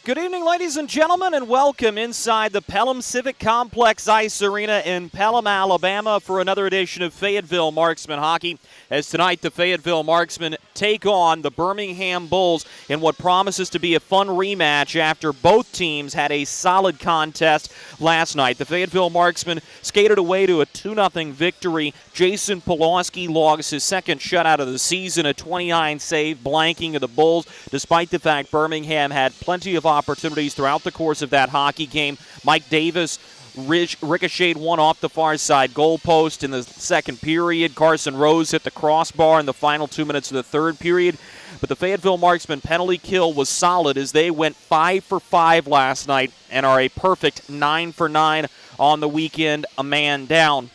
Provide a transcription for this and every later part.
Good evening, ladies and gentlemen, and welcome inside the Pelham Civic Complex Ice Arena in Pelham, Alabama for another edition of Fayetteville Marksmen Hockey. As tonight, the Fayetteville Marksmen take on the Birmingham Bulls in what promises to be a fun rematch after both teams had a solid contest last night. The Fayetteville Marksmen skated away to a 2-0 victory. Jason Pulaski logs his second shutout of the season, a 29-save blanking of the Bulls, despite the fact Birmingham had plenty of opportunities throughout the course of that hockey game. Mike Davis ricocheted one off the far side goalpost in the second period. Carson Rose hit the crossbar in the final 2 minutes of the third period. But the Fayetteville Marksmen penalty kill was solid as they went 5 for 5 last night and are a perfect 9 for 9 on the weekend, a man down.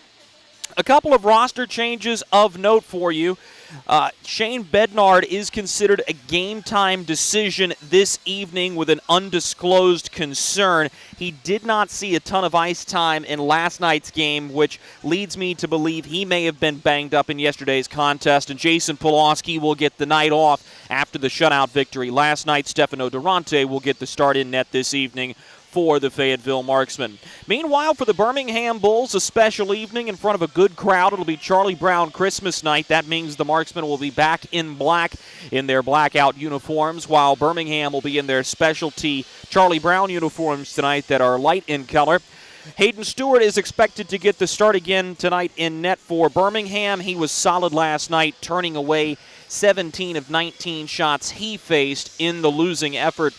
A couple of roster changes of note for you. Shane Bednard is considered a game-time decision this evening with an undisclosed concern. He did not see a ton of ice time in last night's game, which leads me to believe he may have been banged up in yesterday's contest, and Jason Pulaski will get the night off after the shutout victory last night. Stefano Durante will get the start in net this evening for the Fayetteville Marksmen. Meanwhile, for the Birmingham Bulls, a special evening in front of a good crowd. It'll be Charlie Brown Christmas night. That means the Marksmen will be back in black in their blackout uniforms, while Birmingham will be in their specialty Charlie Brown uniforms tonight that are light in color. Hayden Stewart is expected to get the start again tonight in net for Birmingham. He was solid last night, turning away 17 of 19 shots he faced in the losing effort.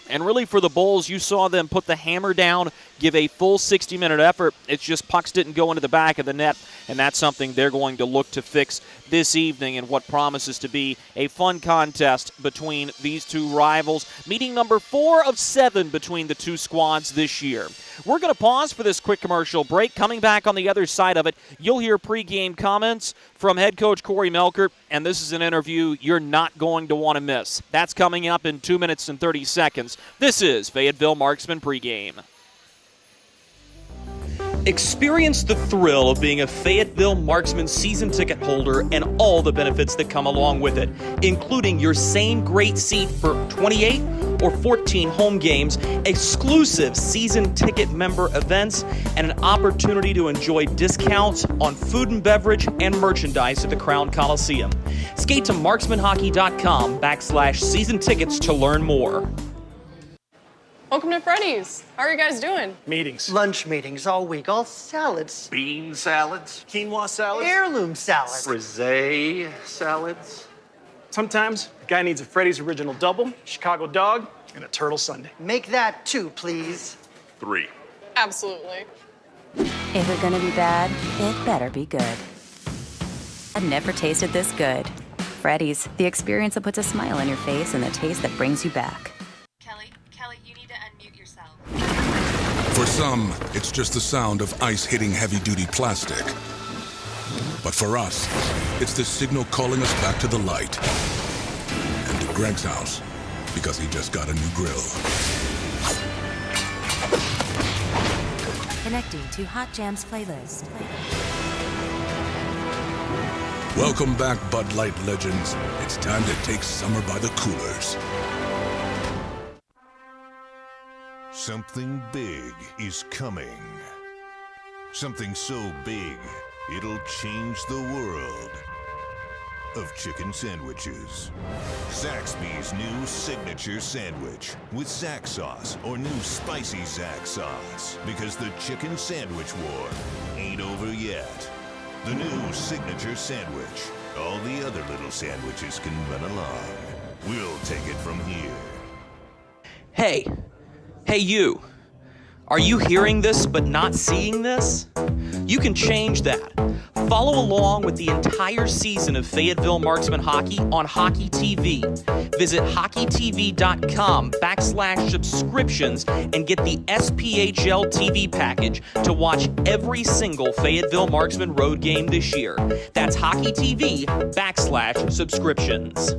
And really for the Bulls, you saw them put the hammer down, give a full 60-minute effort. It's just pucks didn't go into the back of the net, and that's something they're going to look to fix this evening in what promises to be a fun contest between these two rivals. Meeting number 4 of 7 between the two squads this year. We're going to pause for this quick commercial break. Coming back on the other side of it, you'll hear pregame comments from head coach Corey Melkert, and this is an interview you're not going to want to miss. That's coming up in 2 minutes and 30 seconds. This is Fayetteville Marksmen pregame. Experience the thrill of being a Fayetteville Marksmen season ticket holder and all the benefits that come along with it, including your same great seat for 28 or 14 home games, exclusive season ticket member events, and an opportunity to enjoy discounts on food and beverage and merchandise at the Crown Coliseum. Skate to marksmanhockey.com/season tickets to learn more. Welcome to Freddy's. How are you guys doing? Meetings. Lunch meetings all week, all salads. Bean salads, Quinoa salads. Heirloom salads. frisee salads. Sometimes the guy needs a Freddy's Original Double, Chicago Dog, and a Turtle Sundae. Make that 2, please. 3. Absolutely. If it's gonna be bad, it better be good. I've never tasted this good. Freddy's, the experience that puts a smile on your face and the taste that brings you back. Kelly, you need to unmute yourself. For some, it's just the sound of ice hitting heavy-duty plastic. But for us, it's the signal calling us back to the light. And to Greg's house, because he just got a new grill. Connecting to Hot Jams playlist. Welcome back, Bud Light legends. It's time to take summer by the coolers. Something big is coming. Something so big, it'll change the world of chicken sandwiches. Zaxby's new signature sandwich with Zax sauce or new spicy Zax sauce. Because the chicken sandwich war ain't over yet. The new signature sandwich. All the other little sandwiches can run along. We'll take it from here. Hey you. Are you hearing this but not seeing this? You can change that. Follow along with the entire season of Fayetteville Marksmen Hockey on Hockey TV. Visit hockeytv.com/subscriptions and get the SPHL TV package to watch every single Fayetteville Marksmen road game this year. That's hockeytv.com/subscriptions.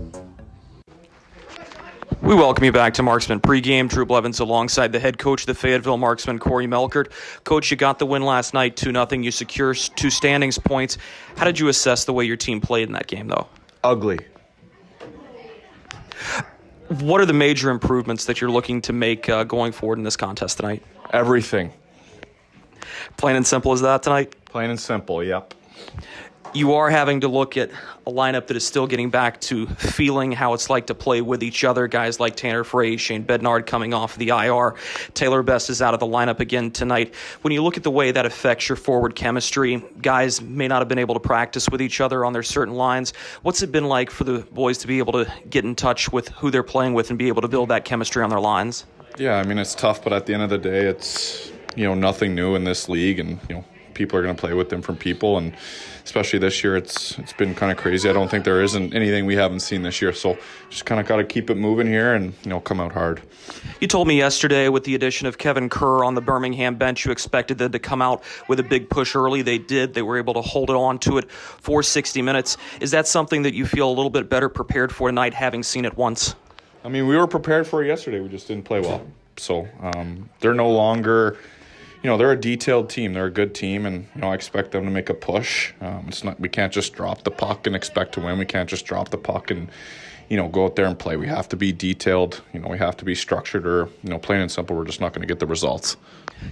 We welcome you back to Marksman Pregame. Drew Blevins alongside the head coach of the Fayetteville Marksmen, Corey Melkert. Coach, you got the win last night, 2-0. You secure 2 standings points. How did you assess the way your team played in that game, though? Ugly. What are the major improvements that you're looking to make going forward in this contest tonight? Everything. Plain and simple as that tonight? Plain and simple, yep. You are having to look at a lineup that is still getting back to feeling how it's like to play with each other. Guys like Tanner Frey, Shane Bednard coming off the IR. Taylor Best is out of the lineup again tonight. When you look at the way that affects your forward chemistry, guys may not have been able to practice with each other on their certain lines. What's it been like for the boys to be able to get in touch with who they're playing with and be able to build that chemistry on their lines? Yeah, I mean, it's tough, but at the end of the day, it's, nothing new in this league, and, people are going to play with different people, and especially this year, it's been kind of crazy. I don't think there isn't anything we haven't seen this year, so just kind of got to keep it moving here and, come out hard. You told me yesterday with the addition of Kevin Kerr on the Birmingham bench, you expected them to come out with a big push early. They did. They were able to hold it on to it for 60 minutes. Is that something that you feel a little bit better prepared for tonight, having seen it once? I mean, we were prepared for it yesterday. We just didn't play well. So they're no longer... they're a detailed team. They're a good team, and I expect them to make a push. We can't just drop the puck and expect to win. We can't just drop the puck and go out there and play. We have to be detailed. We have to be structured, or plain and simple, we're just not going to get the results.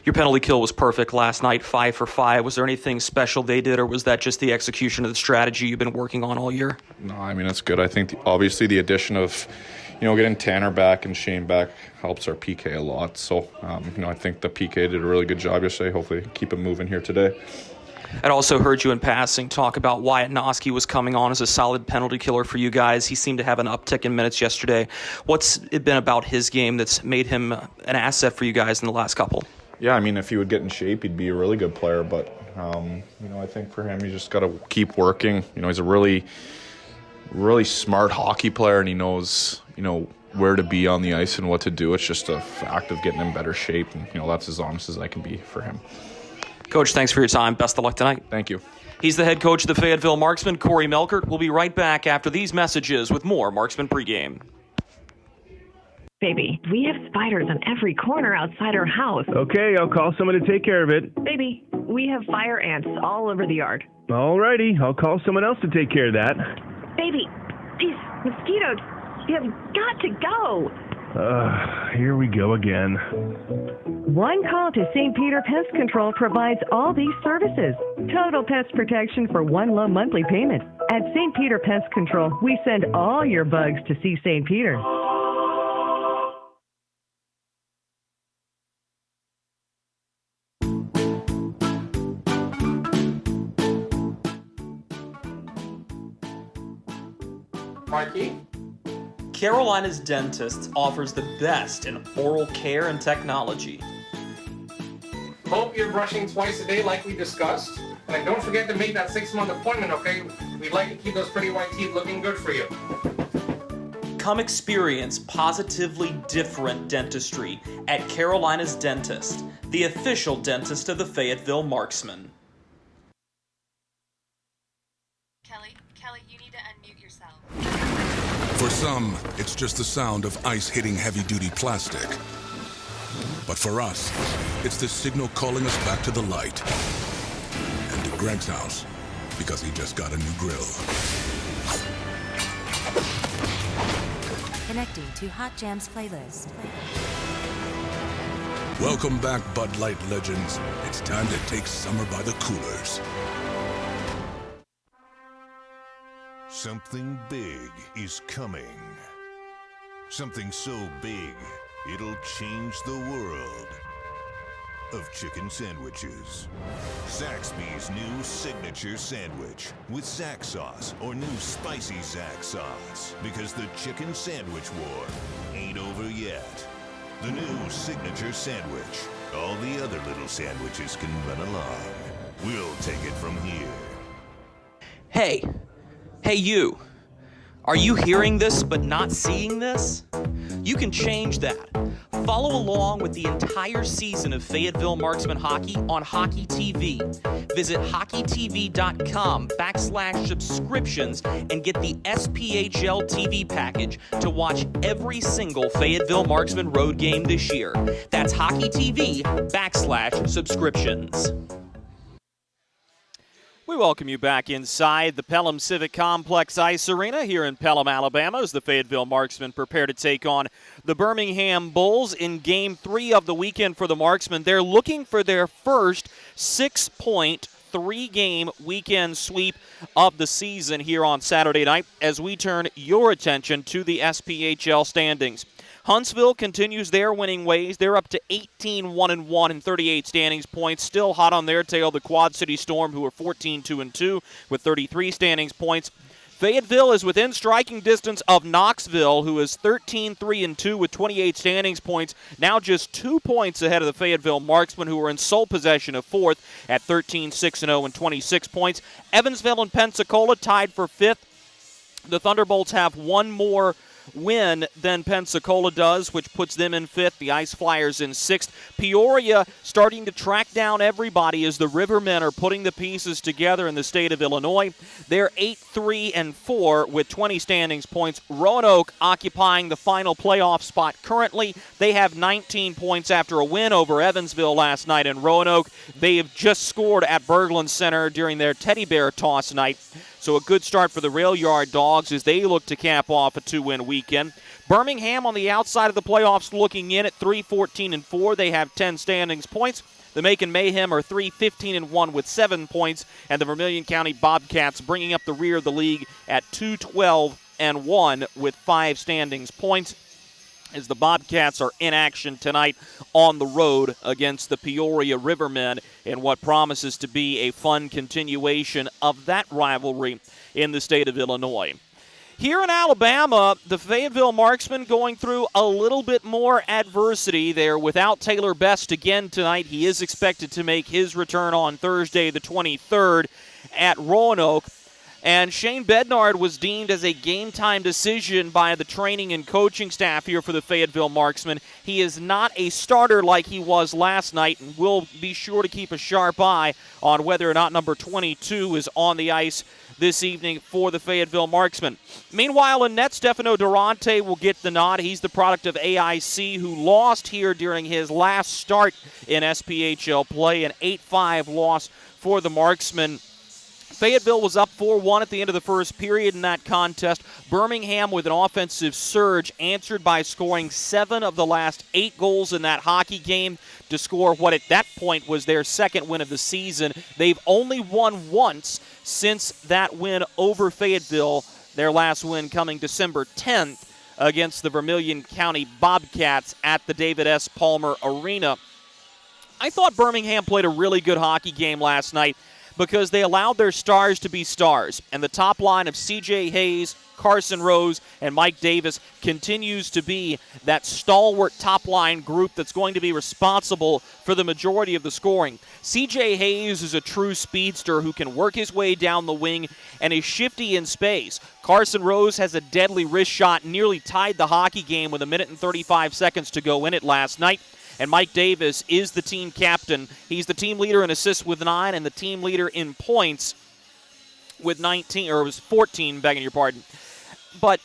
Your penalty kill was perfect last night, 5 for 5. Was there anything special they did, or was that just the execution of the strategy you've been working on all year? No, I mean, it's good. I think obviously the addition of getting Tanner back and Shane back helps our PK a lot. So, I think the PK did a really good job yesterday. Hopefully keep it moving here today. I'd also heard you in passing talk about Wyatt Noski was coming on as a solid penalty killer for you guys. He seemed to have an uptick in minutes yesterday. What's it been about his game that's made him an asset for you guys in the last couple? Yeah, I mean, if he would get in shape, he'd be a really good player. But, I think for him, you just got to keep working. He's a really, really smart hockey player, and he knows, where to be on the ice and what to do. It's just a fact of getting in better shape, and, that's as honest as I can be for him. Coach, thanks for your time. Best of luck tonight. Thank you. He's the head coach of the Fayetteville Marksmen, Corey Melkert. We'll be right back after these messages with more Marksman pregame. Baby, we have spiders on every corner outside our house. Okay, I'll call someone to take care of it. Baby, we have fire ants all over the yard. Alrighty, I'll call someone else to take care of that. Baby, these mosquitoes, you have got to go. Here we go again. One call to St. Peter Pest Control provides all these services. Total pest protection for one low monthly payment. At St. Peter Pest Control, we send all your bugs to see St. Peter. Marky? Carolina's Dentist offers the best in oral care and technology. Hope you're brushing twice a day like we discussed. And don't forget to make that 6-month appointment, okay? We'd like to keep those pretty white teeth looking good for you. Come experience positively different dentistry at Carolina's Dentist, the official dentist of the Fayetteville Marksmen. Kelly, you need to unmute yourself. For some, it's just the sound of ice hitting heavy-duty plastic. But for us, it's the signal calling us back to the light. And to Greg's house, because he just got a new grill. Connecting to Hot Jams playlist. Welcome back, Bud Light legends. It's time to take summer by the coolers. Something big is coming. Something so big, it'll change the world of chicken sandwiches. Zaxby's new signature sandwich with Zax sauce or new spicy Zax sauce. Because the chicken sandwich war ain't over yet. The new signature sandwich. All the other little sandwiches can run along. We'll take it from here. Hey you. Are you hearing this but not seeing this? You can change that. Follow along with the entire season of Fayetteville Marksman hockey on Hockey TV. Visit hockeytv.com/subscriptions and get the SPHL TV package to watch every single Fayetteville Marksman road game this year. That's hockeytv.com/subscriptions. We welcome you back inside the Pelham Civic Complex Ice Arena here in Pelham, Alabama, as the Fayetteville Marksmen prepare to take on the Birmingham Bulls in Game 3 of the weekend for the Marksmen. They're looking for their first 6-point, 3-game weekend sweep of the season here on Saturday night as we turn your attention to the SPHL standings. Huntsville continues their winning ways. They're up to 18-1-1 and 38 standings points. Still hot on their tail, the Quad City Storm, who are 14-2-2 with 33 standings points. Fayetteville is within striking distance of Knoxville, who is 13-3-2 with 28 standings points, now just 2 points ahead of the Fayetteville Marksmen, who are in sole possession of fourth at 13-6-0 and 26 points. Evansville and Pensacola tied for fifth. The Thunderbolts have one more win than Pensacola does, which puts them in fifth. The Ice Flyers in sixth. Peoria starting to track down everybody as the Rivermen are putting the pieces together in the state of Illinois. They're 8-3-4 with 20 standings points. Roanoke occupying the final playoff spot currently. They have 19 points after a win over Evansville last night in Roanoke. They have just scored at Berglund Center during their teddy bear toss night. So a good start for the Rail Yard Dogs as they look to cap off a 2-win weekend. Birmingham on the outside of the playoffs looking in at 3-14-4. They have 10 standings points. The Macon Mayhem are 3-15-1 with 7 points. And the Vermilion County Bobcats bringing up the rear of the league at 2-12-1 with 5 standings points, as the Bobcats are in action tonight on the road against the Peoria Rivermen in what promises to be a fun continuation of that rivalry in the state of Illinois. Here in Alabama, the Fayetteville Marksmen going through a little bit more adversity. They're without Taylor Best again tonight. He is expected to make his return on Thursday the 23rd at Roanoke. And Shane Bednard was deemed as a game-time decision by the training and coaching staff here for the Fayetteville Marksmen. He is not a starter like he was last night, and we'll be sure to keep a sharp eye on whether or not number 22 is on the ice this evening for the Fayetteville Marksmen. Meanwhile, in net, Stefano Durante will get the nod. He's the product of AIC, who lost here during his last start in SPHL play, an 8-5 loss for the Marksmen. Fayetteville was up 4-1 at the end of the first period in that contest. Birmingham, with an offensive surge, answered by scoring 7 of the last 8 goals in that hockey game to score what at that point was their second win of the season. They've only won once since that win over Fayetteville, their last win coming December 10th against the Vermilion County Bobcats at the David S. Palmer Arena. I thought Birmingham played a really good hockey game last night, because they allowed their stars to be stars. And the top line of C.J. Hayes, Carson Rose, and Mike Davis continues to be that stalwart top line group that's going to be responsible for the majority of the scoring. C.J. Hayes is a true speedster who can work his way down the wing and is shifty in space. Carson Rose has a deadly wrist shot, nearly tied the hockey game with 1 minute and 35 seconds to go in it last night. And Mike Davis is the team captain. He's the team leader in assists with 9 and the team leader in points with 19, or it was 14, begging your pardon. But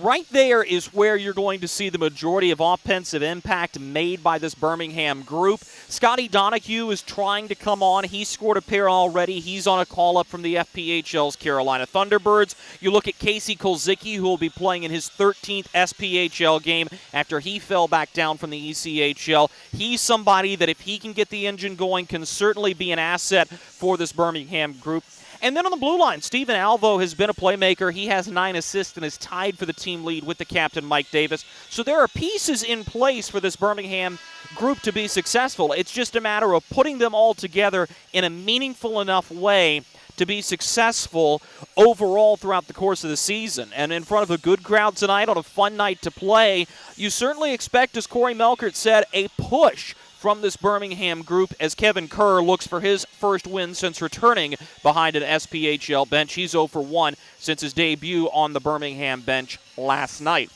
right there is where you're going to see the majority of offensive impact made by this Birmingham group. Scotty Donahue is trying to come on. He scored a pair already. He's on a call-up from the FPHL's Carolina Thunderbirds. You look at Casey Kolzicki, who will be playing in his 13th SPHL game after he fell back down from the ECHL. He's somebody that, if he can get the engine going, can certainly be an asset for this Birmingham group. And then on the blue line, Steven Alvo has been a playmaker. He has 9 assists and is tied for the team lead with the captain, Mike Davis. So there are pieces in place for this Birmingham group to be successful. It's just a matter of putting them all together in a meaningful enough way to be successful overall throughout the course of the season. And in front of a good crowd tonight on a fun night to play, you certainly expect, as Corey Melkert said, a push from this Birmingham group as Kevin Kerr looks for his first win since returning behind an SPHL bench. He's 0-for-1 since his debut on the Birmingham bench last night.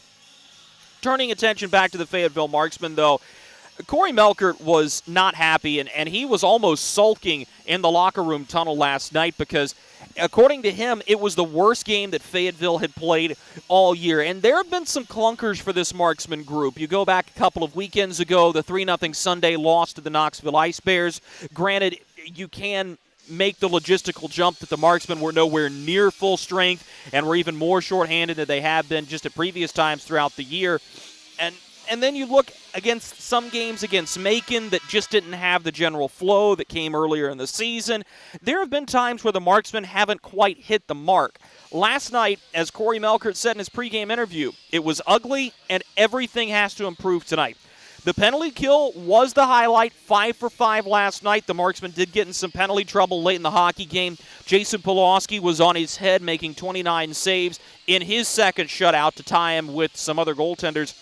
Turning attention back to the Fayetteville Marksmen, though, Corey Melkert was not happy, and he was almost sulking in the locker room tunnel last night because, according to him, it was the worst game that Fayetteville had played all year. And there have been some clunkers for this Marksman group. You go back a couple of weekends ago, the 3-0 Sunday loss to the Knoxville Ice Bears. Granted, you can make the logistical jump that the Marksmen were nowhere near full strength and were even more shorthanded than they have been just at previous times throughout the year. And then you look against some games against Macon that just didn't have the general flow that came earlier in the season. There have been times where the Marksmen haven't quite hit the mark. Last night, as Corey Melkert said in his pregame interview, it was ugly and everything has to improve tonight. The penalty kill was the highlight, 5 for 5 last night. The Marksmen did get in some penalty trouble late in the hockey game. Jason Pulaski was on his head making 29 saves in his second shutout to tie him with some other goaltenders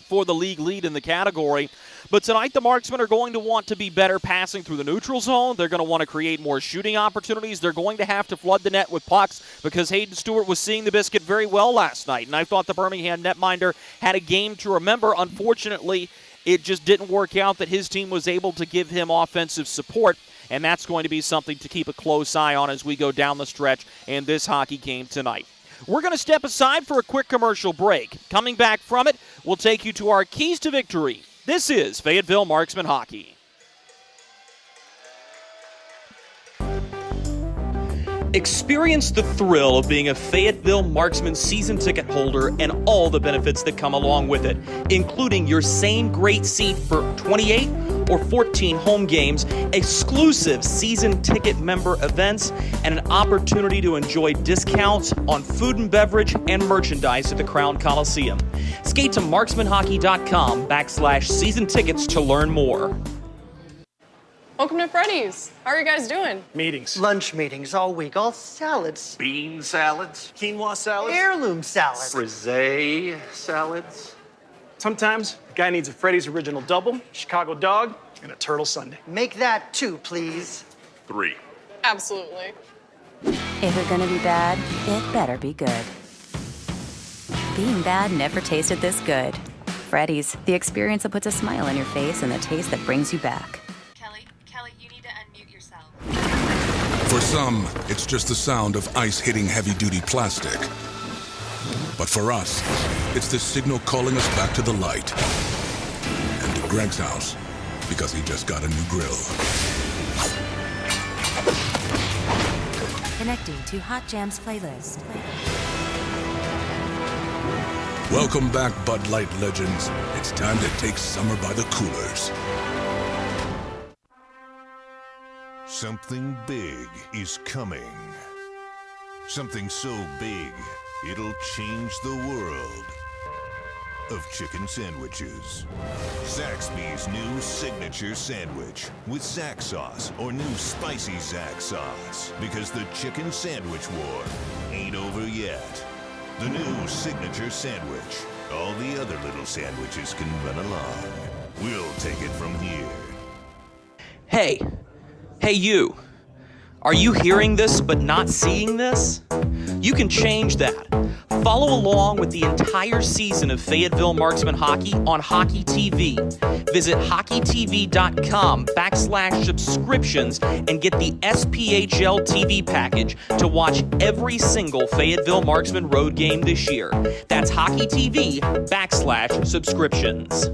for the league lead in the category. But tonight the Marksmen are going to want to be better passing through the neutral zone. They're going to want to create more shooting opportunities. They're going to have to flood the net with pucks because Hayden Stewart was seeing the biscuit very well last night. And I thought the Birmingham netminder had a game to remember. Unfortunately, it just didn't work out that his team was able to give him offensive support. And that's going to be something to keep a close eye on as we go down the stretch in this hockey game tonight. We're going to step aside for a quick commercial break. Coming back from it, we'll take you to our keys to victory. This is Fayetteville Marksmen Hockey. Experience the thrill of being a Fayetteville Marksmen season ticket holder and all the benefits that come along with it, including your same great seat for 28 or 14 home games, exclusive season ticket member events, and an opportunity to enjoy discounts on food and beverage and merchandise at the Crown Coliseum. Skate to marksmanhockey.com/season tickets to learn more. Welcome to Freddy's. How are you guys doing? Meetings. Lunch meetings all week, all salads. Bean salads. Quinoa salads. Heirloom salads. Frisee salads. Sometimes a guy needs a Freddy's original double, Chicago dog, and a turtle sundae. Make that 2, please. 3. Absolutely. If you're gonna be bad, it better be good. Being bad never tasted this good. Freddy's, the experience that puts a smile on your face and the taste that brings you back. Kelly, you need to unmute yourself. For some, it's just the sound of ice hitting heavy-duty plastic. But for us, it's the signal calling us back to the light. And to Greg's house, because he just got a new grill. Connecting to Hot Jams playlist. Welcome back, Bud Light legends. It's time to take summer by the coolers. Something big is coming. Something so big, it'll change the world of chicken sandwiches. Zaxby's new signature sandwich with Zax sauce or new spicy Zax sauce. Because the chicken sandwich war ain't over yet. The new signature sandwich. All the other little sandwiches can run along. We'll take it from here. Hey you. Are you hearing this but not seeing this? You can change that. Follow along with the entire season of Fayetteville Marksmen Hockey on Hockey TV. Visit hockeytv.com/subscriptions and get the SPHL TV package to watch every single Fayetteville Marksmen road game this year. That's hockeytv.com/subscriptions.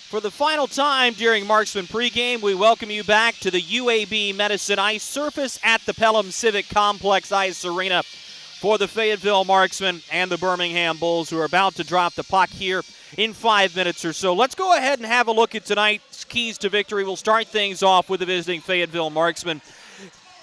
For the final time during Marksman pregame, we welcome you back to the UAB Medicine Ice Surface at the Pelham Civic Complex Ice Arena for the Fayetteville Marksmen and the Birmingham Bulls, who are about to drop the puck here in 5 minutes or so. Let's go ahead and have a look at tonight's keys to victory. We'll start things off with the visiting Fayetteville Marksmen.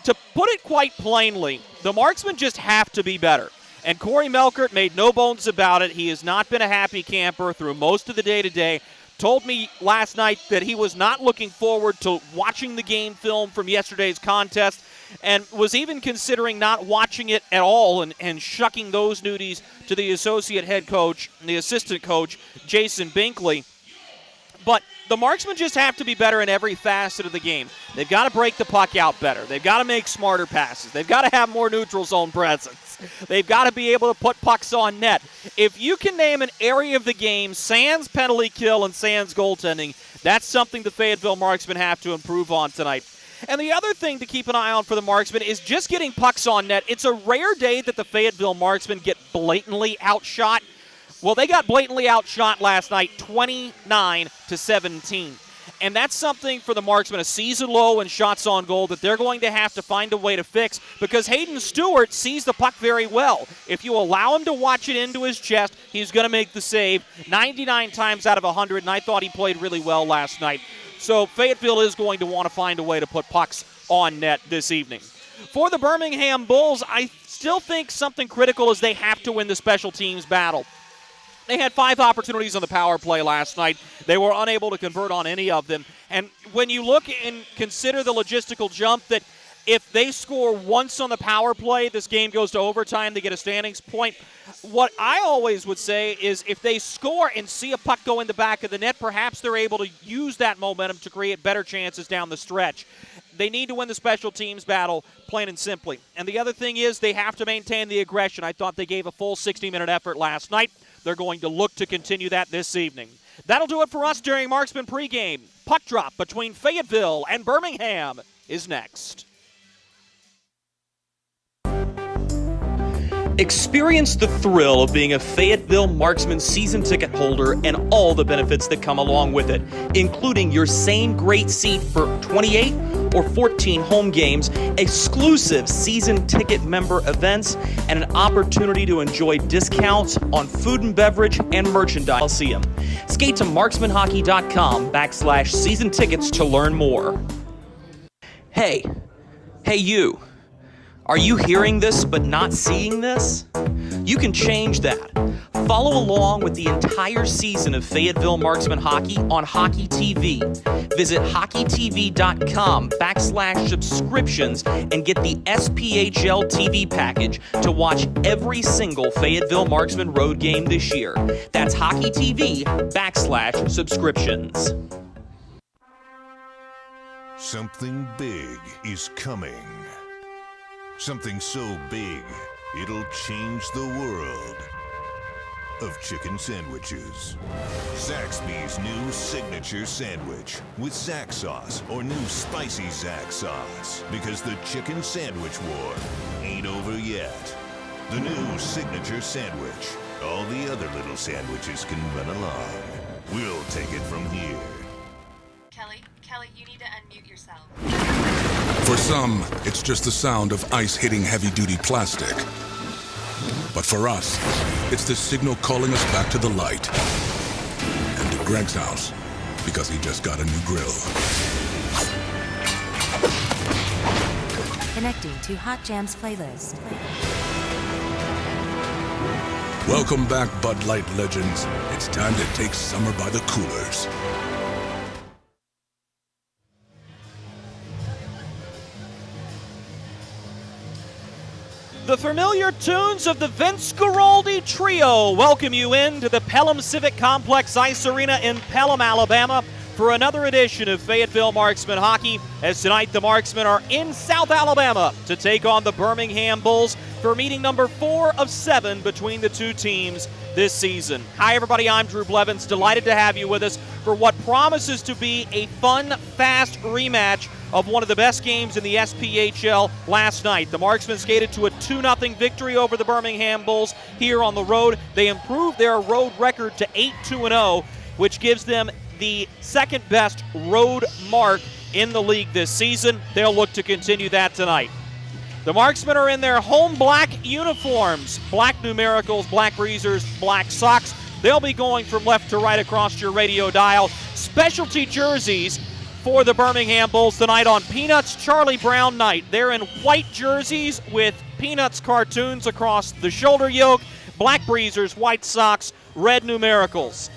To put it quite plainly, the Marksmen just have to be better. And Corey Melkert made no bones about it. He has not been a happy camper through most of the day-to-day. Told me last night that he was not looking forward to watching the game film from yesterday's contest and was even considering not watching it at all and shucking those duties to the associate head coach and the assistant coach, Jason Binkley. But the Marksmen just have to be better in every facet of the game. They've got to break the puck out better. They've got to make smarter passes. They've got to have more neutral zone presence. They've got to be able to put pucks on net. If you can name an area of the game, sans penalty kill and sans goaltending, that's something the Fayetteville Marksmen have to improve on tonight. And the other thing to keep an eye on for the Marksmen is just getting pucks on net. It's a rare day that the Fayetteville Marksmen get blatantly outshot. Well, they got blatantly outshot last night, 29-17. And that's something for the Marksmen, a season low in shots on goal that they're going to have to find a way to fix because Hayden Stewart sees the puck very well. If you allow him to watch it into his chest, he's going to make the save 99 times out of 100, and I thought he played really well last night. So Fayetteville is going to want to find a way to put pucks on net this evening. For the Birmingham Bulls, I still think something critical is they have to win the special teams battle. They had 5 opportunities on the power play last night. They were unable to convert on any of them. And when you look and consider the logistical jump that if they score once on the power play, this game goes to overtime, they get a standings point. What I always would say is if they score and see a puck go in the back of the net, perhaps they're able to use that momentum to create better chances down the stretch. They need to win the special teams battle, plain and simply. And the other thing is they have to maintain the aggression. I thought they gave a full 60-minute effort last night. They're going to look to continue that this evening. That'll do it for us during Marksman pregame. Puck drop between Fayetteville and Birmingham is next. Experience the thrill of being a Fayetteville Marksmen season ticket holder and all the benefits that come along with it, including your same great seat for 28 or 14 home games, exclusive season ticket member events, and an opportunity to enjoy discounts on food and beverage and merchandise. I'll see 'em. Skate to marksmanhockey.com/season tickets to learn more. Hey you. Are you hearing this but not seeing this? You can change that. Follow along with the entire season of Fayetteville Marksmen hockey on Hockey TV. Visit hockeytv.com/subscriptions and get the SPHL TV package to watch every single Fayetteville Marksmen road game this year. That's hockeytv.com/subscriptions. Something big is coming. Something so big, it'll change the world of chicken sandwiches. Zaxby's new signature sandwich with Zax sauce or new spicy Zax sauce. Because the chicken sandwich war ain't over yet. The new signature sandwich. All the other little sandwiches can run along. We'll take it from here. Kelly, you need to unmute yourself. For some, it's just the sound of ice hitting heavy-duty plastic. But for us, it's the signal calling us back to the light. And to Greg's house, because he just got a new grill. Connecting to Hot Jams playlist. Welcome back, Bud Light legends. It's time to take summer by the coolers. The familiar tunes of the Vince Guaraldi Trio welcome you into the Pelham Civic Complex Ice Arena in Pelham, Alabama for another edition of Fayetteville Marksmen Hockey, as tonight the Marksmen are in South Alabama to take on the Birmingham Bulls for meeting number 4 of 7 between the two teams this season. Hi everybody, I'm Drew Blevins, delighted to have you with us for what promises to be a fun, fast rematch of one of the best games in the SPHL last night. The Marksmen skated to a 2-0 victory over the Birmingham Bulls here on the road. They improved their road record to 8-2-0, which gives them the second best road mark in the league this season. They'll look to continue that tonight. The Marksmen are in their home black uniforms, black numericals, black breezers, black socks. They'll be going from left to right across your radio dial. Specialty jerseys for the Birmingham Bulls tonight on Peanuts Charlie Brown night. They're in white jerseys with Peanuts cartoons across the shoulder yoke, black breezers, white socks, red numericals.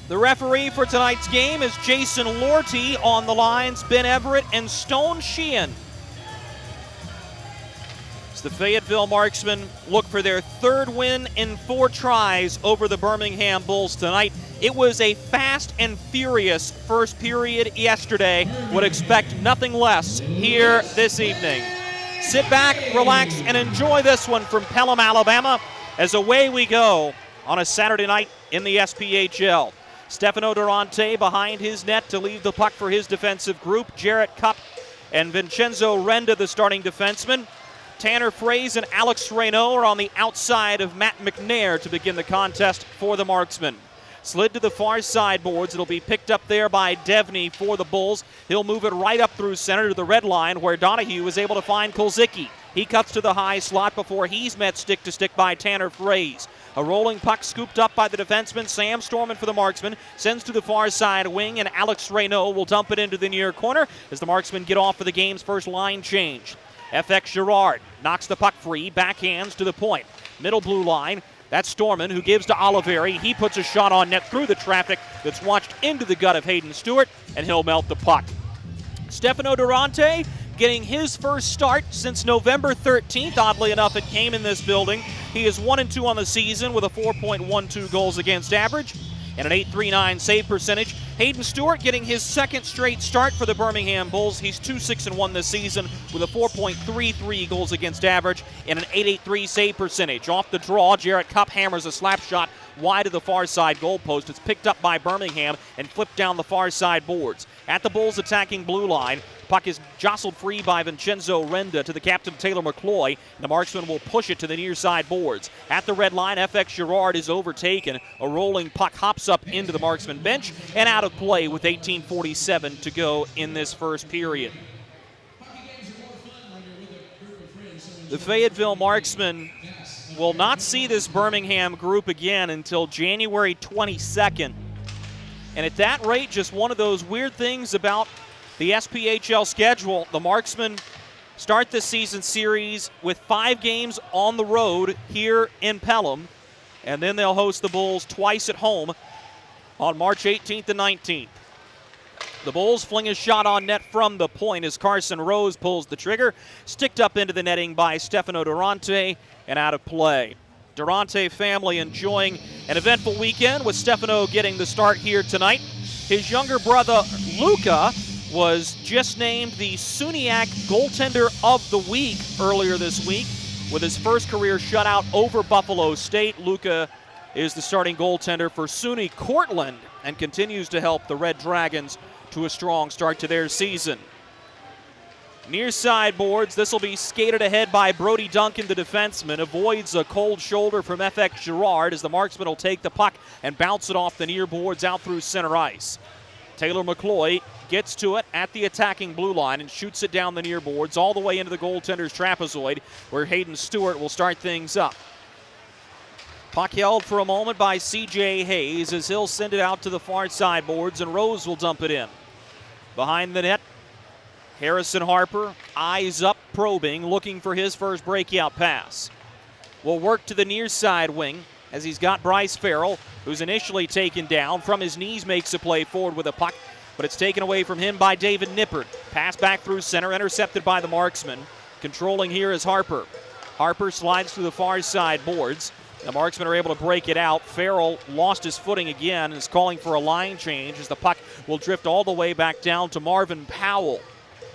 The referee for tonight's game is Jason Lorty. On the lines, Ben Everett and Stone Sheehan. As the Fayetteville Marksmen look for their third win in 4 tries over the Birmingham Bulls tonight. It was a fast and furious first period yesterday. Would expect nothing less here this evening. Sit back, relax, and enjoy this one from Pelham, Alabama, as away we go on a Saturday night in the SPHL. Stefano Durante behind his net to leave the puck for his defensive group. Jarrett Cupp and Vincenzo Renda, the starting defenseman. Tanner Fraze and Alex Reynaud are on the outside of Matt McNair to begin the contest for the Marksmen. Slid to the far side boards. It'll be picked up there by Devney for the Bulls. He'll move it right up through center to the red line where Donahue is able to find Kulzicki. He cuts to the high slot before he's met stick-to-stick by Tanner Fraze. A rolling puck scooped up by the defenseman, Sam Storman for the Marksmen. Sends to the far side wing, and Alex Reynaud will dump it into the near corner as the Marksmen get off for the game's first line change. FX Girard knocks the puck free, backhands to the point. Middle blue line. That's Storman who gives to Oliveri. He puts a shot on net through the traffic that's launched into the gut of Hayden Stewart, and he'll melt the puck. Stefano Durante getting his first start since November 13th. Oddly enough, it came in this building. He is 1-2 on the season with a 4.12 goals against average and an .839 save percentage. Hayden Stewart getting his second straight start for the Birmingham Bulls. He's 2-6-1 this season with a 4.33 goals against average and an .883 save percentage. Off the draw, Jarrett Cupp hammers a slap shot wide of the far side goalpost. It's picked up by Birmingham and flipped down the far side boards. At the Bulls' attacking blue line, puck is jostled free by Vincenzo Renda to the captain Taylor Mccloy, and the Marksmen will push it to the near side boards. At the red line, FX Girard is overtaken. A rolling puck hops up into the Marksmen bench and out of play with 18:47 to go in this first period. The Fayetteville Marksmen will not see this Birmingham group again until January 22nd. And at that rate, just one of those weird things about the SPHL schedule. The Marksmen start the season series with 5 games on the road here in Pelham, and then they'll host the Bulls twice at home on March 18th and 19th. The Bulls fling a shot on net from the point as Carson Rose pulls the trigger, sticked up into the netting by Stefano Durante, and out of play. Durante family enjoying an eventful weekend with Stefano getting the start here tonight. His younger brother, Luca, was just named the SUNYAC Goaltender of the Week earlier this week with his first career shutout over Buffalo State. Luca is the starting goaltender for SUNY Cortland and continues to help the Red Dragons to a strong start to their season. Near side boards, this will be skated ahead by Brody Duncan, the defenseman. Avoids a cold shoulder from FX Girard as the Marksman will take the puck and bounce it off the near boards out through center ice. Taylor Mccloy gets to it at the attacking blue line and shoots it down the near boards all the way into the goaltender's trapezoid where Hayden Stewart will start things up. Puck held for a moment by C.J. Hayes as he'll send it out to the far side boards and Rose will dump it in. Behind the net, Harrison Harper, eyes up, probing, looking for his first breakout pass. Will work to the near side wing as he's got Bryce Farrell, who's initially taken down. From his knees makes a play forward with a puck, but it's taken away from him by David Nippert. Pass back through center, intercepted by the Marksman. Controlling here is Harper. Harper slides through the far side boards. The Marksmen are able to break it out. Farrell lost his footing again and is calling for a line change as the puck will drift all the way back down to Marvin Powell.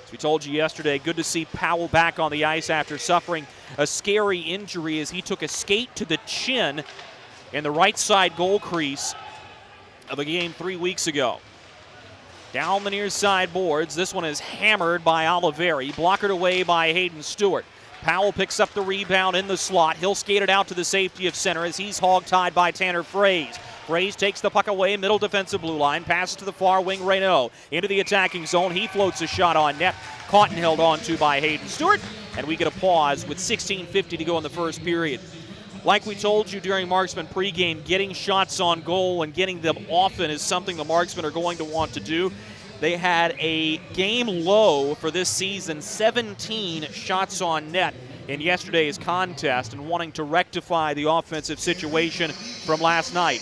As we told you yesterday, good to see Powell back on the ice after suffering a scary injury as he took a skate to the chin in the right side goal crease of a game 3 weeks ago. Down the near side boards, this one is hammered by Oliveri, blockered away by Hayden Stewart. Powell picks up the rebound in the slot. He'll skate it out to the safety of center as he's hog-tied by Tanner Fraze. Fraze takes the puck away, middle defensive blue line, passes to the far wing, Reynaud. Into the attacking zone, he floats a shot on net. Caught and held on to by Hayden Stewart, and we get a pause with 16:50 to go in the first period. Like we told you during Marksman pregame, getting shots on goal and getting them often is something the Marksmen are going to want to do. They had a game low for this season, 17 shots on net in yesterday's contest, and wanting to rectify the offensive situation from last night.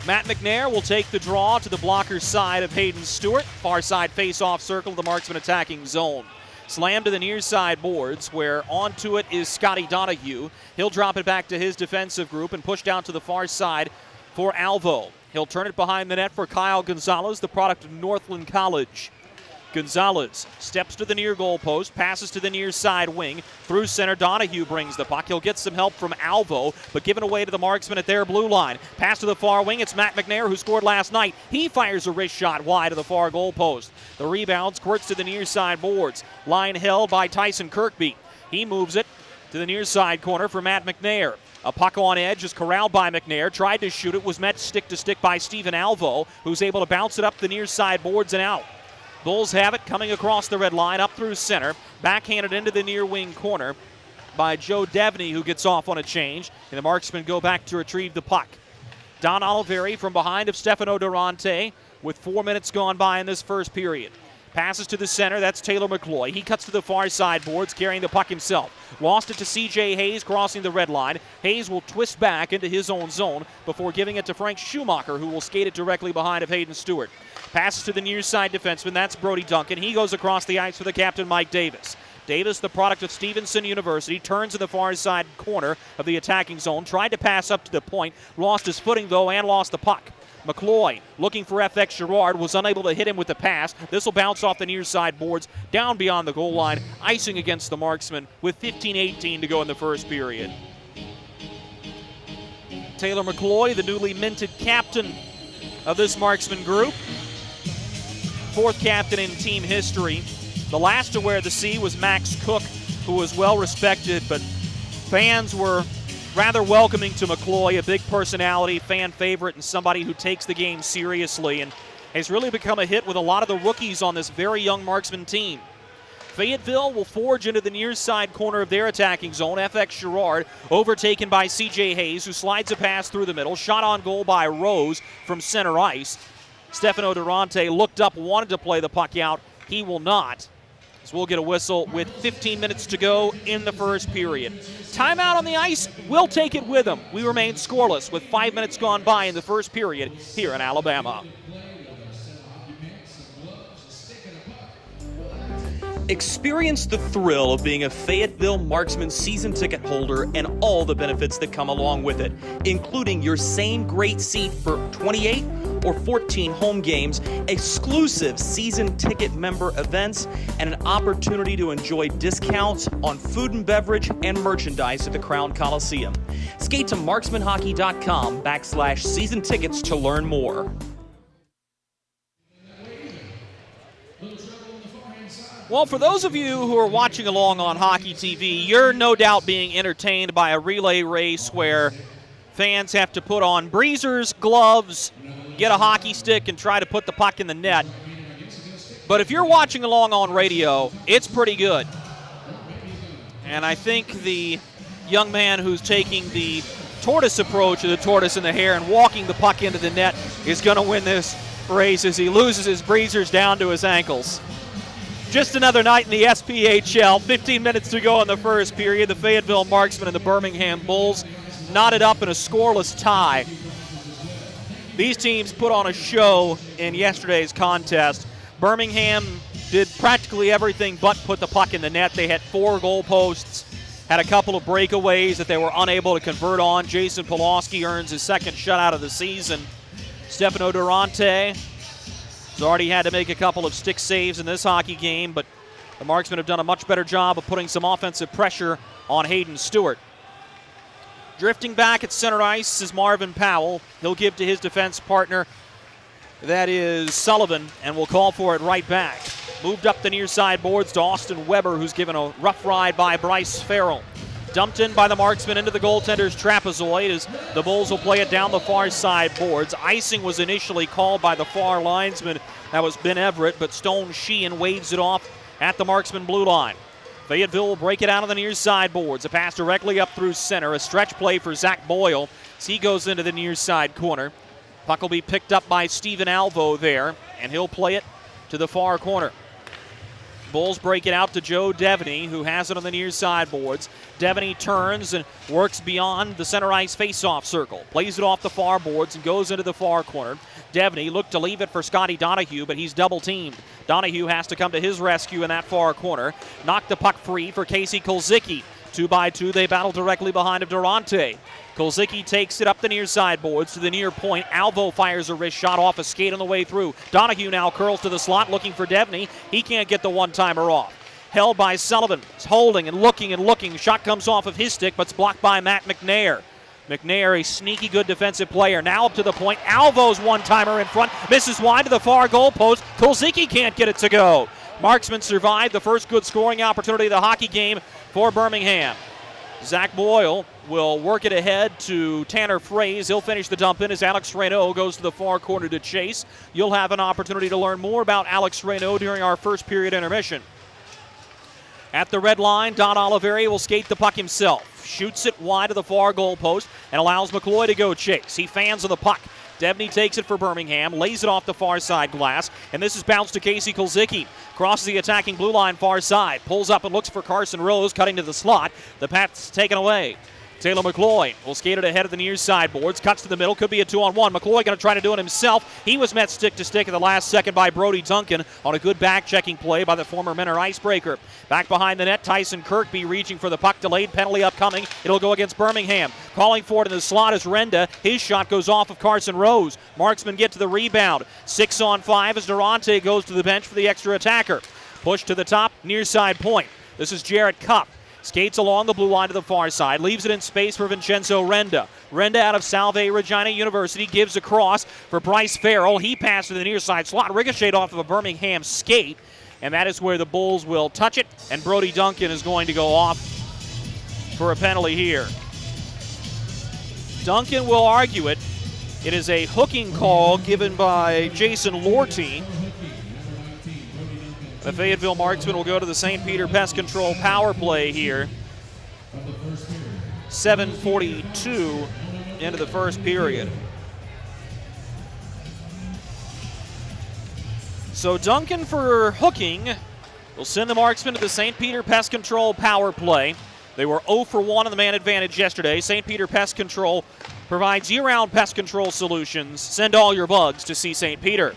Matt McNair will take the draw to the blocker side of Hayden Stewart. Far side face-off circle of the Marksman attacking zone. Slam to the near side boards where onto it is Scotty Donahue. He'll drop it back to his defensive group and push down to the far side for Alvo. He'll turn it behind the net for Kyle Gonzalez, the product of Northland College. Gonzalez steps to the near goal post, passes to the near side wing. Through center, Donahue brings the puck. He'll get some help from Alvo, but given away to the Marksmen at their blue line. Pass to the far wing. It's Matt McNair who scored last night. He fires a wrist shot wide of the far goal post. The rebound squirts to the near side boards. Line held by Tyson Kirkby. He moves it to the near side corner for Matt McNair. A puck on edge is corralled by McNair. Tried to shoot it, was met stick-to-stick by Stephen Alvo, who's able to bounce it up the near side boards and out. Bulls have it coming across the red line, up through center. Backhanded into the near wing corner by Joe Devaney, who gets off on a change. And the Marksmen go back to retrieve the puck. Don Oliveri from behind of Stefano Durante with 4 minutes gone by in this first period. Passes to the center, that's Taylor Mccloy. He cuts to the far side boards, carrying the puck himself. Lost it to C.J. Hayes, crossing the red line. Hayes will twist back into his own zone before giving it to Frank Schumacher, who will skate it directly behind of Hayden Stewart. Passes to the near side defenseman, that's Brody Duncan. He goes across the ice for the captain, Mike Davis. Davis, the product of Stevenson University, turns in the far side corner of the attacking zone. Tried to pass up to the point, lost his footing though, and lost the puck. Mccloy, looking for FX Girard, was unable to hit him with the pass. This will bounce off the near side boards, down beyond the goal line, icing against the Marksmen with 15:18 to go in the first period. Taylor Mccloy, the newly minted captain of this Marksman group. Fourth captain in team history. The last to wear the C was Max Cook, who was well respected, but fans were rather welcoming to Mccloy, a big personality, fan favorite, and somebody who takes the game seriously and has really become a hit with a lot of the rookies on this very young Marksman team. Fayetteville will forge into the near side corner of their attacking zone. FX Girard overtaken by C.J. Hayes, who slides a pass through the middle. Shot on goal by Rose from center ice. Stefano Durante looked up, wanted to play the puck out. He will not. So we'll get a whistle with 15 minutes to go in the first period. Timeout on the ice, we'll take it with them. We remain scoreless with 5 minutes gone by in the first period here in Alabama. Experience the thrill of being a Fayetteville Marksmen season ticket holder and all the benefits that come along with it, including your same great seat for 28 or 14 home games, exclusive season ticket member events, and an opportunity to enjoy discounts on food and beverage and merchandise at the Crown Coliseum. Skate to marksmanhockey.com/season tickets to learn more. Well, for those of you who are watching along on Hockey TV, you're no doubt being entertained by a relay race where fans have to put on breezers, gloves, get a hockey stick, and try to put the puck in the net. But if you're watching along on radio, it's pretty good. And I think the young man who's taking the tortoise approach of the tortoise in the hare and walking the puck into the net is going to win this race as he loses his breezers down to his ankles. Just another night in the SPHL. 15 minutes to go in the first period. The Fayetteville Marksmen and the Birmingham Bulls knotted up in a scoreless tie. These teams put on a show in yesterday's contest. Birmingham did practically everything but put the puck in the net. They had 4 goal posts, had a couple of breakaways that they were unable to convert on. Jason Pulaski earns his second shutout of the season. Stefano Durante has already had to make a couple of stick saves in this hockey game, but the Marksmen have done a much better job of putting some offensive pressure on Hayden Stewart. Drifting back at center ice is Marvin Powell. He'll give to his defense partner, that is Sullivan, and will call for it right back. Moved up the near side boards to Austin Weber, who's given a rough ride by Bryce Farrell. Dumped in by the Marksmen into the goaltender's trapezoid as the Bulls will play it down the far side boards. Icing was initially called by the far linesman. That was Ben Everett, but Stone Sheehan waves it off at the Marksman blue line. Fayetteville will break it out on the near side boards. A pass directly up through center. A stretch play for Zach Boyle as he goes into the near side corner. Puck will be picked up by Stephen Alvo there, and he'll play it to the far corner. Bulls break it out to Joe Devaney, who has it on the near side boards. Devaney turns and works beyond the center ice face-off circle. Plays it off the far boards and goes into the far corner. Devaney looked to leave it for Scotty Donahue, but he's double-teamed. Donahue has to come to his rescue in that far corner. Knocked the puck free for Casey Kolzicki. 2-by-2, they battle directly behind of Durante. Kolzicki takes it up the near side boards to the near point. Alvo fires a wrist shot off a skate on the way through. Donahue now curls to the slot looking for Devaney. He can't get the one-timer off. Held by Sullivan. He's holding and looking and looking. Shot comes off of his stick, but it's blocked by Matt McNair. McNair, a sneaky good defensive player. Now up to the point. Alvo's one-timer in front. Misses wide to the far goal post. Kolzicki can't get it to go. Marksmen survived the first good scoring opportunity of the hockey game for Birmingham. Zach Boyle will work it ahead to Tanner Fraze. He'll finish the dump in as Alex Reynaud goes to the far corner to chase. You'll have an opportunity to learn more about Alex Reynaud during our first period intermission. At the red line, Don Oliveri will skate the puck himself. Shoots it wide of the far goal post and allows Mccloy to go chase. He fans on the puck. Debney takes it for Birmingham, lays it off the far side glass, and this is bounced to Casey Kulzicki. Crosses the attacking blue line far side, pulls up and looks for Carson Rose, cutting to the slot. The pass taken away. Taylor Mccloy will skate it ahead of the near side boards, cuts to the middle, could be a 2-on-1. Mccloy going to try to do it himself. He was met stick to stick at the last second by Brody Duncan on a good back-checking play by the former Menor icebreaker. Back behind the net, Tyson Kirkby reaching for the puck, delayed penalty upcoming. It'll go against Birmingham. Calling for it in the slot is Renda. His shot goes off of Carson Rose. Marksmen get to the rebound. 6-on-5 as Durante goes to the bench for the extra attacker. Push to the top, near side point. This is Jarrett Cupp. Skates along the blue line to the far side, leaves it in space for Vincenzo Renda. Renda out of Salve Regina University gives across for Bryce Farrell. He passed to the near side slot, ricocheted off of a Birmingham skate, and that is where the Bulls will touch it, and Brody Duncan is going to go off for a penalty here. Duncan will argue it. It is a hooking call given by Jason Lorty. The Fayetteville Marksmen will go to the St. Peter Pest Control power play here. 7:42 into the first period. So Duncan for hooking will send the Marksmen to the St. Peter Pest Control power play. They were 0 for 1 on the man advantage yesterday. St. Peter Pest Control provides year-round pest control solutions. Send all your bugs to see St. Peter.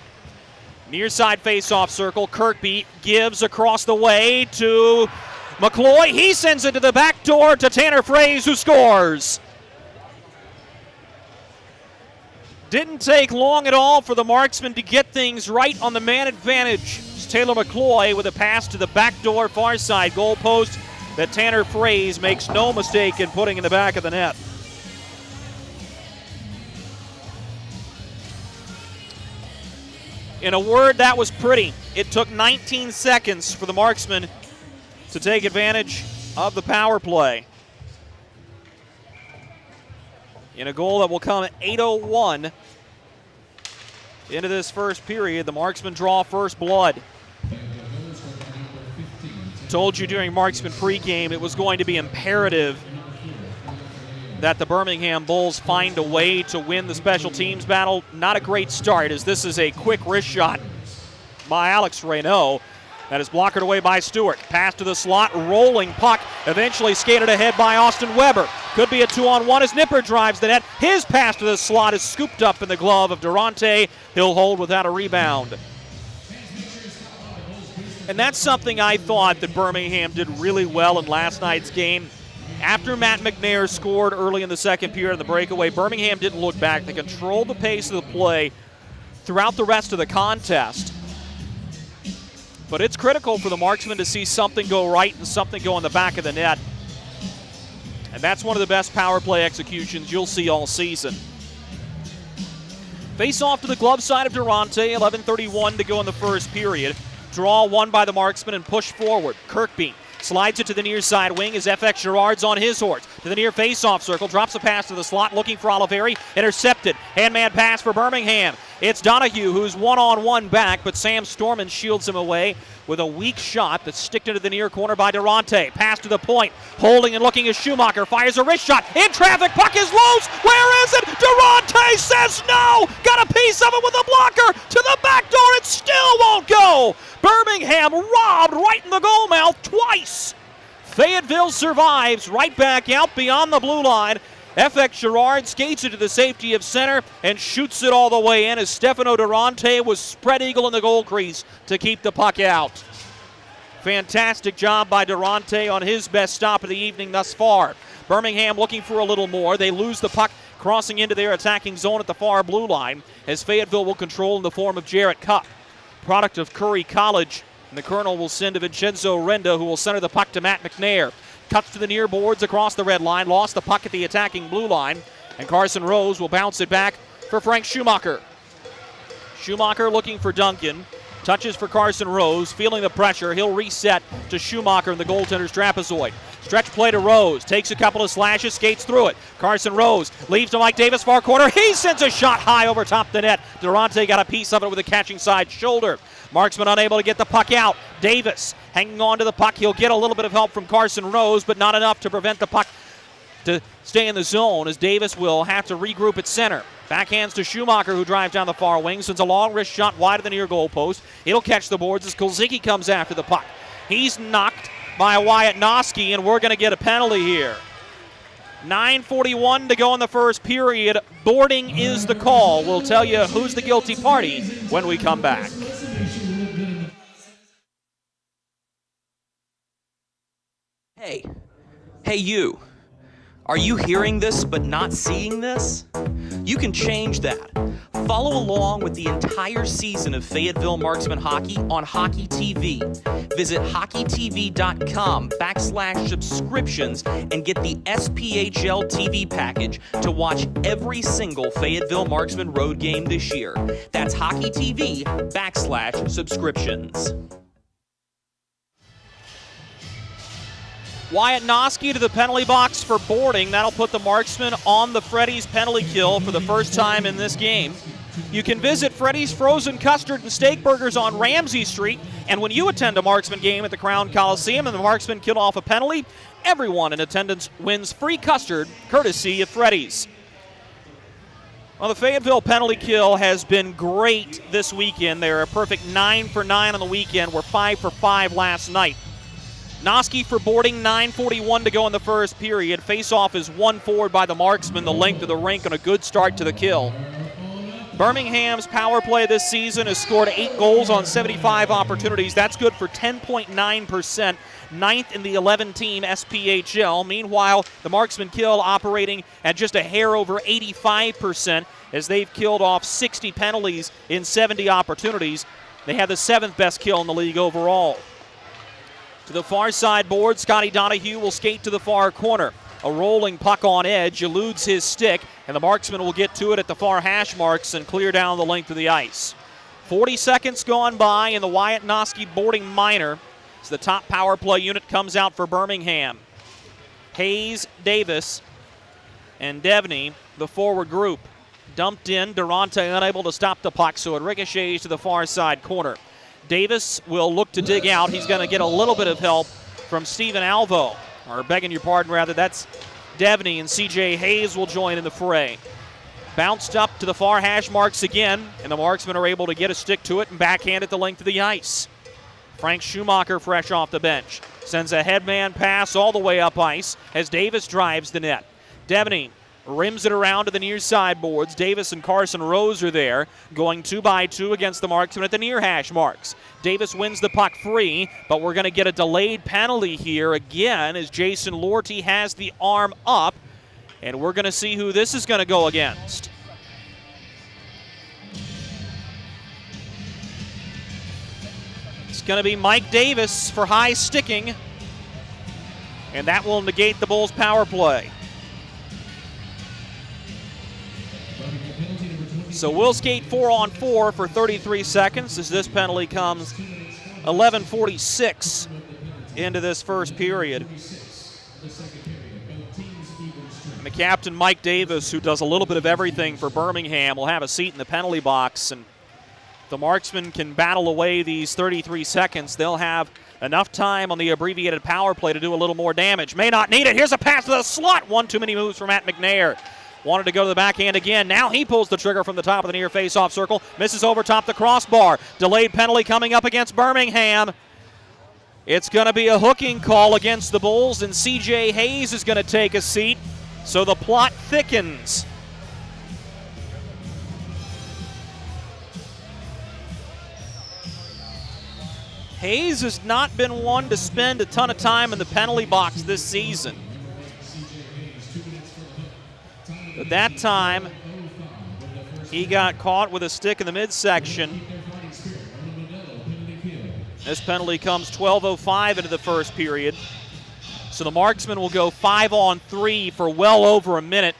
Near side face-off circle, Kirkby gives across the way to Mccloy. He sends it to the back door to Tanner Fraze, who scores. Didn't take long at all for the Marksmen to get things right on the man advantage. It's Taylor Mccloy with a pass to the back door far side goal post that Tanner Fraze makes no mistake in putting in the back of the net. In a word, that was pretty. It took 19 seconds for the Marksmen to take advantage of the power play. In a goal that will come at 8:01 into this first period, the Marksmen draw first blood. Told you during Marksman pregame it was going to be imperative that the Birmingham Bulls find a way to win the special teams battle. Not a great start, as this is a quick wrist shot by Alex Reynaud that is blocked away by Stewart. Pass to the slot, rolling puck, eventually skated ahead by Austin Weber. Could be a 2-on-1 as Nipper drives the net. His pass to the slot is scooped up in the glove of Durante. He'll hold without a rebound. And that's something I thought that Birmingham did really well in last night's game. After Matt McNair scored early in the second period of the breakaway, Birmingham didn't look back. They controlled the pace of the play throughout the rest of the contest. But it's critical for the Marksmen to see something go right and something go in the back of the net. And that's one of the best power play executions you'll see all season. Face off to the glove side of Durante, 11:31 to go in the first period. Draw won by the Marksmen and push forward. Kirkby slides it to the near side wing as FX Girard's on his horse. To the near face-off circle, drops a pass to the slot, looking for Oliveri. Intercepted. Hand-man pass for Birmingham. It's Donahue who's one-on-one back, but Sam Storman shields him away with a weak shot that's sticked into the near corner by Durante. Pass to the point. Holding and looking as Schumacher fires a wrist shot. In traffic, puck is loose. Where is it? Durante says no. Got a piece of it with a blocker. To the back door. It still won't go. Birmingham robbed right in the goal mouth twice. Fayetteville survives right back out beyond the blue line. FX Girard skates it to the safety of center and shoots it all the way in as Stefano Durante was spread eagle in the goal crease to keep the puck out. Fantastic job by Durante on his best stop of the evening thus far. Birmingham looking for a little more. They lose the puck crossing into their attacking zone at the far blue line as Fayetteville will control in the form of Jarrett Cupp, product of Curry College. And the Colonel will send to Vincenzo Renda, who will center the puck to Matt McNair. Cuts to the near boards across the red line, lost the puck at the attacking blue line, and Carson Rose will bounce it back for Frank Schumacher. Schumacher looking for Duncan, touches for Carson Rose, feeling the pressure. He'll reset to Schumacher in the goaltender's trapezoid. Stretch play to Rose. Takes a couple of slashes, skates through it. Carson Rose leaves to Mike Davis, far corner. He sends a shot high over top the net. Durante got a piece of it with a catching side shoulder. Marksman unable to get the puck out. Davis hanging on to the puck. He'll get a little bit of help from Carson Rose, but not enough to prevent the puck to stay in the zone, as Davis will have to regroup at center. Backhands to Schumacher, who drives down the far wing. Sends a long wrist shot wide of the near goal post. It'll catch the boards as Kulzicki comes after the puck. He's knocked by Wyatt Noski, and we're going to get a penalty here. 9:41 to go in the first period. Boarding is the call. We'll tell you who's the guilty party when we come back. Hey you. Are you hearing this but not seeing this? You can change that. Follow along with the entire season of Fayetteville Marksmen hockey on Hockey TV. Visit hockeytv.com/subscriptions and get the SPHL TV package to watch every single Fayetteville Marksmen road game this year. That's hockeytv.com/subscriptions. Wyatt Noski to the penalty box for boarding. That'll put the Marksmen on the Freddy's penalty kill for the first time in this game. You can visit Freddy's Frozen Custard and Steak Burgers on Ramsey Street. And when you attend a Marksman game at the Crown Coliseum and the Marksmen kill off a penalty, everyone in attendance wins free custard courtesy of Freddy's. Well, the Fayetteville penalty kill has been great this weekend. They're a perfect 9 for 9 on the weekend. We're 5 for 5 last night. Noski for boarding, 9:41 to go in the first period. Face-off is won forward by the Marksmen, the length of the rink, and a good start to the kill. Birmingham's power play this season has scored 8 goals on 75 opportunities. That's good for 10.9%, 9th in the 11-team SPHL. Meanwhile, the Marksmen kill operating at just a hair over 85%, as they've killed off 60 penalties in 70 opportunities. They have the 7th best kill in the league overall. To the far side board, Scotty Donahue will skate to the far corner. A rolling puck on edge, eludes his stick, and the Marksman will get to it at the far hash marks and clear down the length of the ice. 40 seconds gone by in the Wyatt Noski boarding minor as the top power play unit comes out for Birmingham. Hayes, Davis, and Devney, the forward group. Dumped in, Durante unable to stop the puck, so it ricochets to the far side corner. Davis will look to dig out. He's going to get a little bit of help from Steven Alvo. Or begging your pardon, rather, that's Devney, and C.J. Hayes will join in the fray. Bounced up to the far hash marks again, and the Marksmen are able to get a stick to it and backhand at the length of the ice. Frank Schumacher fresh off the bench. Sends a headman pass all the way up ice as Davis drives the net. Devney rims it around to the near side boards. Davis and Carson Rose are there, going 2-by-2 against the Marksmen at the near hash marks. Davis wins the puck free, but we're going to get a delayed penalty here again as Jason Lorty has the arm up, and we're going to see who this is going to go against. It's going to be Mike Davis for high sticking, and that will negate the Bulls' power play. So we'll skate 4-on-4 for 33 seconds as this penalty comes 11:46 into this first period. And the captain, Mike Davis, who does a little bit of everything for Birmingham, will have a seat in the penalty box. And if the Marksmen can battle away these 33 seconds, they'll have enough time on the abbreviated power play to do a little more damage. May not need it. Here's a pass to the slot. One too many moves for Matt McNair. Wanted to go to the backhand again. Now he pulls the trigger from the top of the near face-off circle. Misses over top the crossbar. Delayed penalty coming up against Birmingham. It's going to be a hooking call against the Bulls, and C.J. Hayes is going to take a seat. So the plot thickens. Hayes has not been one to spend a ton of time in the penalty box this season. At that time, he got caught with a stick in the midsection. This penalty comes 12:05 into the first period. So the Marksmen will go 5-on-3 for well over a minute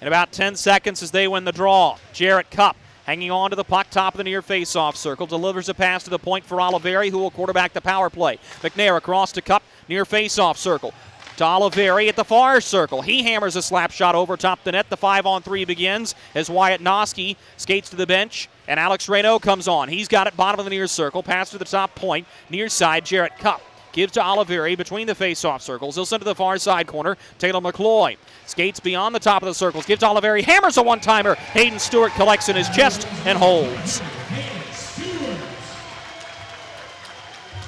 and about 10 seconds as they win the draw. Jarrett Cupp hanging on to the puck, top of the near face-off circle, delivers a pass to the point for Oliveri, who will quarterback the power play. McNair across to Cupp, near face-off circle. to Oliveri at the far circle. He hammers a slap shot over top the net. The 5-on-3 begins as Wyatt Noski skates to the bench, and Alex Reynaud comes on. He's got it bottom of the near circle, pass to the top point, near side, Jarrett Cupp. Gives to Oliveri between the face-off circles. He'll send to the far side corner. Taylor Mccloy skates beyond the top of the circles. Gives to Oliveri. Hammers a one-timer. Hayden Stewart collects in his chest and holds.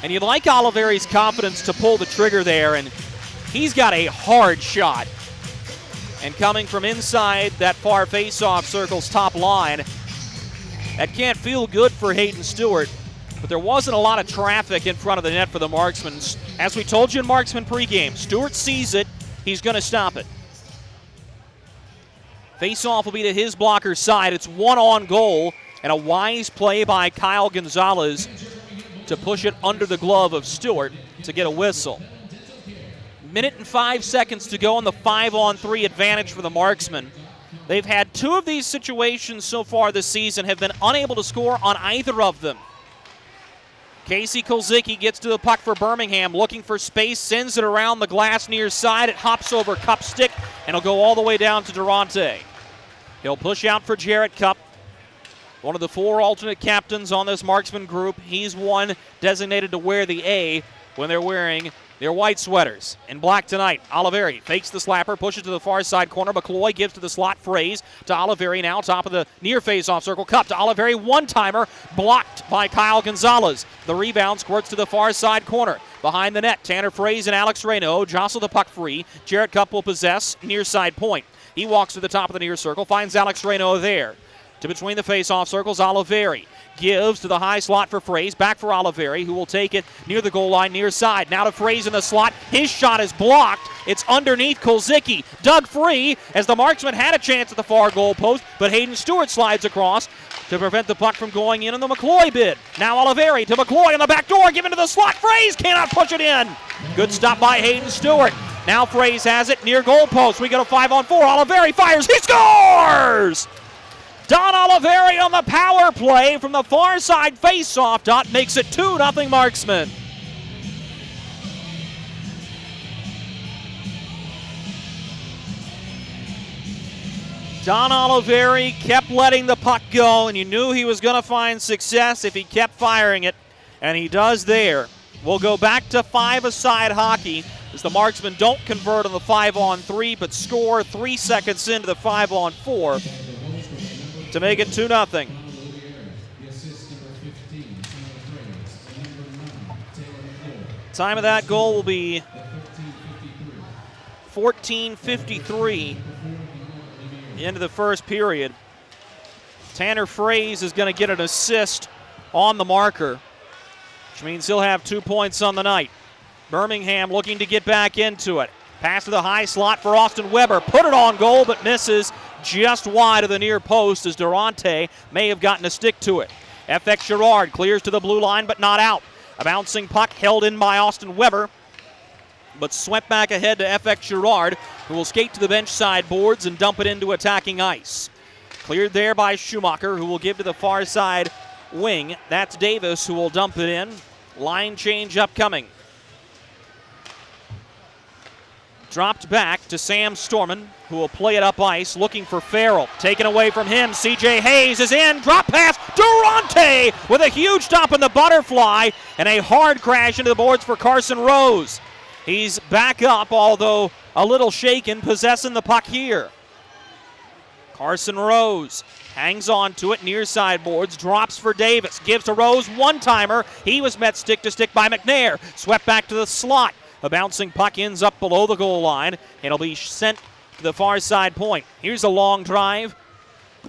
And you like Oliveri's confidence to pull the trigger there, and he's got a hard shot. And coming from inside that far face-off circle's top line, that can't feel good for Hayden Stewart. But there wasn't a lot of traffic in front of the net for the Marksmen. As we told you in Marksman pregame, Stewart sees it, he's going to stop it. Face-off will be to his blocker's side. It's one on goal, and a wise play by Kyle Gonzalez to push it under the glove of Stewart to get a whistle. Minute and 5 seconds to go on the 5-on-3 advantage for the Marksmen. They've had 2 of these situations so far this season, have been unable to score on either of them. Casey Kolzicki gets to the puck for Birmingham, looking for space, sends it around the glass near side. It hops over Cupp's stick, and it'll go all the way down to Durante. He'll push out for Jarrett Cupp, one of the 4 alternate captains on this Marksman group. He's one designated to wear the A when they're wearing their white sweaters. In black tonight, Oliveri fakes the slapper, pushes to the far side corner. Mccloy gives to the slot phrase to Oliveri now, top of the near face-off circle. Cup to Oliveri, one-timer, blocked by Kyle Gonzalez. The rebound squirts to the far side corner. Behind the net, Tanner Fraze and Alex Reynaud jostle the puck free. Jarrett Cupp will possess near side point. He walks to the top of the near circle, finds Alex Reynaud there. To between the face-off circles, Oliveri gives to the high slot for Fraze. Back for Oliveri, who will take it near the goal line, near side. Now to Fraze in the slot. His shot is blocked. It's underneath Kolzicki. Dug free as the Marksman had a chance at the far goal post, but Hayden Stewart slides across to prevent the puck from going in on the Mccloy bid. Now Oliveri to Mccloy on the back door, given to the slot. Fraze cannot push it in. Good stop by Hayden Stewart. Now Fraze has it near goal post. We go to 5-on-4. Oliveri fires. He scores! Don Oliveri on the power play from the far side face-off dot makes it 2-0 Marksmen. Don Oliveri kept letting the puck go, and you knew he was going to find success if he kept firing it, and he does there. We'll go back to 5-a-side hockey as the Marksmen don't convert on the 5-on-3, but score 3 seconds into the 5-on-4. To make it 2-0. Time of that goal will be 14:53 into the first period. Tanner Fraze is going to get an assist on the marker, which means he'll have 2 points on the night. Birmingham looking to get back into it. Pass to the high slot for Austin Weber. Put it on goal, but misses just wide of the near post as Durante may have gotten a stick to it. FX Girard clears to the blue line, but not out. A bouncing puck held in by Austin Weber, but swept back ahead to FX Girard, who will skate to the bench side boards and dump it into attacking ice. Cleared there by Schumacher, who will give to the far side wing. That's Davis, who will dump it in. Line change upcoming. Dropped back to Sam Storman, who will play it up ice, looking for Farrell. Taken away from him, C.J. Hayes is in, drop pass, Durante with a huge stop in the butterfly, and a hard crash into the boards for Carson Rose. He's back up, although a little shaken, possessing the puck here. Carson Rose hangs on to it, near side boards, drops for Davis, gives to Rose, one-timer. He was met stick-to-stick by McNair, swept back to the slot. A bouncing puck ends up below the goal line. It'll be sent to the far side point. Here's a long drive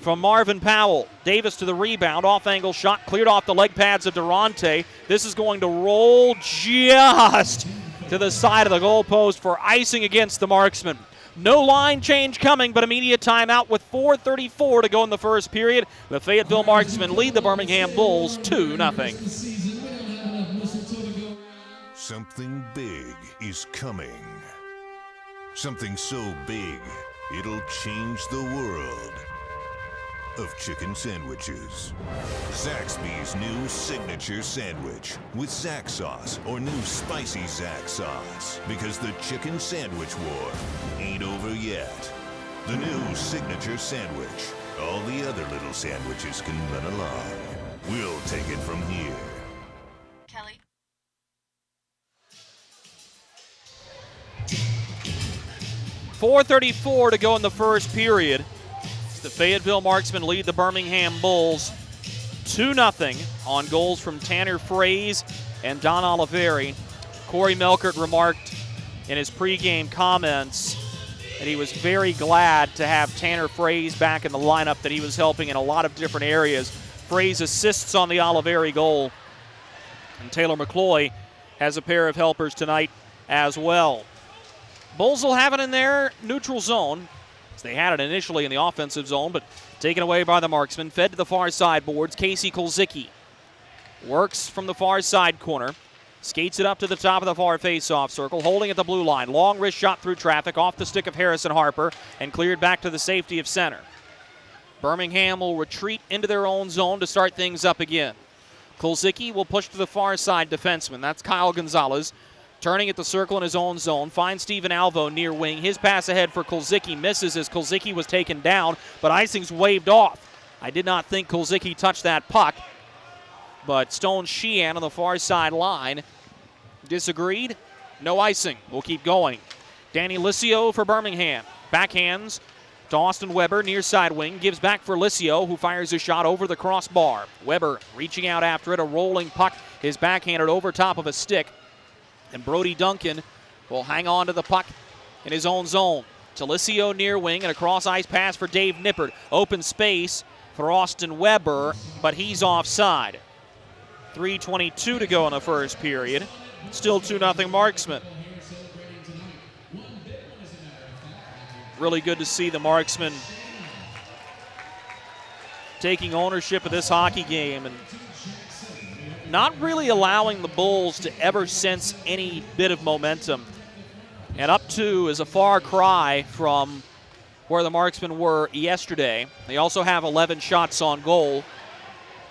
from Marvin Powell. Davis to the rebound. Off-angle shot cleared off the leg pads of Durante. This is going to roll just to the side of the goalpost for icing against the Marksmen. No line change coming, but immediate timeout with 4:34 to go in the first period. The Fayetteville Marksmen lead the Birmingham Bulls 2-0. Something big is coming. Something so big, it'll change the world. of chicken sandwiches. Zaxby's new signature sandwich with Zax sauce or new spicy Zax sauce, because the chicken sandwich war ain't over yet. The new signature sandwich. All the other little sandwiches can run along. We'll take it from here. Kelly? 4:34 to go in the first period. The Fayetteville Marksmen lead the Birmingham Bulls 2-0 on goals from Tanner Fraze and Don Oliveri. Corey Melkert remarked in his pregame comments that he was very glad to have Tanner Fraze back in the lineup, that he was helping in a lot of different areas. Fraze assists on the Oliveri goal. And Taylor Mccloy has a pair of helpers tonight as well. Bulls will have it in their neutral zone. They had it initially in the offensive zone, but taken away by the Marksmen. Fed to the far side boards. Casey Kolzicki works from the far side corner. Skates it up to the top of the far face-off circle, holding at the blue line. Long wrist shot through traffic, off the stick of Harrison Harper, and cleared back to the safety of center. Birmingham will retreat into their own zone to start things up again. Kolzicki will push to the far side defenseman. That's Kyle Gonzalez. Turning at the circle in his own zone. Finds Steven Alvo near wing. His pass ahead for Kolzicki misses as Kolzicki was taken down, but icing's waved off. I did not think Kolzicki touched that puck, but Stone Sheehan on the far side line disagreed. No icing. We'll keep going. Danny Licio for Birmingham. Backhands to Austin Weber, near side wing. Gives back for Licio, who fires a shot over the crossbar. Weber reaching out after it. A rolling puck is backhanded over top of a stick. And Brody Duncan will hang on to the puck in his own zone. To Licio near wing, and a cross-ice pass for Dave Nippert. Open space for Austin Weber, but he's offside. 3:22 to go in the first period. Still 2-0 Marksmen. Really good to see the Marksmen taking ownership of this hockey game and not really allowing the Bulls to ever sense any bit of momentum. And up 2 is a far cry from where the Marksmen were yesterday. They also have 11 shots on goal,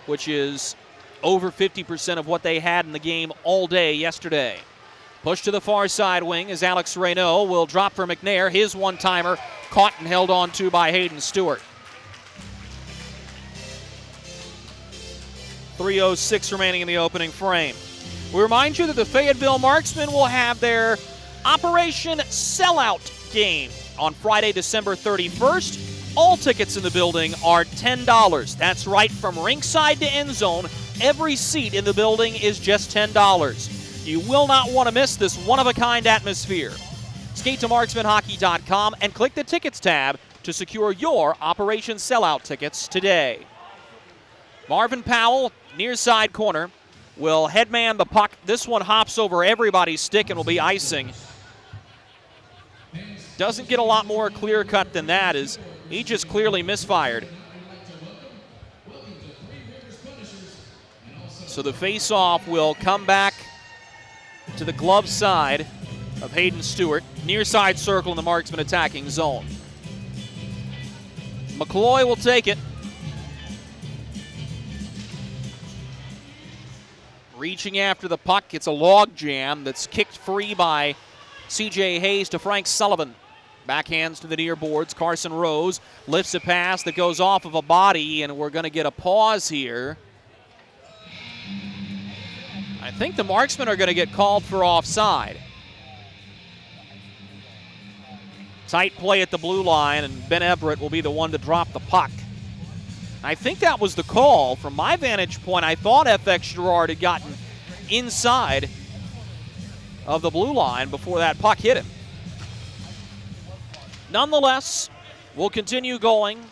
which is over 50% of what they had in the game all day yesterday. Push to the far side wing as Alex Reynaud will drop for McNair. His one-timer caught and held on to by Hayden Stewart. 3:06 remaining in the opening frame. We remind you that the Fayetteville Marksmen will have their Operation Sellout game on Friday, December 31st. All tickets in the building are $10. That's right, from ringside to end zone, every seat in the building is just $10. You will not want to miss this one-of-a-kind atmosphere. Skate to marksmanhockey.com and click the Tickets tab to secure your Operation Sellout tickets today. Marvin Powell, near side corner, will headman the puck. This one hops over everybody's stick and will be icing. Doesn't get a lot more clear cut than that, as he just clearly misfired. So the face-off will come back to the glove side of Hayden Stewart. Near side circle in the Marksman attacking zone. Mccloy will take it. Reaching after the puck, it's a log jam that's kicked free by C.J. Hayes to Frank Sullivan. Backhands to the near boards. Carson Rose lifts a pass that goes off of a body, and we're going to get a pause here. I think the Marksmen are going to get called for offside. Tight play at the blue line, and Ben Everett will be the one to drop the puck. I think that was the call. From my vantage point, I thought FX Girard had gotten inside of the blue line before that puck hit him. Nonetheless, we'll continue going.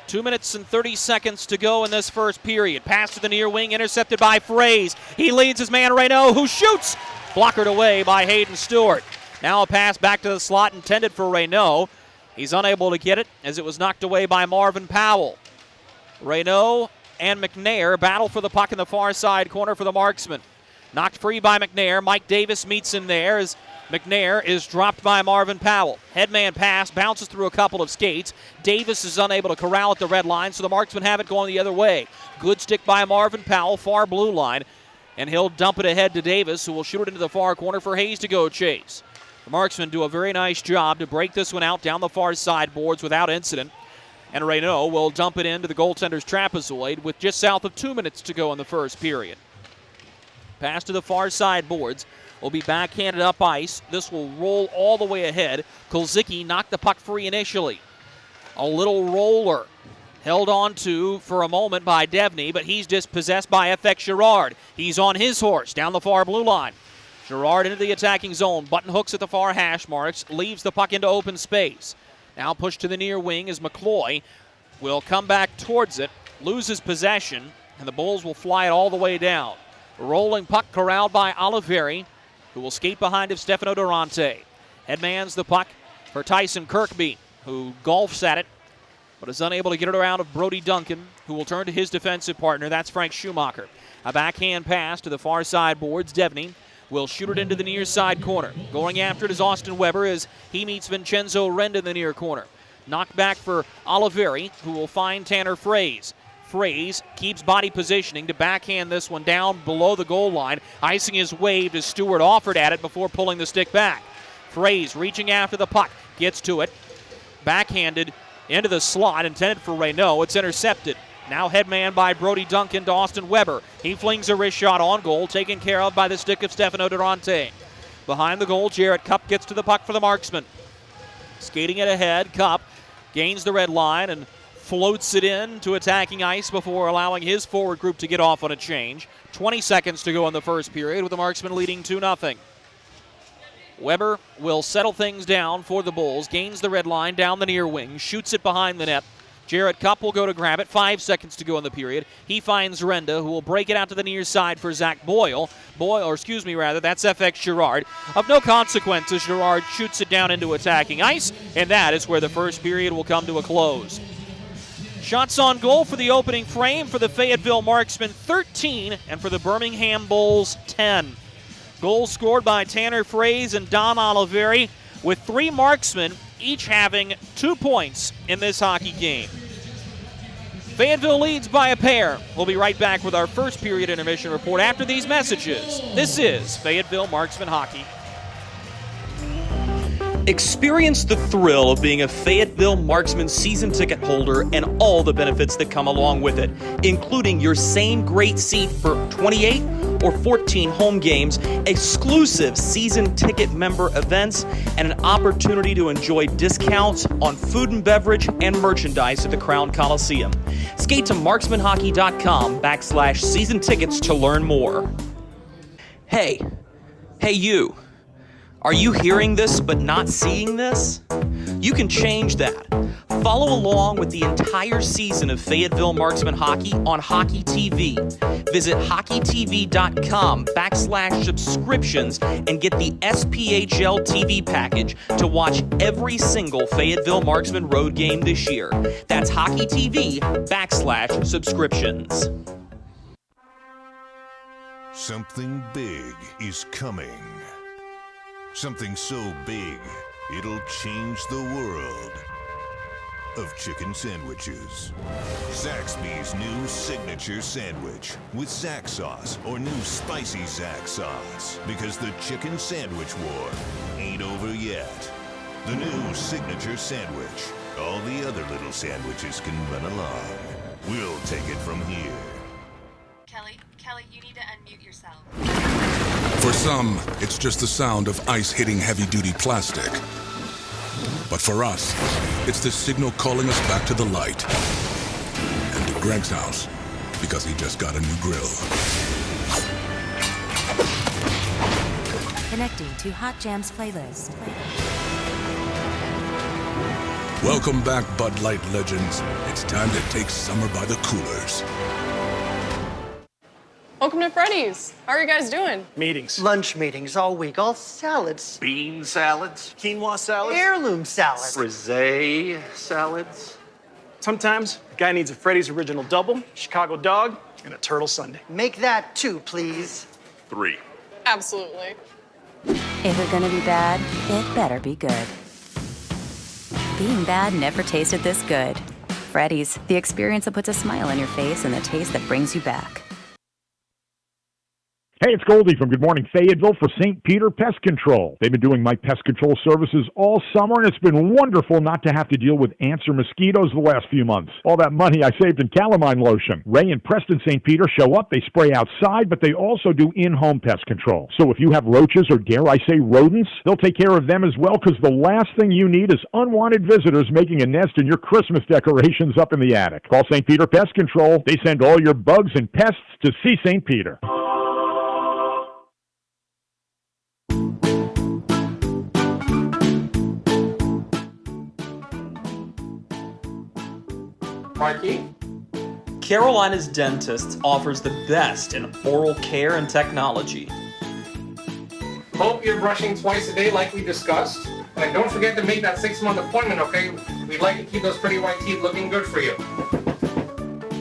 2 minutes and 30 seconds to go in this first period. Pass to the near wing, intercepted by Fraze. He leads his man Reynaud, who shoots. Blockered away by Hayden Stewart. Now a pass back to the slot intended for Reynaud. He's unable to get it as it was knocked away by Marvin Powell. Reynaud and McNair battle for the puck in the far side corner for the Marksmen. Knocked free by McNair. Mike Davis meets him there as McNair is dropped by Marvin Powell. Headman pass, bounces through a couple of skates. Davis is unable to corral at the red line, so the Marksmen have it going the other way. Good stick by Marvin Powell, far blue line, and he'll dump it ahead to Davis, who will shoot it into the far corner for Hayes to go chase. The Marksmen do a very nice job to break this one out down the far side boards without incident. And Reynaud will dump it into the goaltender's trapezoid with just south of 2 minutes to go in the first period. Pass to the far side boards will be backhanded up ice. This will roll all the way ahead. Kolzicki knocked the puck free initially. A little roller held on to for a moment by Devney, but he's dispossessed by FX Girard. He's on his horse down the far blue line. Girard into the attacking zone. Button hooks at the far hash marks. Leaves the puck into open space. Now pushed to the near wing as Mccloy will come back towards it. Loses possession, and the Bulls will fly it all the way down. Rolling puck corralled by Oliveri, who will skate behind of Stefano Durante. Headmans the puck for Tyson Kirkby, who golfs at it, but is unable to get it around of Brody Duncan, who will turn to his defensive partner. That's Frank Schumacher. A backhand pass to the far side boards. Devney will shoot it into the near side corner. Going after it is Austin Weber as he meets Vincenzo Renda in the near corner. Knocked back for Oliveri, who will find Tanner Fraze. Fraze keeps body positioning to backhand this one down below the goal line. Icing his wave as Stewart offered at it before pulling the stick back. Fraze reaching after the puck. Gets to it. Backhanded into the slot intended for Reynaud. It's intercepted. Now headman by Brody Duncan to Austin Weber. He flings a wrist shot on goal, taken care of by the stick of Stefano Durante. Behind the goal, Jarrett Cupp gets to the puck for the Marksmen. Skating it ahead, Cupp gains the red line and floats it in to attacking ice before allowing his forward group to get off on a change. 20 seconds to go in the first period with the Marksmen leading 2-0. Weber will settle things down for the Bulls, gains the red line down the near wing, shoots it behind the net. Jarrett Cupp will go to grab it. 5 seconds to go in the period. He finds Renda, who will break it out to the near side for Zach Boyle. That's FX Girard. Of no consequence as Girard shoots it down into attacking ice, and that is where the first period will come to a close. Shots on goal for the opening frame for the Fayetteville Marksmen, 13, and for the Birmingham Bulls, 10. Goals scored by Tanner Fraze and Dom Oliveri, with 3 Marksmen each having 2 points in this hockey game. Fayetteville leads by a pair. We'll be right back with our first period intermission report after these messages. This is Fayetteville Marksmen Hockey. Experience the thrill of being a Fayetteville Marksmen season ticket holder and all the benefits that come along with it, including your same great seat for 28 or 14 home games, exclusive season ticket member events, and an opportunity to enjoy discounts on food and beverage and merchandise at the Crown Coliseum. Skate to marksmanhockey.com/season tickets to learn more. Hey you. Are you hearing this but not seeing this? You can change that. Follow along with the entire season of Fayetteville Marksmen Hockey on Hockey TV. Visit hockeytv.com/subscriptions and get the SPHL TV package to watch every single Fayetteville Marksmen road game this year. That's hockeytv.com/subscriptions. Something big is coming. Something so big, it'll change the world of chicken sandwiches. Zaxby's new signature sandwich with Zax sauce or new spicy Zax sauce. Because the chicken sandwich war ain't over yet. The new signature sandwich. All the other little sandwiches can run along. We'll take it from here. Kelly, you need to unmute yourself. For some, it's just the sound of ice hitting heavy-duty plastic. But for us, it's the signal calling us back to the light. And to Greg's house, because he just got a new grill. Connecting to Hot Jams playlist. Welcome back, Bud Light legends. It's time to take summer by the coolers. Welcome to Freddy's. How are you guys doing? Meetings. Lunch meetings all week, all salads. Bean salads. Quinoa salads. Heirloom salads. Frisee salads. Sometimes a guy needs a Freddy's Original Double, Chicago Dog, and a Turtle Sundae. Make that 2, please. 3. Absolutely. If you're gonna be bad, it better be good. Being bad never tasted this good. Freddy's, the experience that puts a smile on your face and the taste that brings you back. Hey, it's Goldie from Good Morning Fayetteville for St. Peter Pest Control. They've been doing my pest control services all summer, and it's been wonderful not to have to deal with ants or mosquitoes the last few months. All that money I saved in calamine lotion. Ray and Preston St. Peter show up, they spray outside, but they also do in-home pest control. So if you have roaches or, dare I say, rodents, they'll take care of them as well, because the last thing you need is unwanted visitors making a nest in your Christmas decorations up in the attic. Call St. Peter Pest Control. They send all your bugs and pests to see St. Peter. Mikey? Carolina's Dentist offers the best in oral care and technology. Hope you're brushing twice a day like we discussed. And don't forget to make that 6-month appointment, okay? We'd like to keep those pretty white teeth looking good for you.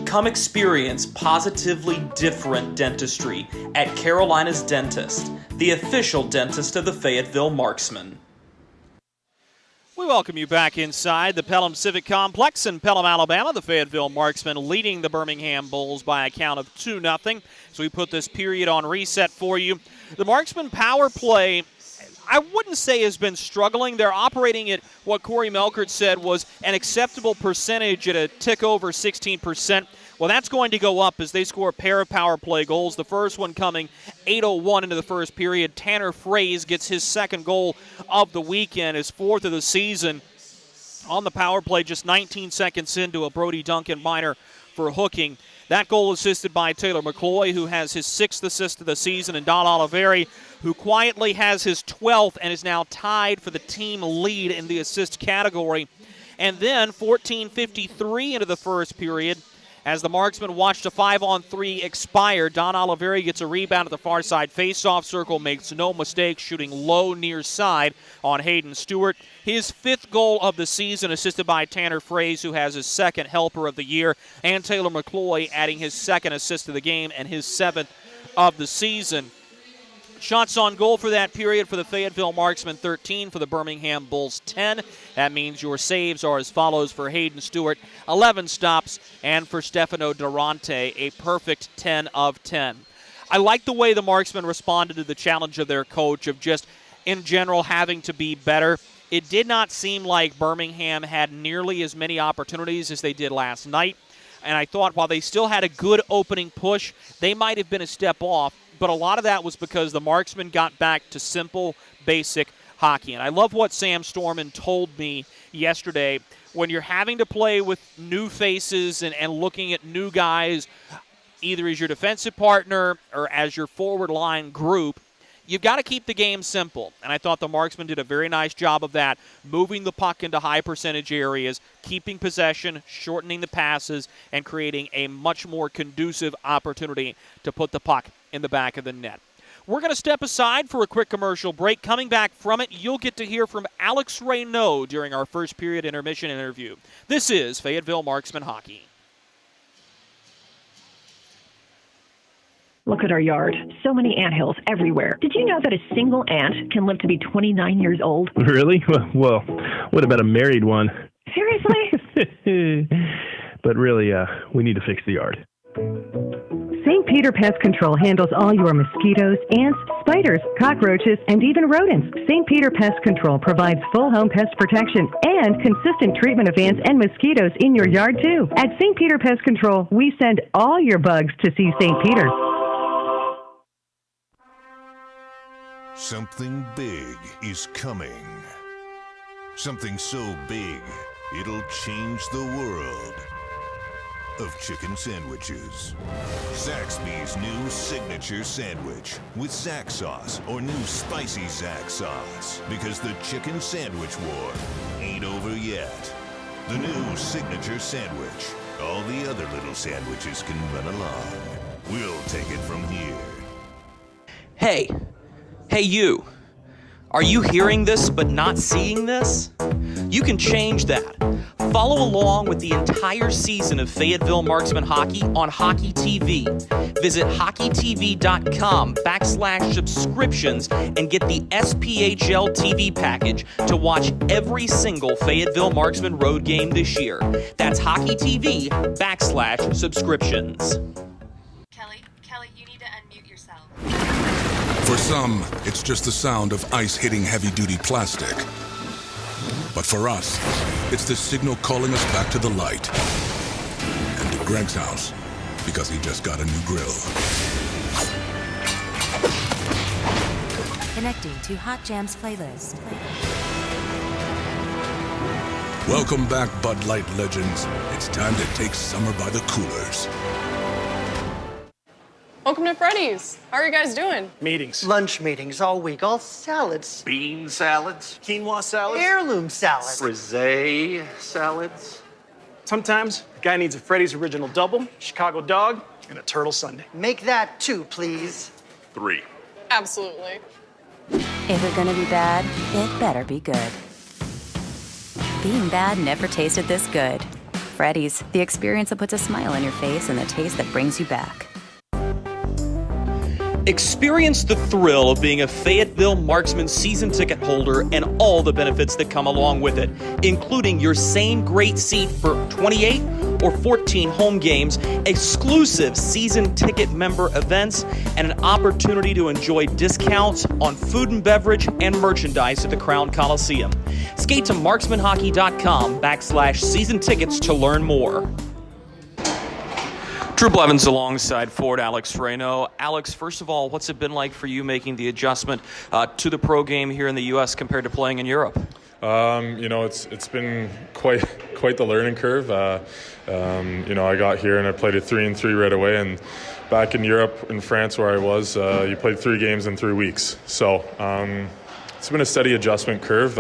Come experience positively different dentistry at Carolina's Dentist, the official dentist of the Fayetteville Marksmen. We welcome you back inside the Pelham Civic Complex in Pelham, Alabama. The Fayetteville Marksmen leading the Birmingham Bulls by a count of 2-0. So we put this period on reset for you. The Marksmen power play, I wouldn't say has been struggling. They're operating at what Corey Melkert said was an acceptable percentage at a tick over 16%. Well, that's going to go up as they score a pair of power play goals. The first one coming 8:01 into the first period. Tanner Fraze gets his second goal of the weekend, his fourth of the season on the power play, just 19 seconds into a Brody Duncan minor for hooking. That goal assisted by Taylor Mccloy, who has his 6th assist of the season, and Don Oliveri, who quietly has his 12th and is now tied for the team lead in the assist category. And then 14:53 into the first period, as the Marksmen watched a 5-on-3 expire, Don Oliveri gets a rebound at the far side faceoff circle, makes no mistake, shooting low near side on Hayden Stewart. His 5th goal of the season, assisted by Tanner Fraze, who has his 2nd helper of the year, and Taylor Mccloy adding his 2nd assist of the game and his 7th of the season. Shots on goal for that period for the Fayetteville Marksmen, 13. For the Birmingham Bulls, 10. That means your saves are as follows for Hayden Stewart, 11 stops, and for Stefano Durante, a perfect 10 of 10. I like the way the Marksmen responded to the challenge of their coach of just, in general, having to be better. It did not seem like Birmingham had nearly as many opportunities as they did last night. And I thought while they still had a good opening push, they might have been a step off. But a lot of that was because the Marksmen got back to simple, basic hockey. And I love what Sam Storman told me yesterday. When you're having to play with new faces and looking at new guys, either as your defensive partner or as your forward line group, you've got to keep the game simple. And I thought the Marksmen did a very nice job of that, moving the puck into high percentage areas, keeping possession, shortening the passes, and creating a much more conducive opportunity to put the puck in the back of the net. We're going to step aside for a quick commercial break. Coming back from it, you'll get to hear from Alex Reynaud during our first period intermission interview. This is Fayetteville Marksmen Hockey. Look at our yard. So many anthills everywhere. Did you know that a single ant can live to be 29 years old? Really? Well, what about a married one? Seriously? But really, we need to fix the yard. St. Peter Pest Control handles all your mosquitoes, ants, spiders, cockroaches, and even rodents. St. Peter Pest Control provides full home pest protection and consistent treatment of ants and mosquitoes in your yard, too. At St. Peter Pest Control, we send all your bugs to see St. Peter. Something big is coming. Something so big, it'll change the world of chicken sandwiches. Zaxby's new signature sandwich with Zax sauce or new spicy Zax sauce, because the chicken sandwich war ain't over yet. The new signature sandwich. All the other little sandwiches can run along. We'll take it from here. Hey you. Are you hearing this but not seeing this? You can change that. Follow along with the entire season of Fayetteville Marksmen hockey on Hockey TV. Visit hockeytv.com/subscriptions and get the SPHL TV package to watch every single Fayetteville Marksmen road game this year. That's hockeytv.com/subscriptions. Kelly, you need to unmute yourself. For some, it's just the sound of ice hitting heavy-duty plastic. But for us, it's the signal calling us back to the light. And to Greg's house, because he just got a new grill. Connecting to Hot Jams playlist. Welcome back, Bud Light legends. It's time to take summer by the coolers. Welcome to Freddy's. How are you guys doing? Meetings. Lunch meetings all week, all salads. Bean salads. Quinoa salads. Heirloom salads. Frisee salads. Sometimes a guy needs a Freddy's original double, Chicago dog, and a turtle sundae. Make that 2, please. 3. Absolutely. If you're gonna be bad, it better be good. Being bad never tasted this good. Freddy's, the experience that puts a smile on your face and the taste that brings you back. Experience the thrill of being a Fayetteville Marksmen season ticket holder and all the benefits that come along with it, including your same great seat for 28 or 14 home games, exclusive season ticket member events, and an opportunity to enjoy discounts on food and beverage and merchandise at the Crown Coliseum. Skate to marksmanhockey.com/season tickets to learn more. Drew Blevins alongside Ford Alex Frano. Alex, first of all, what's it been like for you making the adjustment to the pro game here in the U.S. compared to playing in Europe? It's been quite the learning curve. I got here and I played a 3-3 right away, and back in Europe, in France where I was, you played 3 games in 3 weeks. So it's been a steady adjustment curve.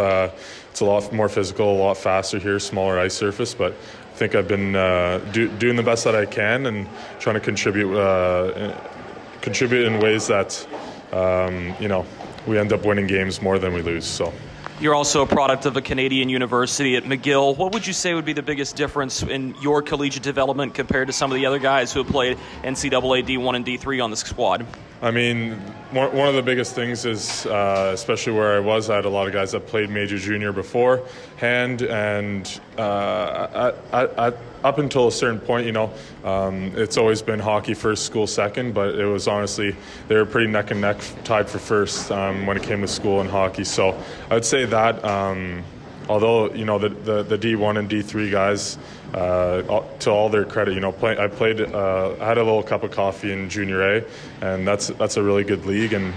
It's a lot more physical, a lot faster here, smaller ice surface, but I think I've been doing the best that I can and trying to contribute in ways that we end up winning games more than we lose. So. You're also a product of a Canadian university at McGill. What would you say would be the biggest difference in your collegiate development compared to some of the other guys who have played NCAA D1 and D3 on the squad? I mean, one of the biggest things is, especially where I was, I had a lot of guys that played major junior beforehand, and up until a certain point, it's always been hockey first, school second, but it was honestly, they were pretty neck and neck tied for first when it came to school and hockey. So I'd say that, although, the D1 and D3 guys, to all their credit, I had a little cup of coffee in Junior A, and that's a really good league, and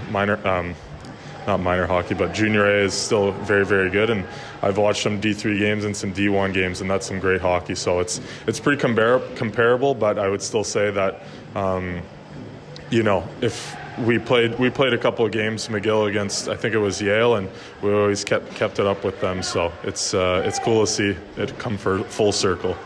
not minor hockey, but Junior A is still very, very good, and I've watched some D3 games and some D1 games, and that's some great hockey. So it's pretty comparable, but I would still say that, if we played a couple of games, McGill against, I think it was Yale, and we always kept it up with them. So it's cool to see it come full circle.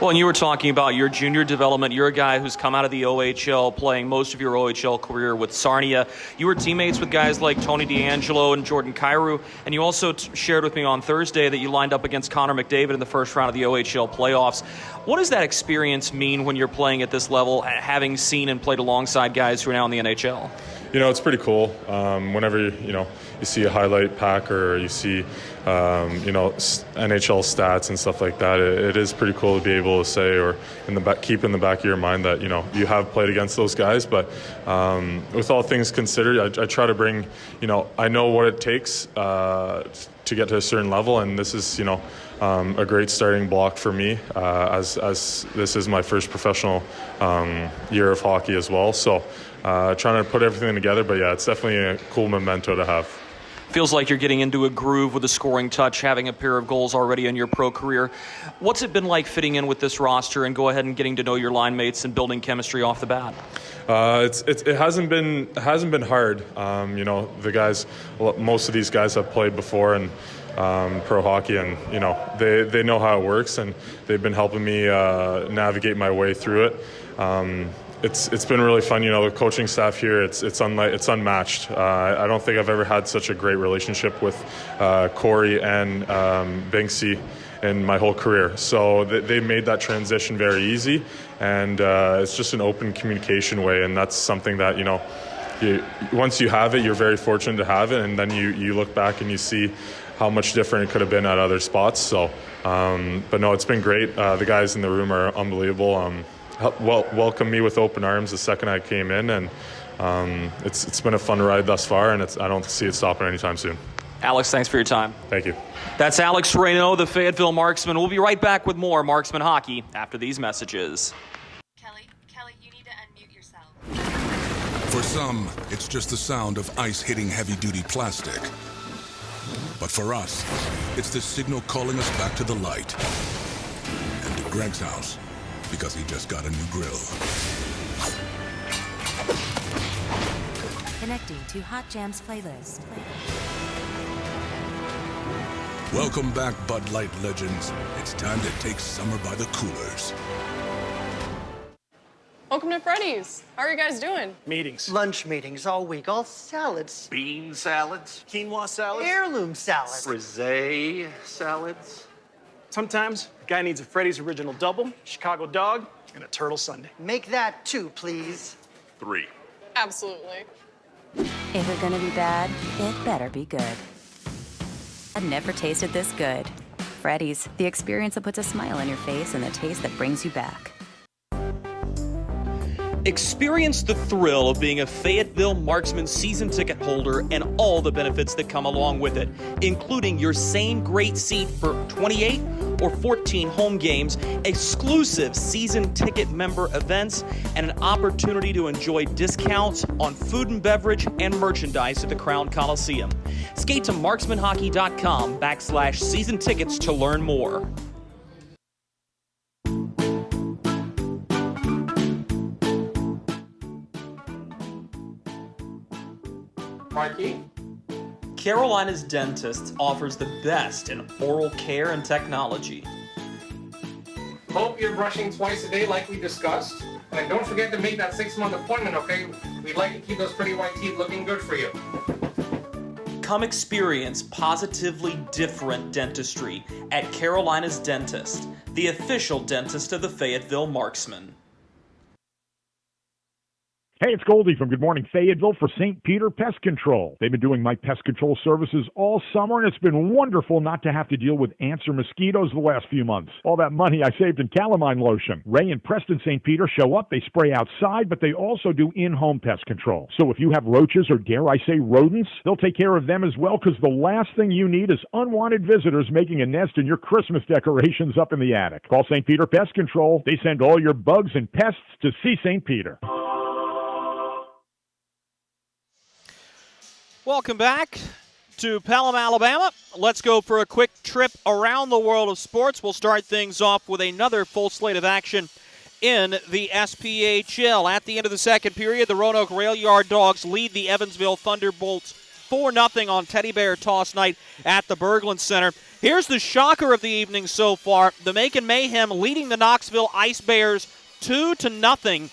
Well, and you were talking about your junior development. You're a guy who's come out of the OHL, playing most of your OHL career with Sarnia. You were teammates with guys like Tony DeAngelo and Jordan Kyrou, and you also shared with me on Thursday that you lined up against Connor McDavid in the first round of the OHL playoffs. What does that experience mean when you're playing at this level, having seen and played alongside guys who are now in the NHL? It's pretty cool. Whenever you see a highlight pack or you see NHL stats and stuff like that, it is pretty cool to be able to say, or keep in the back of your mind that you have played against those guys. But with all things considered, I try to bring I know what it takes to get to a certain level, and this is a great starting block for me as this is my first professional year of hockey as well. So trying to put everything together, but yeah, it's definitely a cool memento to have. Feels like you're getting into a groove with a scoring touch, having a pair of goals already in your pro career. What's it been like fitting in with this roster and go ahead and getting to know your line mates and building chemistry off the bat? It hasn't been hard. The guys, most of these guys have played before and pro hockey, and they know how it works, and they've been helping me navigate my way through it. It's been really fun. The coaching staff here, it's unmatched. I don't think I've ever had such a great relationship with Corey and Banksy in my whole career. So they made that transition very easy, and it's just an open communication way, and that's something that, once you have it, you're very fortunate to have it, and then you look back and you see how much different it could have been at other spots. So, but no, it's been great. The guys in the room are unbelievable. Welcomed me with open arms the second I came in, and it's been a fun ride thus far, and I don't see it stopping anytime soon. Alex, thanks for your time. Thank you. That's Alex Reynaud, the Fayetteville Marksmen. We'll be right back with more Marksman hockey after these messages. Kelly, you need to unmute yourself. For some, it's just the sound of ice hitting heavy-duty plastic. But for us, it's the signal calling us back to the light. And to Greg's house, because he just got a new grill. Connecting to Hot Jams playlist. Welcome back, Bud Light legends. It's time to take summer by the coolers. Welcome to Freddy's. How are you guys doing? Meetings. Lunch meetings all week, all salads. Bean salads. Quinoa salads. Heirloom salads. Frisee salads. Sometimes a guy needs a Freddy's Original Double, Chicago Dog, and a Turtle Sundae. Make that 2, please. 3. Absolutely. If you're gonna be bad, it better be good. I've never tasted this good. Freddy's, the experience that puts a smile on your face and the taste that brings you back. Experience the thrill of being a Fayetteville Marksmen season ticket holder and all the benefits that come along with it, including your same great seat for 28 or 14 home games, exclusive season ticket member events, and an opportunity to enjoy discounts on food and beverage and merchandise at the Crown Coliseum. Skate to marksmanhockey.com/season tickets to learn more. Mikey? Carolina's Dentist offers the best in oral care and technology. Hope you're brushing twice a day like we discussed. And don't forget to make that 6-month appointment, okay? We'd like to keep those pretty white teeth looking good for you. Come experience positively different dentistry at Carolina's Dentist, the official dentist of the Fayetteville Marksmen. Hey, it's Goldie from Good Morning Fayetteville for St. Peter Pest Control. They've been doing my pest control services all summer, and it's been wonderful not to have to deal with ants or mosquitoes the last few months. All that money I saved in calamine lotion. Ray and Preston St. Peter show up, they spray outside, but they also do in-home pest control. So if you have roaches or, dare I say, rodents, they'll take care of them as well, because the last thing you need is unwanted visitors making a nest in your Christmas decorations up in the attic. Call St. Peter Pest Control. They send all your bugs and pests to see St. Peter. Welcome back to Pelham, Alabama. Let's go for a quick trip around the world of sports. We'll start things off with another full slate of action in the SPHL. At the end of the second period, the Roanoke Rail Yard Dogs lead the Evansville Thunderbolts 4-0 on Teddy Bear Toss Night at the Berglund Center. Here's the shocker of the evening so far. The Macon Mayhem leading the Knoxville Ice Bears 2-0.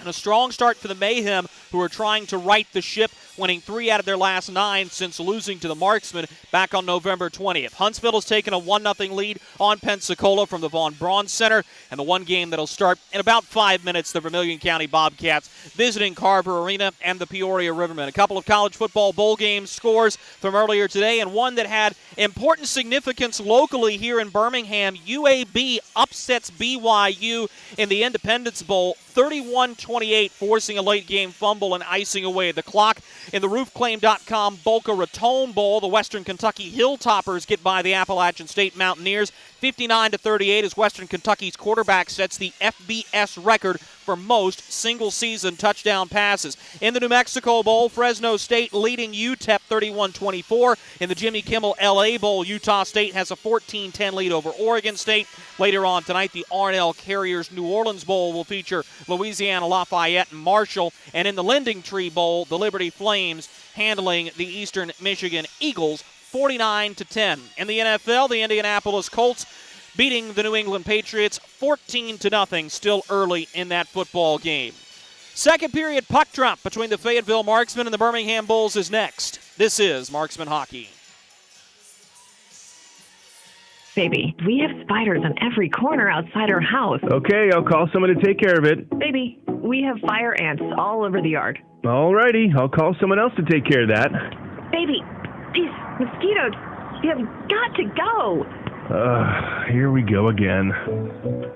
And a strong start for the Mayhem, who are trying to right the ship, winning 3 out of their last 9 since losing to the Marksmen back on November 20th. Huntsville has taken a 1-0 lead on Pensacola from the Von Braun Center, and the one game that'll start in about 5 minutes, the Vermilion County Bobcats visiting Carver Arena and the Peoria Rivermen. A couple of college football bowl game scores from earlier today, and one that had important significance locally here in Birmingham. UAB upsets BYU in the Independence Bowl 31-28, forcing a late-game fumble and icing away the clock. In the roofclaim.com Boca Raton Bowl, the Western Kentucky Hilltoppers get by the Appalachian State Mountaineers 59-38 as Western Kentucky's quarterback sets the FBS record for most single-season touchdown passes. In the New Mexico Bowl, Fresno State leading UTEP 31-24. In the Jimmy Kimmel LA Bowl, Utah State has a 14-10 lead over Oregon State. Later on tonight, the R&L Carriers New Orleans Bowl will feature Louisiana Lafayette and Marshall. And in the Lending Tree Bowl, the Liberty Flames handling the Eastern Michigan Eagles 49-10. In the NFL, the Indianapolis Colts beating the New England Patriots 14-0, still early in that football game. Second period puck drop between the Fayetteville Marksmen and the Birmingham Bulls is next. This is Marksman Hockey. Baby, we have spiders on every corner outside our house. Okay, I'll call someone to take care of it. Baby, we have fire ants all over the yard. All righty, I'll call someone else to take care of that. Baby, these mosquitoes, you have got to go. Here we go again.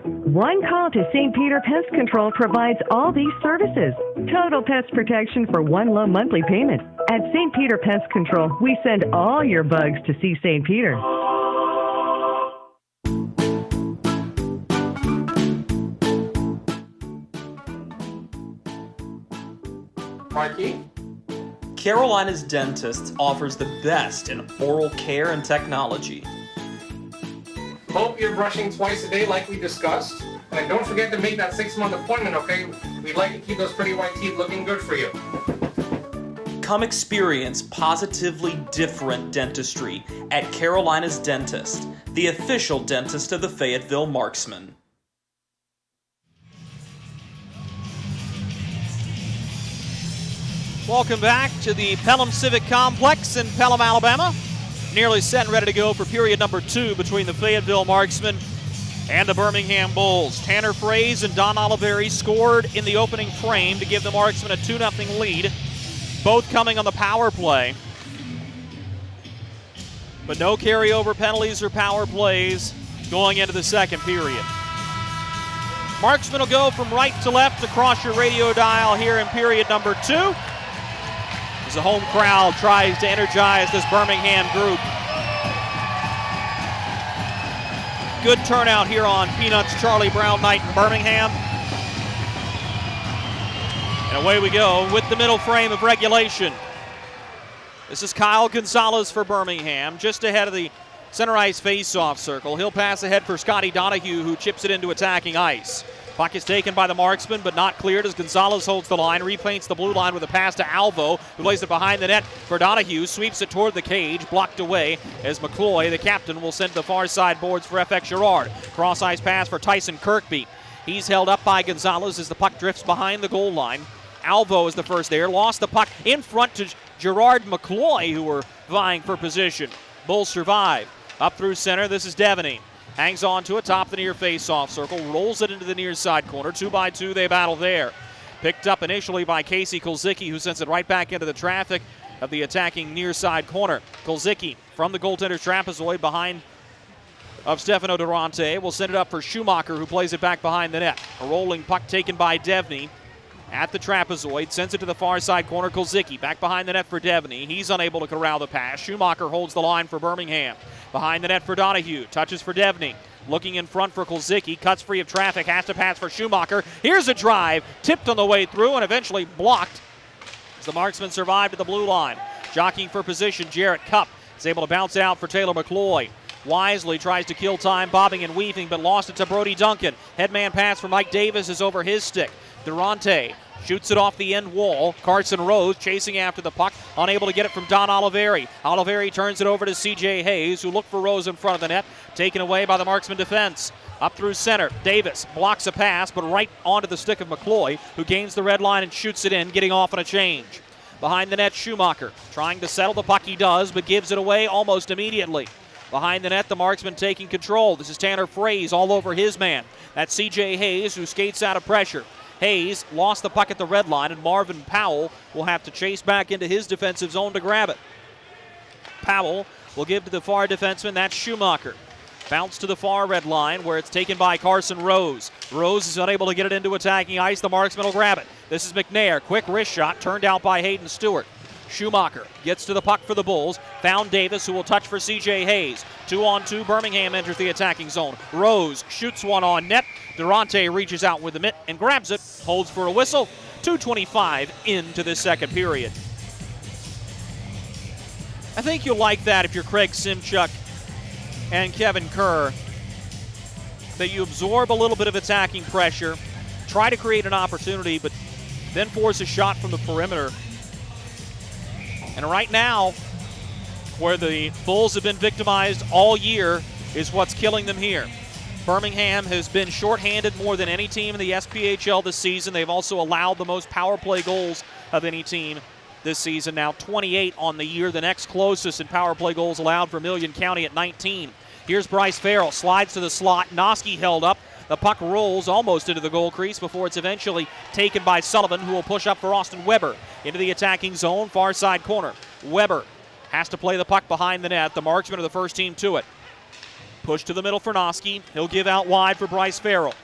One call to St. Peter Pest Control provides all these services. Total pest protection for one low monthly payment. At St. Peter Pest Control, we send all your bugs to see St. Peter. Marky? Carolina's Dentists offers the best in oral care and technology. Hope you're brushing twice a day like we discussed. And don't forget to make that 6-month appointment, okay? We'd like to keep those pretty white teeth looking good for you. Come experience positively different dentistry at Carolina's Dentist, the official dentist of the Fayetteville Marksmen. Welcome back to the Pelham Civic Complex in Pelham, Alabama. Nearly set and ready to go for period number 2 between the Fayetteville Marksmen and the Birmingham Bulls. Tanner Fraze and Don Oliveri scored in the opening frame to give the Marksmen a 2-0 lead, both coming on the power play. But no carryover penalties or power plays going into the second period. Marksmen will go from right to left across your radio dial here in period number 2. As the home crowd tries to energize this Birmingham group. Good turnout here on Peanuts Charlie Brown night in Birmingham. And away we go with the middle frame of regulation. This is Kyle Gonzalez for Birmingham, just ahead of the center ice face-off circle. He'll pass ahead for Scotty Donahue, who chips it into attacking ice. Puck is taken by the Marksman, but not cleared as Gonzalez holds the line, repaints the blue line with a pass to Alvo, who lays it behind the net for Donahue, sweeps it toward the cage, blocked away as Mccloy, the captain, will send to the far side boards for FX Girard. Cross-ice pass for Tyson Kirkby. He's held up by Gonzalez as the puck drifts behind the goal line. Alvo is the first there, lost the puck in front to Gerard Mccloy, who were vying for position. Bulls survive. Up through center, this is Devaney. Hangs on to it, top of the near face-off circle, rolls it into the near side corner. 2-by-2, they battle there. Picked up initially by Casey Kolzicki, who sends it right back into the traffic of the attacking near side corner. Kolzicki from the goaltender's trapezoid behind of Stefano Durante will send it up for Schumacher, who plays it back behind the net. A rolling puck taken by Devney at the trapezoid, sends it to the far side corner. Kolzicki back behind the net for Devney. He's unable to corral the pass. Schumacher holds the line for Birmingham. Behind the net for Donahue, touches for Devney. Looking in front for Kolzicki, cuts free of traffic, has to pass for Schumacher. Here's a drive, tipped on the way through and eventually blocked as the Marksmen survived at the blue line. Jockeying for position, Jarrett Cupp is able to bounce it out for Taylor Mccloy. Wisely tries to kill time, bobbing and weaving, but lost it to Brody Duncan. Headman pass for Mike Davis is over his stick. Durante shoots it off the end wall. Carson Rose chasing after the puck, unable to get it from Don Oliveri. Oliveri turns it over to C.J. Hayes, who looked for Rose in front of the net, taken away by the Marksman defense. Up through center, Davis blocks a pass, but right onto the stick of Mccloy, who gains the red line and shoots it in, getting off on a change. Behind the net, Schumacher trying to settle the puck, he does, but gives it away almost immediately. Behind the net, the Marksman taking control. This is Tanner Fraze all over his man. That's C.J. Hayes, who skates out of pressure. Hayes lost the puck at the red line, and Marvin Powell will have to chase back into his defensive zone to grab it. Powell will give to the far defenseman, that's Schumacher. Bounce to the far red line where it's taken by Carson Rose. Rose is unable to get it into attacking ice. The Marksman will grab it. This is McNair. Quick wrist shot turned out by Hayden Stewart. Schumacher gets to the puck for the Bulls. Found Davis, who will touch for C.J. Hayes. 2-on-2, Birmingham enters the attacking zone. Rose shoots one on net. Durante reaches out with the mitt and grabs it. Holds for a whistle. 2:25 into the second period. I think you'll like that if you're Craig Simchuk and Kevin Kerr, that you absorb a little bit of attacking pressure, try to create an opportunity, but then force a shot from the perimeter. And right now, where the Bulls have been victimized all year, is what's killing them here. Birmingham has been shorthanded more than any team in the SPHL this season. They've also allowed the most power play goals of any team this season. Now 28 on the year. The next closest in power play goals allowed, Vermilion County at 19. Here's Bryce Farrell, slides to the slot. Noski held up. The puck rolls almost into the goal crease before it's eventually taken by Sullivan, who will push up for Austin Weber into the attacking zone, far side corner. Weber has to play the puck behind the net. The Marksmen are the first team to it. Push to the middle for Noski. He'll give out wide for Bryce Farrell.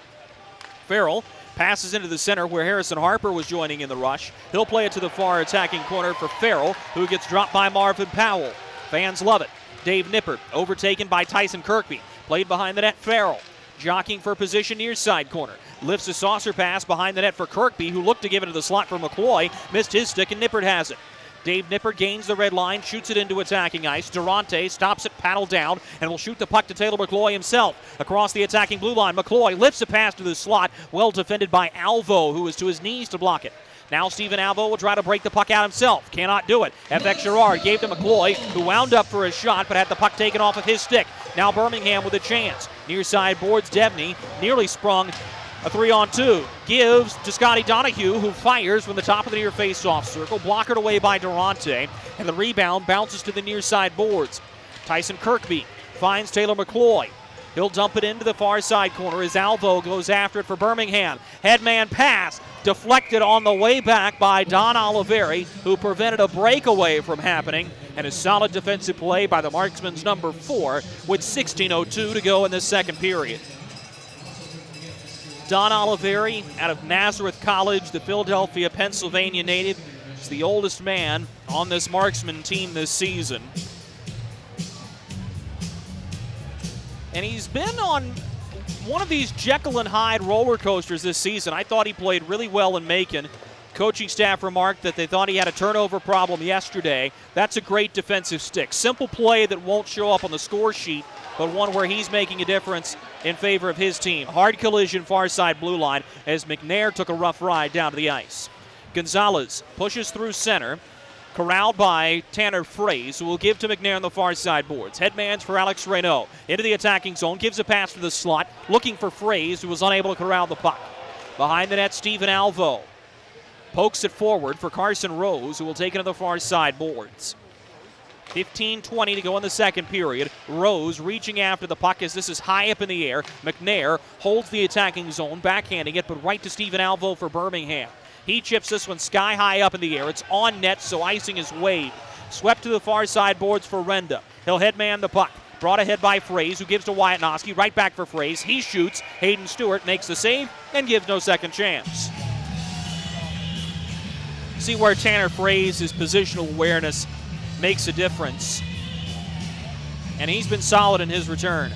Farrell passes into the center where Harrison Harper was joining in the rush. He'll play it to the far attacking corner for Farrell, who gets dropped by Marvin Powell. Fans love it. Dave Nippert overtaken by Tyson Kirkby. Played behind the net, Farrell. Jockeying for position near side corner. Lifts a saucer pass behind the net for Kirkby, who looked to give it to the slot for Mccloy. Missed his stick, and Nippert has it. Dave Nippert gains the red line, shoots it into attacking ice. Durante stops it, paddle down, and will shoot the puck to Taylor Mccloy himself. Across the attacking blue line, Mccloy lifts a pass to the slot, well defended by Alvo, who is to his knees to block it. Now Stephen Alvo will try to break the puck out himself. Cannot do it. FX Gerard gave to Mccloy, who wound up for a shot, but had the puck taken off of his stick. Now Birmingham with a chance. Near side boards, Devney nearly sprung a 3-on-2. Gives to Scotty Donahue, who fires from the top of the near face-off circle. Blockered away by Durante, and the rebound bounces to the near side boards. Tyson Kirkby finds Taylor Mccloy. He'll dump it into the far side corner as Alvo goes after it for Birmingham. Headman pass deflected on the way back by Don Oliveri, who prevented a breakaway from happening, and a solid defensive play by the Marksmen's number 4 with 16:02 to go in the second period. Don Oliveri out of Nazareth College, the Philadelphia, Pennsylvania native, is the oldest man on this Marksman team this season. And he's been on one of these Jekyll and Hyde roller coasters this season. I thought he played really well in Macon. Coaching staff remarked that they thought he had a turnover problem yesterday. That's a great defensive stick. Simple play that won't show up on the score sheet, but one where he's making a difference in favor of his team. Hard collision far side blue line as McNair took a rough ride down to the ice. Gonzalez pushes through center, corralled by Tanner Fraze, who will give to McNair on the far side boards. Headmans for Alex Reynaud. Into the attacking zone, gives a pass to the slot, looking for Fraze, who was unable to corral the puck. Behind the net, Stephen Alvo pokes it forward for Carson Rose, who will take it to the far side boards. 15:20 to go in the second period. Rose reaching after the puck as this is high up in the air. McNair holds the attacking zone, backhanding it, but right to Stephen Alvo for Birmingham. He chips this one sky high up in the air. It's on net, so icing is waved. Swept to the far side boards for Renda. He'll headman the puck. Brought ahead by Fraze, who gives to Wyatt Noski. Right back for Fraze. He shoots. Hayden Stewart makes the save and gives no second chance. See where Tanner Fraze's positional awareness makes a difference. And he's been solid in his return.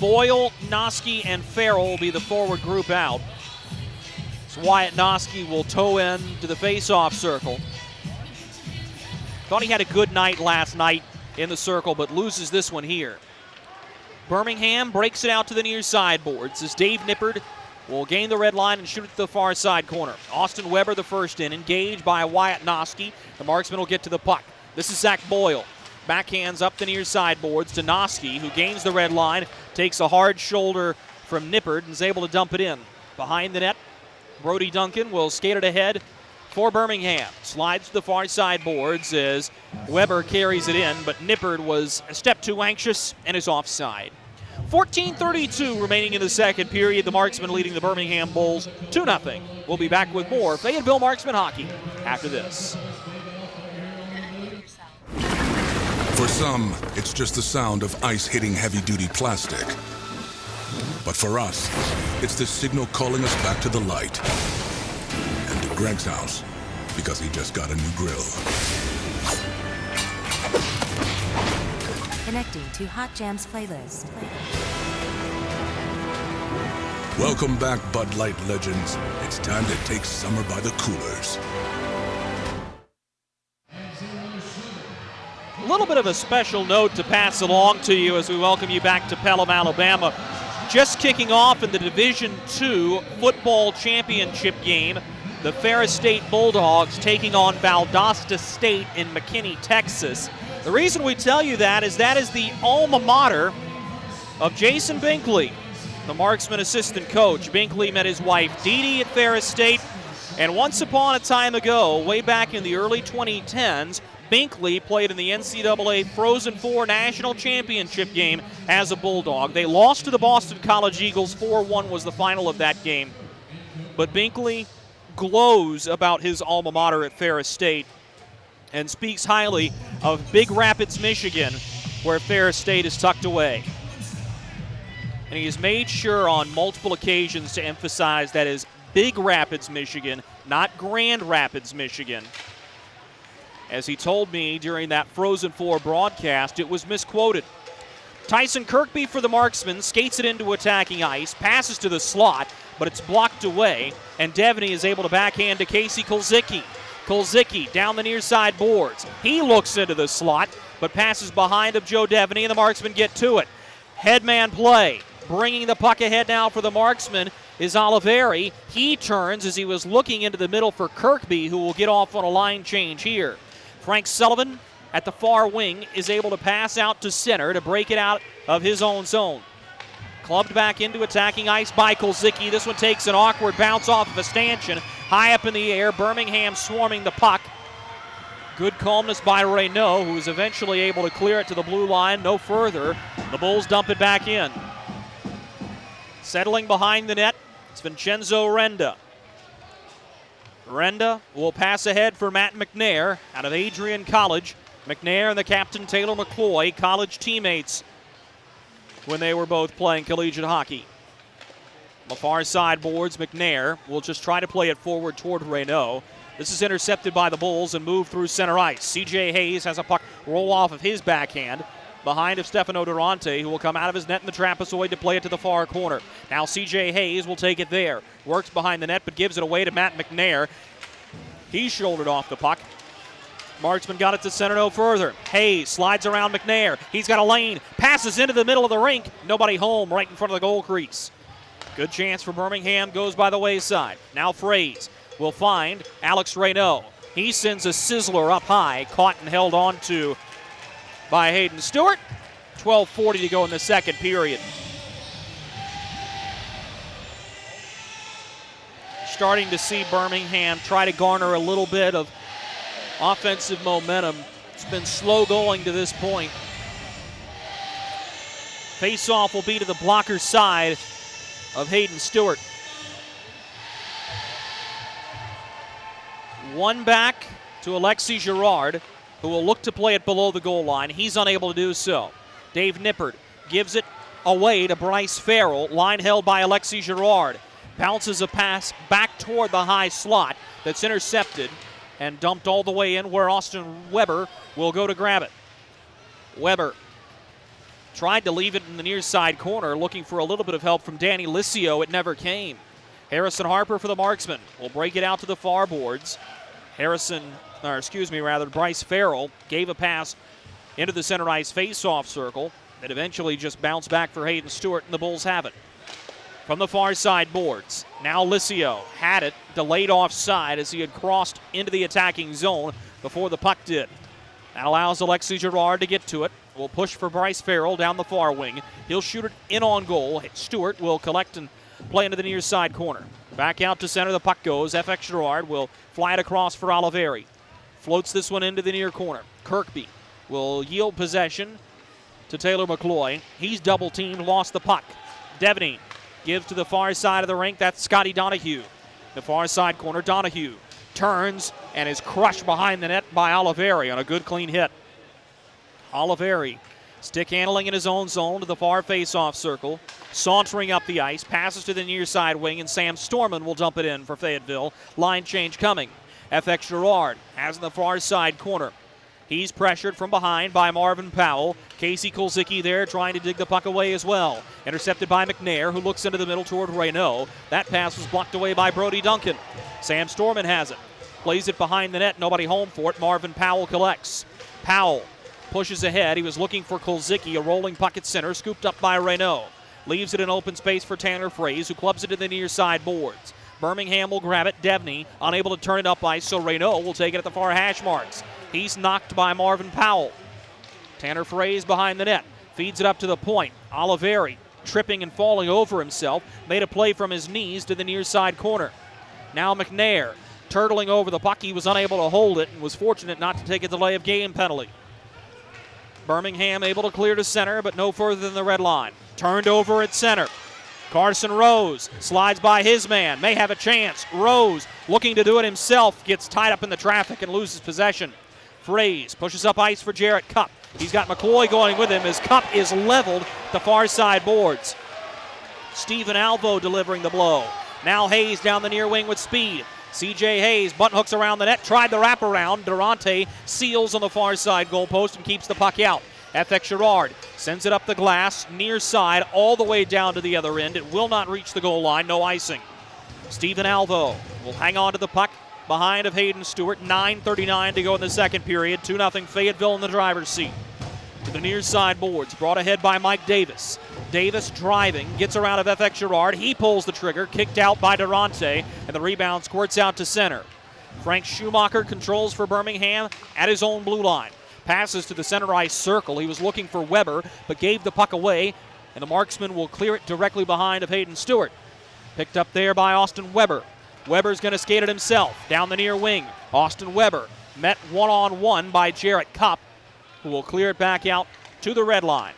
Boyle, Noski, and Farrell will be the forward group out. So Wyatt Noski will toe in to the face-off circle. Thought he had a good night last night in the circle, but loses this one here. Birmingham breaks it out to the near side boards as Dave Nippert will gain the red line and shoot it to the far side corner. Austin Weber the first in, engaged by Wyatt Noski. The Marksman will get to the puck. This is Zach Boyle. Backhands up the near side boards to Noski, who gains the red line, takes a hard shoulder from Nippert and is able to dump it in. Behind the net, Brody Duncan will skate it ahead for Birmingham. Slides to the far side boards as Weber carries it in, but Nippert was a step too anxious and is offside. 14:32 remaining in the second period. The Marksmen leading the Birmingham Bulls 2-0. We'll be back with more Fayetteville Marksmen hockey after this. For some, it's just the sound of ice hitting heavy-duty plastic. But for us, it's the signal calling us back to the light. And to Greg's house, because he just got a new grill. Connecting to Hot Jams playlist. Welcome back, Bud Light legends. It's time to take summer by the coolers. A little bit of a special note to pass along to you as we welcome you back to Pelham, Alabama. Just kicking off in the Division II football championship game, the Ferris State Bulldogs taking on Valdosta State in McKinney, Texas. The reason we tell you that is the alma mater of Jason Binkley, the Marksman assistant coach. Binkley met his wife Dee Dee at Ferris State, and once upon a time ago, way back in the early 2010s, Binkley played in the NCAA Frozen Four National Championship game as a Bulldog. They lost to the Boston College Eagles. 4-1 was the final of that game. But Binkley glows about his alma mater at Ferris State and speaks highly of Big Rapids, Michigan, where Ferris State is tucked away. And he has made sure on multiple occasions to emphasize that is Big Rapids, Michigan, not Grand Rapids, Michigan. As he told me during that Frozen Four broadcast, it was misquoted. Tyson Kirkby for the Marksmen skates it into attacking ice, passes to the slot, but it's blocked away, and Devaney is able to backhand to Casey Kulzicki. Kulzicki down the near side boards. He looks into the slot, but passes behind of Joe Devaney, and the Marksmen get to it. Headman play. Bringing the puck ahead now for the Marksmen is Oliveri. He turns as he was looking into the middle for Kirkby, who will get off on a line change here. Frank Sullivan at the far wing is able to pass out to center to break it out of his own zone. Clubbed back into attacking ice by Kulzicki. This one takes an awkward bounce off of a stanchion. High up in the air, Birmingham swarming the puck. Good calmness by Reynaud, who is eventually able to clear it to the blue line. No further. The Bulls dump it back in. Settling behind the net, it's Vincenzo Renda. Renda will pass ahead for Matt McNair out of Adrian College. McNair and the captain Taylor Mccloy, college teammates when they were both playing collegiate hockey. On the far side boards, McNair will just try to play it forward toward Reynaud. This is intercepted by the Bulls and moved through center ice. C.J. Hayes has a puck roll off of his backhand behind of Stefano Durante, who will come out of his net in the trapezoid to play it to the far corner. Now C.J. Hayes will take it there. Works behind the net, but gives it away to Matt McNair. He shouldered off the puck. Marksman got it to center no further. Hayes slides around McNair. He's got a lane. Passes into the middle of the rink. Nobody home right in front of the goal crease. Good chance for Birmingham. Goes by the wayside. Now Fraze will find Alex Reynaud. He sends a sizzler up high. Caught and held on to by Hayden Stewart. 12:40 to go in the second period. Starting to see Birmingham try to garner a little bit of offensive momentum. It's been slow going to this point. Face-off will be to the blocker's side of Hayden Stewart. One back to Alexis Girard, who will look to play it below the goal line. He's unable to do so. Dave Nippert gives it away to Bryce Farrell. Line held by Alexis Girard. Bounces a pass back toward the high slot that's intercepted and dumped all the way in where Austin Weber will go to grab it. Weber tried to leave it in the near side corner, looking for a little bit of help from Danny Licio. It never came. Harrison Harper for the Marksmen will break it out to the far boards. Bryce Farrell gave a pass into the center ice face-off circle that eventually just bounced back for Hayden Stewart, and the Bulls have it. From the far side boards, now Licio had it, delayed offside as he had crossed into the attacking zone before the puck did. That allows Alexis Girard to get to it. Will push for Bryce Farrell down the far wing. He'll shoot it in on goal. Stewart will collect and play into the near side corner. Back out to center, the puck goes. FX Girard will fly it across for Oliveri. Floats this one into the near corner. Kirkby will yield possession to Taylor Mccloy. He's double teamed, lost the puck. Devaney gives to the far side of the rink. That's Scotty Donahue. The far side corner, Donahue turns and is crushed behind the net by Oliveri on a good clean hit. Oliveri stick handling in his own zone to the far face-off circle. Sauntering up the ice, passes to the near side wing, and Sam Storman will dump it in for Fayetteville. Line change coming. FX Girard has in the far side corner. He's pressured from behind by Marvin Powell. Casey Kulzicki there trying to dig the puck away as well. Intercepted by McNair, who looks into the middle toward Reynaud. That pass was blocked away by Brody Duncan. Sam Storman has it. Plays it behind the net, nobody home for it. Marvin Powell collects. Powell pushes ahead. He was looking for Kulzicki, a rolling puck at center, scooped up by Reynaud. Leaves it in open space for Tanner Fraze, who clubs it to the near side boards. Birmingham will grab it. Devaney unable to turn it up ice, so Reynaud will take it at the far hash marks. He's knocked by Marvin Powell. Tanner Fraze behind the net. Feeds it up to the point. Oliveri, tripping and falling over himself, made a play from his knees to the near side corner. Now McNair, turtling over the puck. He was unable to hold it and was fortunate not to take a delay of game penalty. Birmingham able to clear to center, but no further than the red line. Turned over at center. Carson Rose slides by his man, may have a chance. Rose looking to do it himself, gets tied up in the traffic and loses possession. Fraze pushes up ice for Jarrett Cupp. He's got Mccoy going with him as Cupp is leveled at the far side boards. Stephen Alvo delivering the blow. Now Hayes down the near wing with speed. C.J. Hayes button hooks around the net, tried the wraparound. Durante seals on the far side goalpost and keeps the puck out. FX Girard sends it up the glass, near side, all the way down to the other end. It will not reach the goal line, no icing. Stephen Alvo will hang on to the puck behind of Hayden Stewart. 9:39 to go in the second period. 2-0 Fayetteville in the driver's seat. To the near side boards, brought ahead by Mike Davis. Davis driving, gets around of FX Girard. He pulls the trigger, kicked out by Durante, and the rebound squirts out to center. Frank Schumacher controls for Birmingham at his own blue line. Passes to the center ice circle. He was looking for Weber, but gave the puck away, and the Marksman will clear it directly behind of Hayden Stewart. Picked up there by Austin Weber. Weber's going to skate it himself down the near wing. Austin Weber met one-on-one by Jarrett Cupp, who will clear it back out to the red line.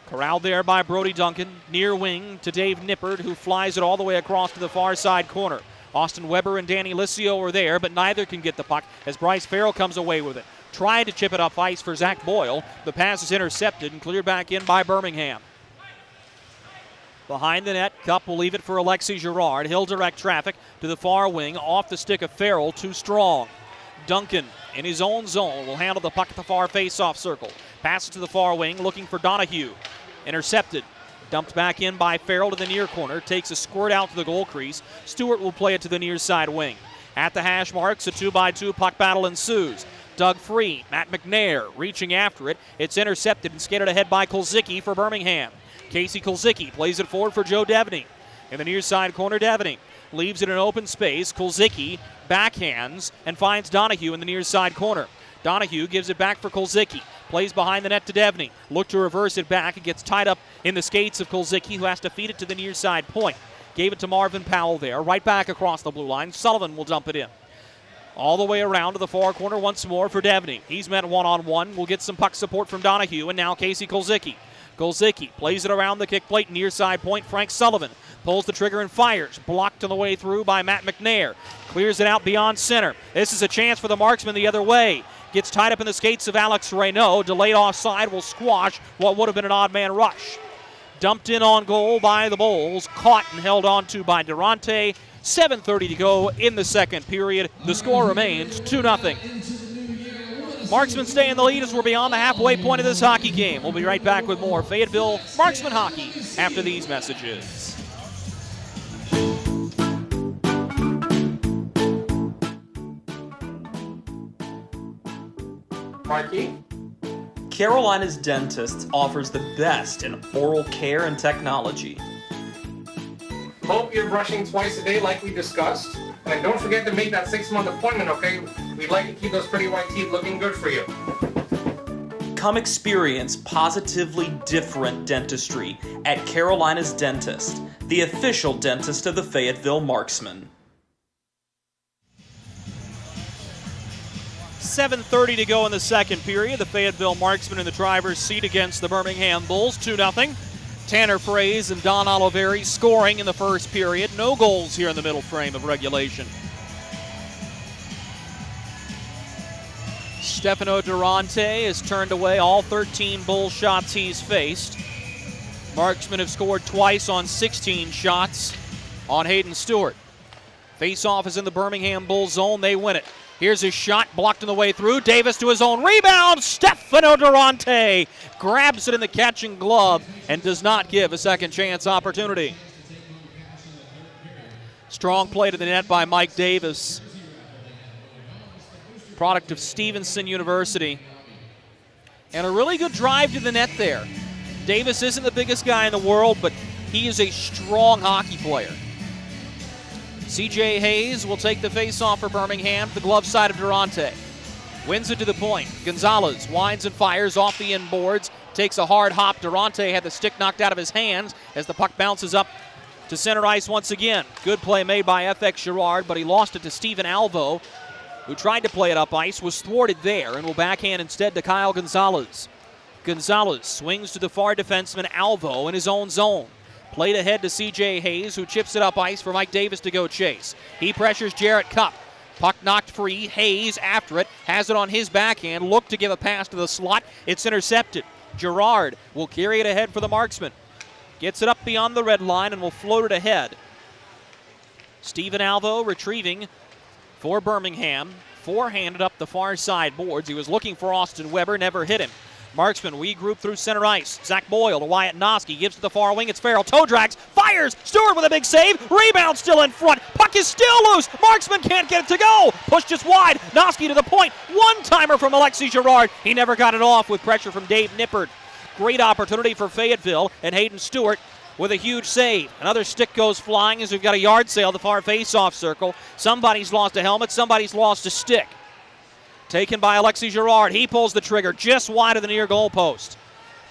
Corralled there by Brody Duncan, near wing to Dave Nippert, who flies it all the way across to the far side corner. Austin Weber and Danny Licio are there, but neither can get the puck as Bryce Farrell comes away with it. Tried to chip it up ice for Zach Boyle. The pass is intercepted and cleared back in by Birmingham. Behind the net, Cupp will leave it for Alexi Girard. He'll direct traffic to the far wing, off the stick of Farrell, too strong. Duncan in his own zone will handle the puck at the far face-off circle. Passes to the far wing, looking for Donahue. Intercepted. Dumped back in by Farrell to the near corner. Takes a squirt out to the goal crease. Stewart will play it to the near side wing. At the hash marks, a 2-by-2 puck battle ensues. Dug free. Matt McNair reaching after it. It's intercepted and skated ahead by Kulzicki for Birmingham. Casey Kulzicki plays it forward for Joe Devaney. In the near side corner, Devaney leaves it in open space. Kulzicki backhands and finds Donahue in the near side corner. Donahue gives it back for Kulzicki. Plays behind the net to Devaney. Look to reverse it back. It gets tied up in the skates of Kulzicki, who has to feed it to the near side point. Gave it to Marvin Powell there. Right back across the blue line. Sullivan will dump it in. All the way around to the far corner once more for Devaney. He's met one-on-one. Will get some puck support from Donahue, and now Casey Kulzicki. Kulzicki plays it around the kick plate, near side point. Frank Sullivan pulls the trigger and fires. Blocked on the way through by Matt McNair. Clears it out beyond center. This is a chance for the Marksmen the other way. Gets tied up in the skates of Alex Reynaud. Delayed offside will squash what would have been an odd man rush. Dumped in on goal by the Bulls. Caught and held on to by Durante. 7:30 to go in the second period. The score remains 2-0. Marksmen stay in the lead as we're beyond the halfway point of this hockey game. We'll be right back with more Fayetteville Marksmen hockey after these messages. Mikey? Carolina's Dentist offers the best in oral care and technology. Hope you're brushing twice a day like we discussed. And don't forget to make that 6-month appointment, okay? We'd like to keep those pretty white teeth looking good for you. Come experience positively different dentistry at Carolina's Dentist, the official dentist of the Fayetteville Marksmen. 7:30 to go in the second period. The Fayetteville Marksmen in the driver's seat against the Birmingham Bulls, 2-0. Tanner Fraze and Don Oliveri scoring in the first period. No goals here in the middle frame of regulation. Stefano Durante has turned away all 13 Bull shots he's faced. Marksmen have scored twice on 16 shots on Hayden Stewart. Face-off is in the Birmingham Bull zone. They win it. Here's his shot, blocked on the way through. Davis to his own rebound. Stefano Durante grabs it in the catching glove and does not give a second chance opportunity. Strong play to the net by Mike Davis, product of Stevenson University. And a really good drive to the net there. Davis isn't the biggest guy in the world, but he is a strong hockey player. C.J. Hayes will take the face-off for Birmingham to the glove side of Durante. Wins it to the point. Gonzalez winds and fires off the inboards. Takes a hard hop. Durante had the stick knocked out of his hands as the puck bounces up to center ice once again. Good play made by FX Girard, but he lost it to Steven Alvo, who tried to play it up ice, was thwarted there, and will backhand instead to Kyle Gonzalez. Gonzalez swings to the far defenseman Alvo in his own zone. Played ahead to CJ Hayes, who chips it up ice for Mike Davis to go chase. He pressures Jarrett Cupp. Puck knocked free. Hayes after it. Has it on his backhand. Looked to give a pass to the slot. It's intercepted. Girard will carry it ahead for the Marksmen. Gets it up beyond the red line and will float it ahead. Steven Alvo retrieving for Birmingham. Forehanded up the far side boards. He was looking for Austin Weber. Never hit him. Marksmen regroup through center ice. Zach Boyle to Wyatt Noski. Gives to the far wing. It's Farrell. Toe drags. Fires. Stewart with a big save. Rebound still in front. Puck is still loose. Marksman can't get it to go. Pushed just wide. Noski to the point. One-timer from Alexis Girard. He never got it off with pressure from Dave Nippert. Great opportunity for Fayetteville, and Hayden Stewart with a huge save. Another stick goes flying as we've got a yard sale the far face-off circle. Somebody's lost a helmet. Somebody's lost a stick. Taken by Alexis Girard. He pulls the trigger just wide of the near goal post.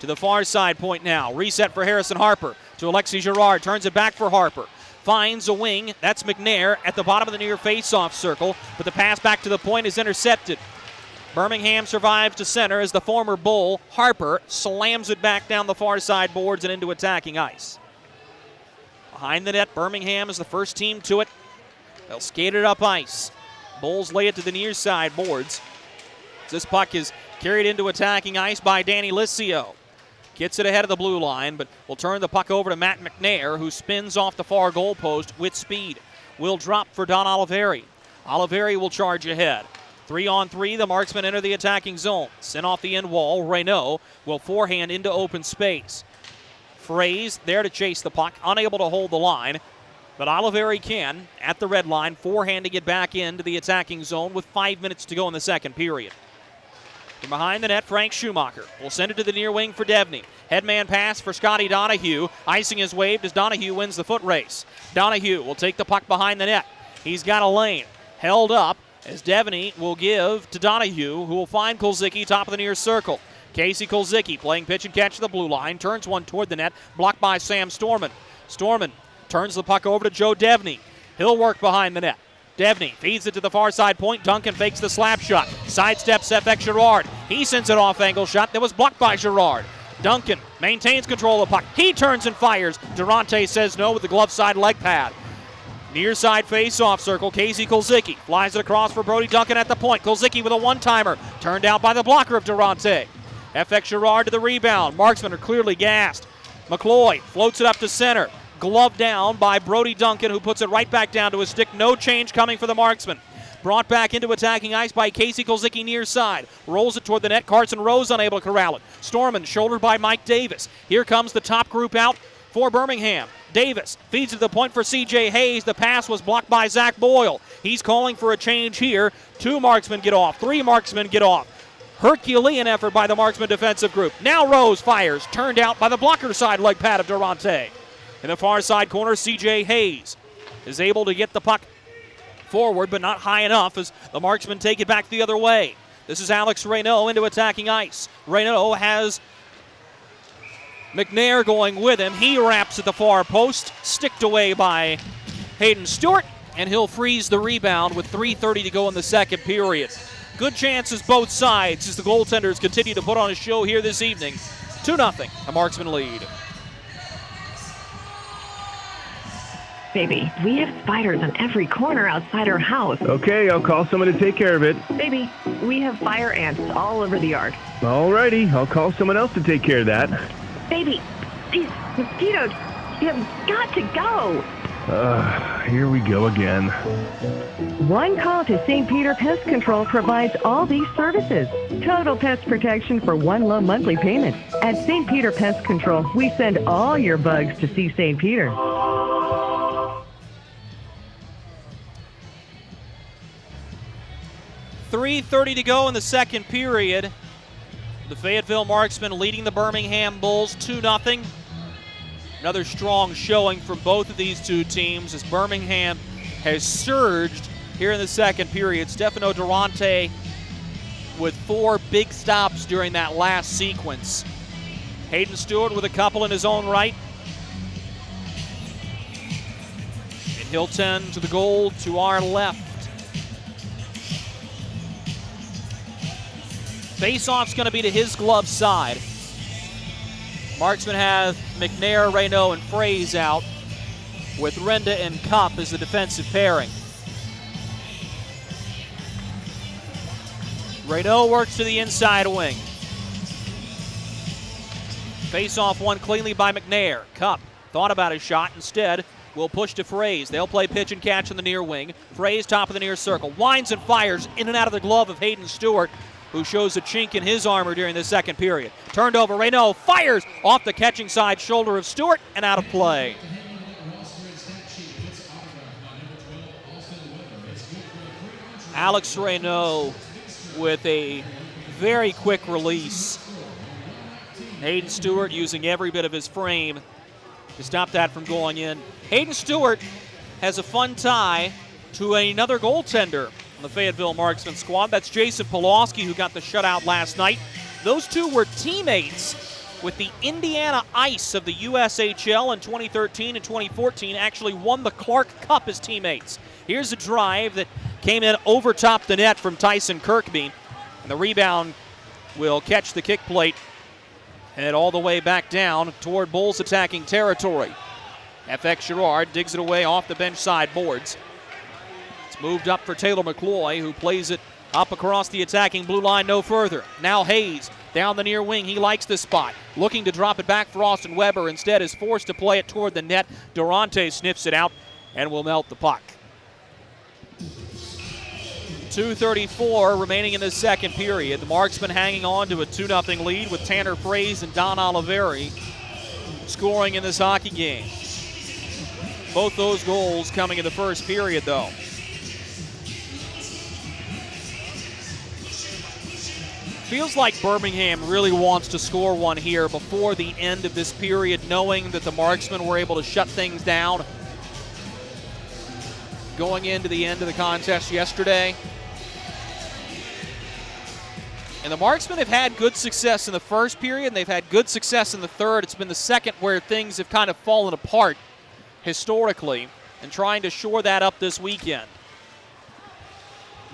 To the far side point now. Reset for Harrison Harper. To Alexis Girard. Turns it back for Harper. Finds a wing. That's McNair at the bottom of the near face-off circle. But the pass back to the point is intercepted. Birmingham survives to center as the former Bull, Harper, slams it back down the far side boards and into attacking ice. Behind the net, Birmingham is the first team to it. They'll skate it up ice. Bulls lay it to the near side boards. This puck is carried into attacking ice by Danny Licio. Gets it ahead of the blue line, but will turn the puck over to Matt McNair, who spins off the far goal post with speed. Will drop for Don Oliveri. Oliveri will charge ahead. 3-on-3, the Marksmen enter the attacking zone. Sent off the end wall, Reynaud will forehand into open space. Fraze there to chase the puck, unable to hold the line. But Oliveri can, at the red line, forehanding it back into the attacking zone with 5 minutes to go in the second period. From behind the net, Frank Schumacher will send it to the near wing for Devney. Headman pass for Scotty Donahue. Icing is waved as Donahue wins the foot race. Donahue will take the puck behind the net. He's got a lane. Held up as Devney will give to Donahue, who will find Kolzicki top of the near circle. Casey Kolzicki playing pitch and catch to the blue line. Turns one toward the net. Blocked by Sam Storman. Storman turns the puck over to Joe Devney. He'll work behind the net. Devney feeds it to the far side point. Duncan fakes the slap shot. Sidesteps FX Girard. He sends it off angle shot that was blocked by Girard. Duncan maintains control of the puck. He turns and fires. Durante says no with the glove side leg pad. Near side face-off circle, Casey Kolzicki flies it across for Brody Duncan at the point. Kolzicki with a one-timer, turned out by the blocker of Durante. FX Girard to the rebound. Marksmen are clearly gassed. Mccloy floats it up to center. Glove down by Brody Duncan, who puts it right back down to his stick. No change coming for the Marksmen. Brought back into attacking ice by Casey Kolzicki near side. Rolls it toward the net. Carson Rose unable to corral it. Storman shouldered by Mike Davis. Here comes the top group out for Birmingham. Davis feeds it to the point for CJ Hayes. The pass was blocked by Zach Boyle. He's calling for a change here. 2 Marksmen get off. 3 Marksmen get off. Herculean effort by the Marksmen defensive group. Now Rose fires. Turned out by the blocker side leg pad of Durante. In the far side corner, CJ Hayes is able to get the puck forward, but not high enough as the Marksmen take it back the other way. This is Alex Reynaud into attacking ice. Reynaud has McNair going with him. He wraps at the far post, sticked away by Hayden Stewart, and he'll freeze the rebound with 3:30 to go in the second period. Good chances both sides as the goaltenders continue to put on a show here this evening. 2-0, a Marksman lead. Baby, we have spiders on every corner outside our house. Okay, I'll call someone to take care of it. Baby, we have fire ants all over the yard. Alrighty, I'll call someone else to take care of that. Baby, these mosquitoes, you have got to go. Here we go again. One call to St. Peter Pest Control provides all these services. Total pest protection for one low monthly payment. At St. Peter Pest Control, we send all your bugs to see St. Peter. .330 to go in the second period. The Fayetteville Marksmen leading the Birmingham Bulls 2-0. Another strong showing from both of these two teams as Birmingham has surged here in the second period. Stefano Durante with 4 big stops during that last sequence. Hayden Stewart with a couple in his own right. And he'll tend to the goal to our left. Face-off's going to be to his glove side. Marksmen have McNair, Reynaud, and Fraze out, with Renda and Cup as the defensive pairing. Reynaud works to the inside wing. Face-off won cleanly by McNair. Cup thought about his shot. Instead, will push to Fraze. They'll play pitch and catch on the near wing. Fraze top of the near circle. Winds and fires in and out of the glove of Hayden Stewart, who shows a chink in his armor during the second period. Turned over, Reynaud fires off the catching side shoulder of Stewart and out of play. Alex Reynaud with a very quick release. Hayden Stewart using every bit of his frame to stop that from going in. Hayden Stewart has a fun tie to another goaltender on the Fayetteville Marksmen squad. That's Jason Pawlowski, who got the shutout last night. Those two were teammates with the Indiana Ice of the USHL in 2013 and 2014, actually won the Clark Cup as teammates. Here's a drive that came in over top the net from Tyson Kirkby, and the rebound will catch the kick plate and all the way back down toward Bulls attacking territory. FX Girard digs it away off the bench side boards. It's moved up for Taylor Mccloy, who plays it up across the attacking blue line no further. Now Hayes down the near wing. He likes the spot. Looking to drop it back for Austin Weber. Instead is forced to play it toward the net. Durante sniffs it out and will melt the puck. 2:34 remaining in the second period. The Marksmen hanging on to a 2-0 lead with Tanner Fraze and Don Oliveri scoring in this hockey game. Both those goals coming in the first period, though. Feels like Birmingham really wants to score one here before the end of this period, knowing that the Marksmen were able to shut things down going into the end of the contest yesterday. And the Marksmen have had good success in the first period, and they've had good success in the third. It's been the second where things have kind of fallen apart historically, and trying to shore that up this weekend.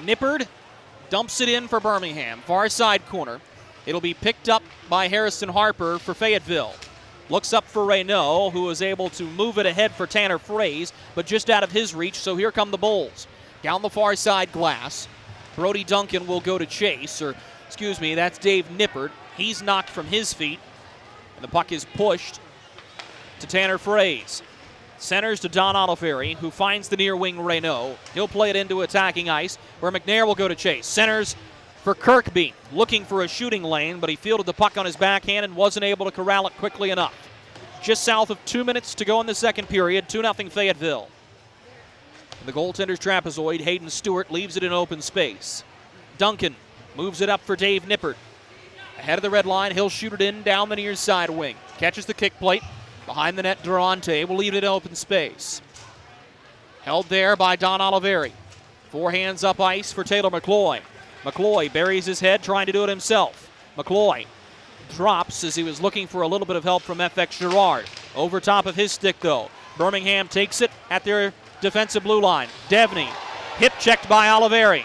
Nippard dumps it in for Birmingham, far side corner. It'll be picked up by Harrison Harper for Fayetteville. Looks up for Reynaud, who is able to move it ahead for Tanner Fraze, but just out of his reach, so here come the Bulls. Down the far side glass, Brody Duncan will go to chase, or excuse me, that's Dave Nippard. He's knocked from his feet, and the puck is pushed to Tanner Fraze. Centers to Don Oliveri, who finds the near wing Reynaud. He'll play it into attacking ice, where McNair will go to chase. Centers for Kirkby, looking for a shooting lane, but he fielded the puck on his backhand and wasn't able to corral it quickly enough. Just south of 2 minutes to go in the second period, 2-0 Fayetteville. The goaltender's trapezoid, Hayden Stewart, leaves it in open space. Duncan moves it up for Dave Nippard. Ahead of the red line, he'll shoot it in down the near side wing. Catches the kick plate. Behind the net, Durante will leave it in open space. Held there by Don Oliveri. 4 hands up ice for Taylor Mccloy. Mccloy buries his head, trying to do it himself. Mccloy drops as he was looking for a little bit of help from FX Girard. Over top of his stick, though. Birmingham takes it at their defensive blue line. Devney, hip checked by Oliveri.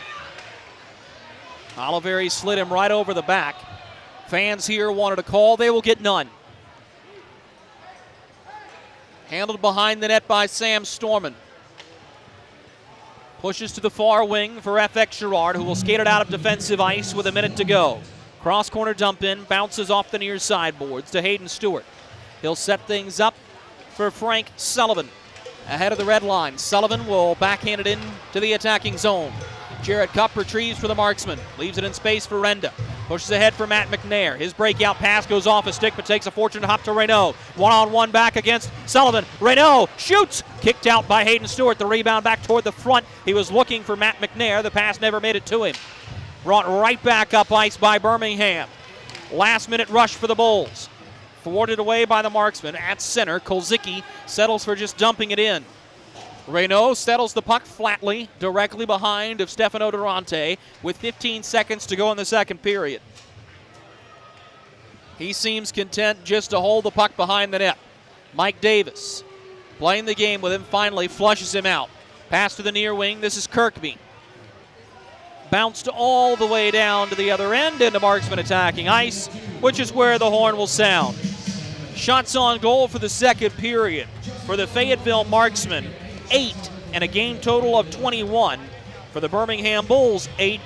Oliveri slid him right over the back. Fans here wanted a call. They will get none. Handled behind the net by Sam Storman. Pushes to the far wing for FX Girard, who will skate it out of defensive ice with a minute to go. Cross corner dump in, bounces off the near sideboards to Hayden Stewart. He'll set things up for Frank Sullivan. Ahead of the red line, Sullivan will backhand it in to the attacking zone. Jared Cup retrieves for the Marksman. Leaves it in space for Renda. Pushes ahead for Matt McNair. His breakout pass goes off a stick, but takes a fortunate hop to Reynaud. One-on-one back against Sullivan. Reynaud shoots! Kicked out by Hayden Stewart. The rebound back toward the front. He was looking for Matt McNair. The pass never made it to him. Brought right back up ice by Birmingham. Last-minute rush for the Bulls. Thwarted away by the Marksmen. At center, Kolzicki settles for just dumping it in. Reynaud settles the puck flatly, directly behind of Stefano Durante with 15 seconds to go in the second period. He seems content just to hold the puck behind the net. Mike Davis playing the game with him, finally flushes him out. Pass to the near wing, this is Kirkby. Bounced all the way down to the other end into Marksmen attacking ice, which is where the horn will sound. Shots on goal for the second period for the Fayetteville Marksmen, 8 and a game total of 21. For the Birmingham Bulls, 8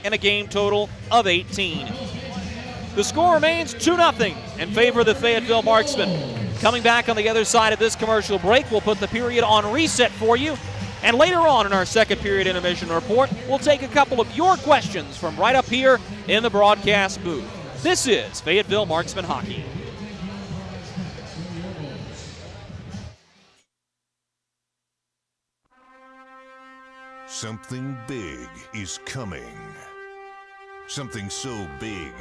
and a game total of 18. The score remains 2-0 in favor of the Fayetteville Marksmen. Coming back on the other side of this commercial break, we'll put the period on reset for you. And later on in our second period intermission report, we'll take a couple of your questions from right up here in the broadcast booth. This is Fayetteville Marksmen Hockey. Something big is coming. Something so big,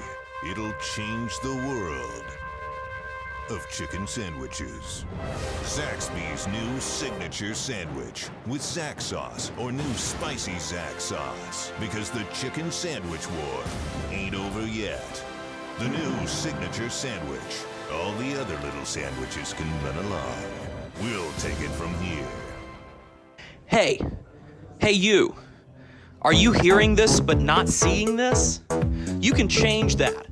it'll change the world of chicken sandwiches. Zaxby's new signature sandwich with Zax sauce or new spicy Zax sauce. Because the chicken sandwich war ain't over yet. The new signature sandwich. All the other little sandwiches can run along. We'll take it from here. Hey you. Are you hearing this but not seeing this? You can change that.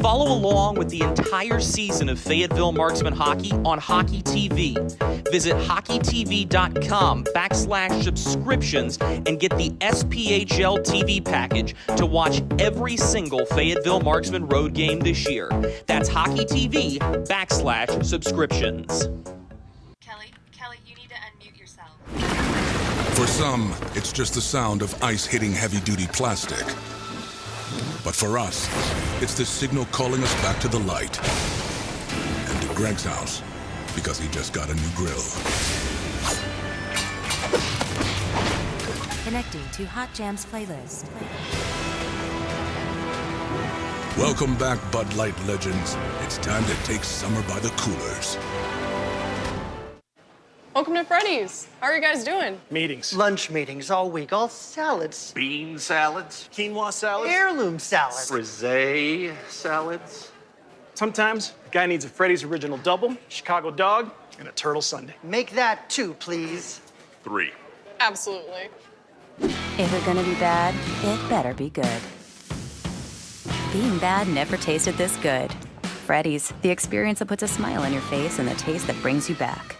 Follow along with the entire season of Fayetteville Marksmen Hockey on Hockey TV. Visit hockeytv.com/subscriptions and get the SPHL TV package to watch every single Fayetteville Marksmen road game this year. That's hockeytv.com/subscriptions. Kelly, you need to unmute yourself. For some, it's just the sound of ice hitting heavy-duty plastic. But for us, it's the signal calling us back to the light. And to Greg's house, because he just got a new grill. Connecting to Hot Jams playlist. Welcome back, Bud Light legends. It's time to take summer by the coolers. Welcome to Freddy's. How are you guys doing? Meetings. Lunch meetings all week, all salads. Bean salads. Quinoa salads. Heirloom salads. Frisee salads. Sometimes a guy needs a Freddy's Original Double, Chicago Dog, and a Turtle Sundae. Make that 2, please. 3. Absolutely. If you're gonna be bad, it better be good. Being bad never tasted this good. Freddy's, the experience that puts a smile on your face and the taste that brings you back.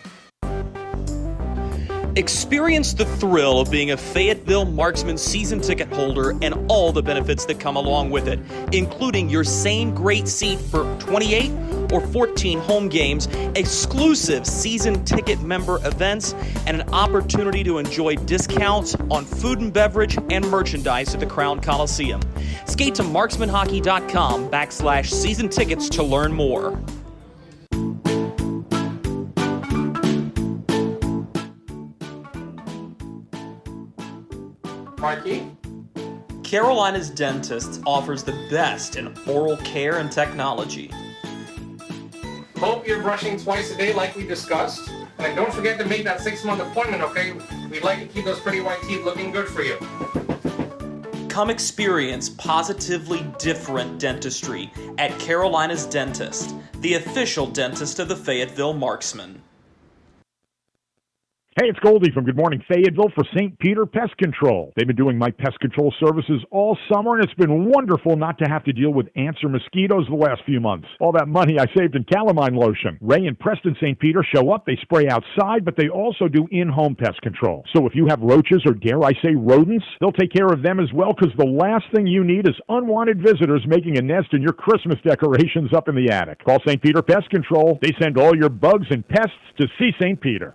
Experience the thrill of being a Fayetteville Marksmen season ticket holder and all the benefits that come along with it, including your same great seat for 28 or 14 home games, exclusive season ticket member events, and an opportunity to enjoy discounts on food and beverage and merchandise at the Crown Coliseum. Skate to marksmanhockey.com/season tickets to learn more. Mikey? Carolina's Dentist offers the best in oral care and technology. Hope you're brushing twice a day like we discussed. And don't forget to make that 6-month appointment, okay? We'd like to keep those pretty white teeth looking good for you. Come experience positively different dentistry at Carolina's Dentist, the official dentist of the Fayetteville Marksmen. Hey, it's Goldie from Good Morning Fayetteville for St. Peter Pest Control. They've been doing my pest control services all summer, and it's been wonderful not to have to deal with ants or mosquitoes the last few months. All that money I saved in calamine lotion. Ray and Preston St. Peter show up, they spray outside, but they also do in-home pest control. So if you have roaches or, dare I say, rodents, they'll take care of them as well, because the last thing you need is unwanted visitors making a nest in your Christmas decorations up in the attic. Call St. Peter Pest Control. They send all your bugs and pests to see St. Peter.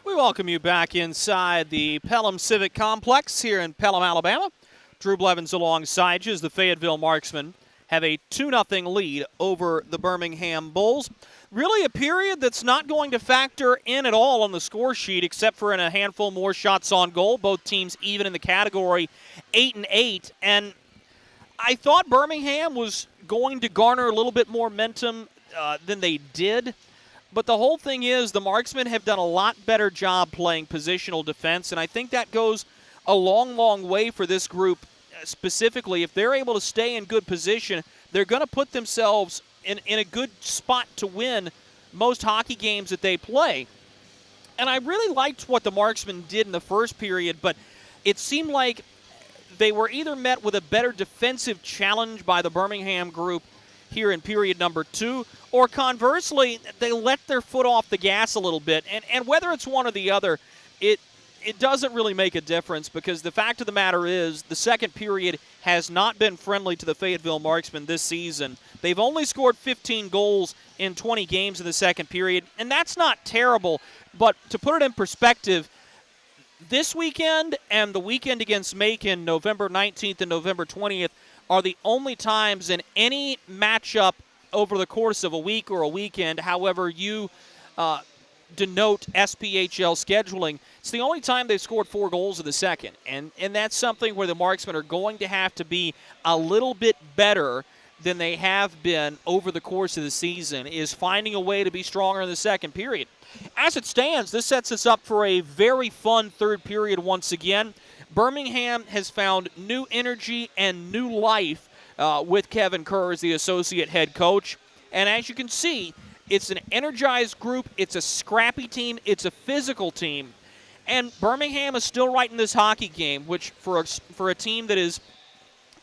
We welcome you back inside the Pelham Civic Complex here in Pelham, Alabama. Drew Blevins alongside you as the Fayetteville Marksmen have a 2-0 lead over the Birmingham Bulls. Really a period that's not going to factor in at all on the score sheet except for in a handful more shots on goal. Both teams even in the category, 8-8. And I thought Birmingham was going to garner a little bit more momentum than they did. But the whole thing is the Marksmen have done a lot better job playing positional defense, and I think that goes a long, long way for this group specifically. If they're able to stay in good position, they're going to put themselves in a good spot to win most hockey games that they play. And I really liked what the Marksmen did in the first period, but it seemed like they were either met with a better defensive challenge by the Birmingham group here in period number 2, or conversely, they let their foot off the gas a little bit. And whether it's one or the other, it doesn't really make a difference, because the fact of the matter is the second period has not been friendly to the Fayetteville Marksmen this season. They've only scored 15 goals in 20 games in the second period, and that's not terrible. But to put it in perspective, this weekend and the weekend against Macon, November 19th and November 20th, are the only times in any matchup over the course of a week or a weekend, however you denote SPHL scheduling, it's the only time they've scored 4 goals in the second. And that's something where the Marksmen are going to have to be a little bit better than they have been over the course of the season, is finding a way to be stronger in the second period. As it stands, this sets us up for a very fun third period once again. Birmingham has found new energy and new life with Kevin Kerr as the associate head coach. And as you can see, it's an energized group, it's a scrappy team, it's a physical team. And Birmingham is still right in this hockey game, which for a team that is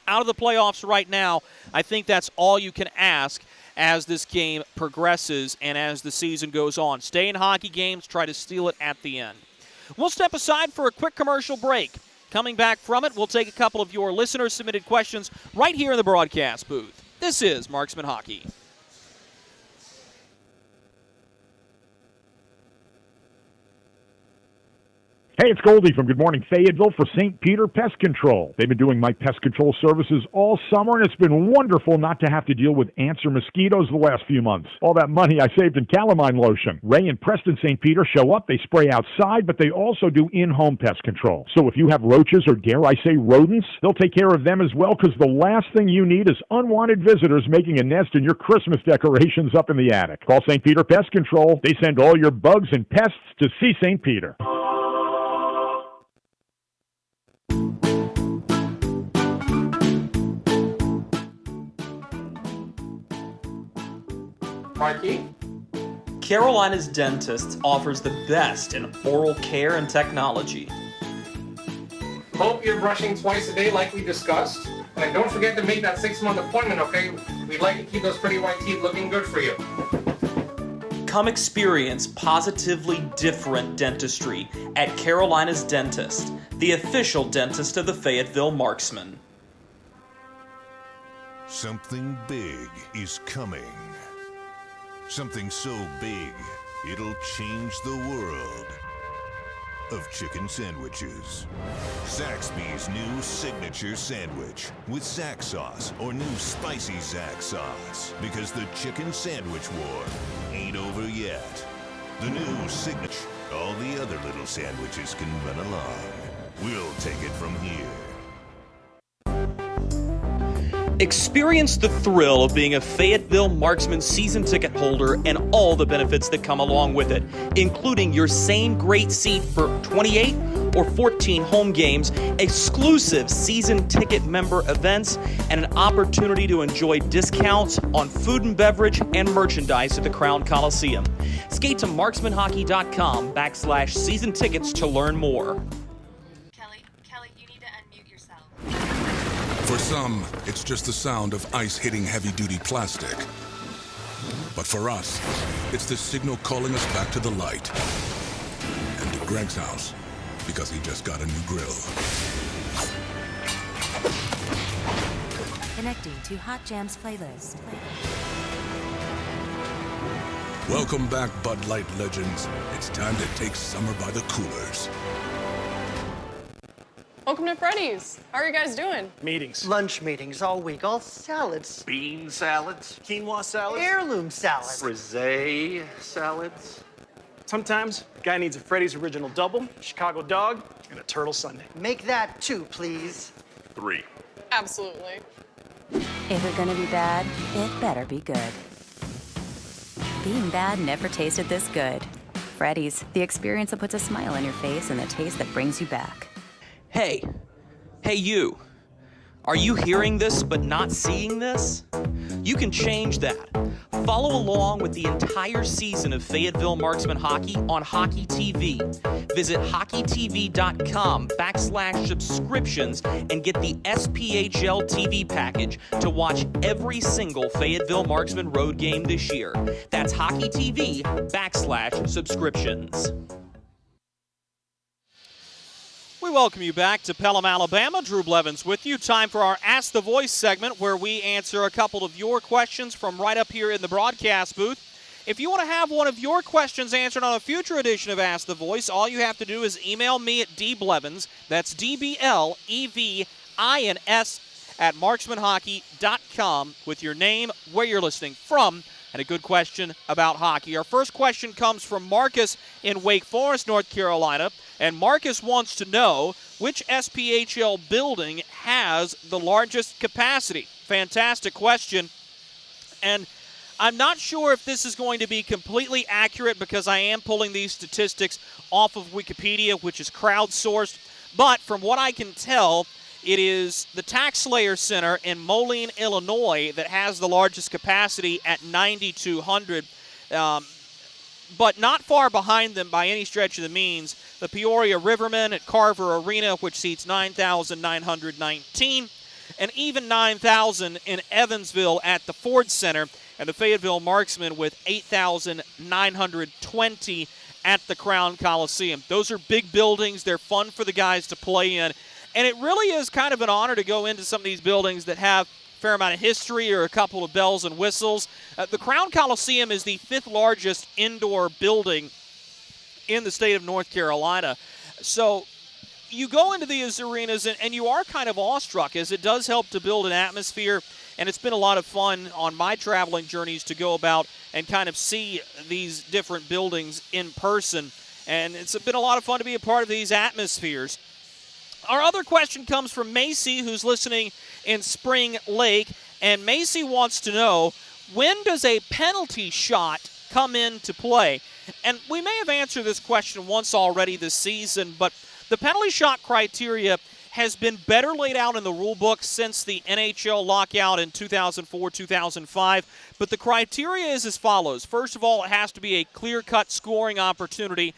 out of the playoffs right now, I think that's all you can ask as this game progresses and as the season goes on. Stay in hockey games, try to steal it at the end. We'll step aside for a quick commercial break. Coming back from it, we'll take a couple of your listener-submitted questions right here in the broadcast booth. This is Marksman Hockey. Hey, it's Goldie from Good Morning Fayetteville for St. Peter Pest Control. They've been doing my pest control services all summer, and it's been wonderful not to have to deal with ants or mosquitoes the last few months. All that money I saved in calamine lotion. Ray and Preston St. Peter show up, they spray outside, but they also do in-home pest control. So if you have roaches or, dare I say, rodents, they'll take care of them as well, because the last thing you need is unwanted visitors making a nest in your Christmas decorations up in the attic. Call St. Peter Pest Control. They send all your bugs and pests to see St. Peter. Mikey? Carolina's Dentist offers the best in oral care and technology. Hope you're brushing twice a day like we discussed. And don't forget to make that 6-month appointment, okay? We'd like to keep those pretty white teeth looking good for you. Come experience positively different dentistry at Carolina's Dentist, the official dentist of the Fayetteville Marksmen. Something big is coming. Something so big, it'll change the world of chicken sandwiches. Zaxby's new signature sandwich with Zax sauce or new spicy Zax sauce. Because the chicken sandwich war ain't over yet. The new signature. All the other little sandwiches can run along. We'll take it from here. Experience the thrill of being a Fayetteville Marksmen season ticket holder and all the benefits that come along with it, including your same great seat for 28 or 14 home games, exclusive season ticket member events, and an opportunity to enjoy discounts on food and beverage and merchandise at the Crown Coliseum. Skate to marksmanhockey.com/season tickets to learn more. Kelly, you need to unmute yourself. For some, it's just the sound of ice hitting heavy-duty plastic. But for us, it's the signal calling us back to the light. And to Greg's house, because he just got a new grill. Connecting to Hot Jams playlist. Welcome back, Bud Light legends. It's time to take summer by the coolers. Welcome to Freddy's. How are you guys doing? Meetings. Lunch meetings all week, all salads. Bean salads. Quinoa salads. Heirloom salads. Frisee salads. Sometimes a guy needs a Freddy's Original Double, Chicago Dog, and a Turtle Sundae. Make that 2, please. 3. Absolutely. If you're gonna be bad, it better be good. Being bad never tasted this good. Freddy's, the experience that puts a smile on your face and the taste that brings you back. Hey you. Are you hearing this but not seeing this? You can change that. Follow along with the entire season of Fayetteville Marksmen hockey on Hockey TV. Visit hockeytv.com/subscriptions and get the SPHL TV package to watch every single Fayetteville Marksmen road game this year. That's hockeytv.com/subscriptions. We welcome you back to Pelham, Alabama. Drew Blevins with you. Time for our Ask the Voice segment where we answer a couple of your questions from right up here in the broadcast booth. If you want to have one of your questions answered on a future edition of Ask the Voice, all you have to do is email me at dblevins, that's DBLEVINS, at marksmanhockey.com with your name, where you're listening from, and a good question about hockey. Our first question comes from Marcus in Wake Forest, North Carolina. And Marcus wants to know which SPHL building has the largest capacity. Fantastic question. And I'm not sure if this is going to be completely accurate because I am pulling these statistics off of Wikipedia, which is crowdsourced. But from what I can tell, it is the Taxslayer Center in Moline, Illinois that has the largest capacity at 9,200. But not far behind them by any stretch of the means, the Peoria Rivermen at Carver Arena, which seats 9,919, and even 9,000 in Evansville at the Ford Center, and the Fayetteville Marksmen with 8,920 at the Crown Coliseum. Those are big buildings. They're fun for the guys to play in, and it really is kind of an honor to go into some of these buildings that have fair amount of history or a couple of bells and whistles. The Crown Coliseum is the 5th largest indoor building in the state of North Carolina. So you go into these arenas and you are kind of awestruck, as it does help to build an atmosphere. And it's been a lot of fun on my traveling journeys to go about and kind of see these different buildings in person. And it's been a lot of fun to be a part of these atmospheres. Our other question comes from Macy, who's listening in Spring Lake. And Macy wants to know, when does a penalty shot come into play? And we may have answered this question once already this season, but the penalty shot criteria has been better laid out in the rule book since the NHL lockout in 2004-2005. But the criteria is as follows. First of all, it has to be a clear-cut scoring opportunity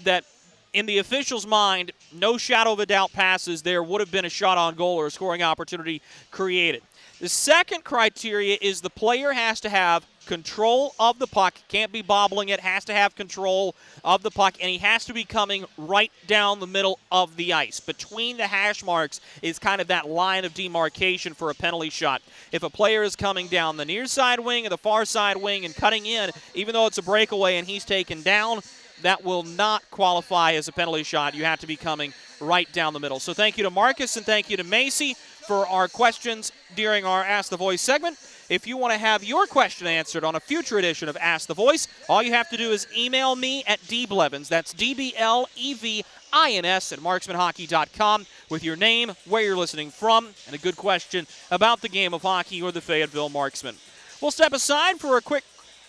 that, in the official's mind, no shadow of a doubt passes, there would have been a shot on goal or a scoring opportunity created. The second criteria is the player has to have control of the puck, can't be bobbling it, has to have control of the puck, and he has to be coming right down the middle of the ice. Between the hash marks is kind of that line of demarcation for a penalty shot. If a player is coming down the near side wing or the far side wing and cutting in, even though it's a breakaway and he's taken down, that will not qualify as a penalty shot. You have to be coming right down the middle. So thank you to Marcus and thank you to Macy for our questions during our Ask the Voice segment. If you want to have your question answered on a future edition of Ask the Voice, all you have to do is email me at dblevins, that's DBLEVINS at marksmanhockey.com with your name, where you're listening from, and a good question about the game of hockey or the Fayetteville Marksmen. We'll step aside for a quick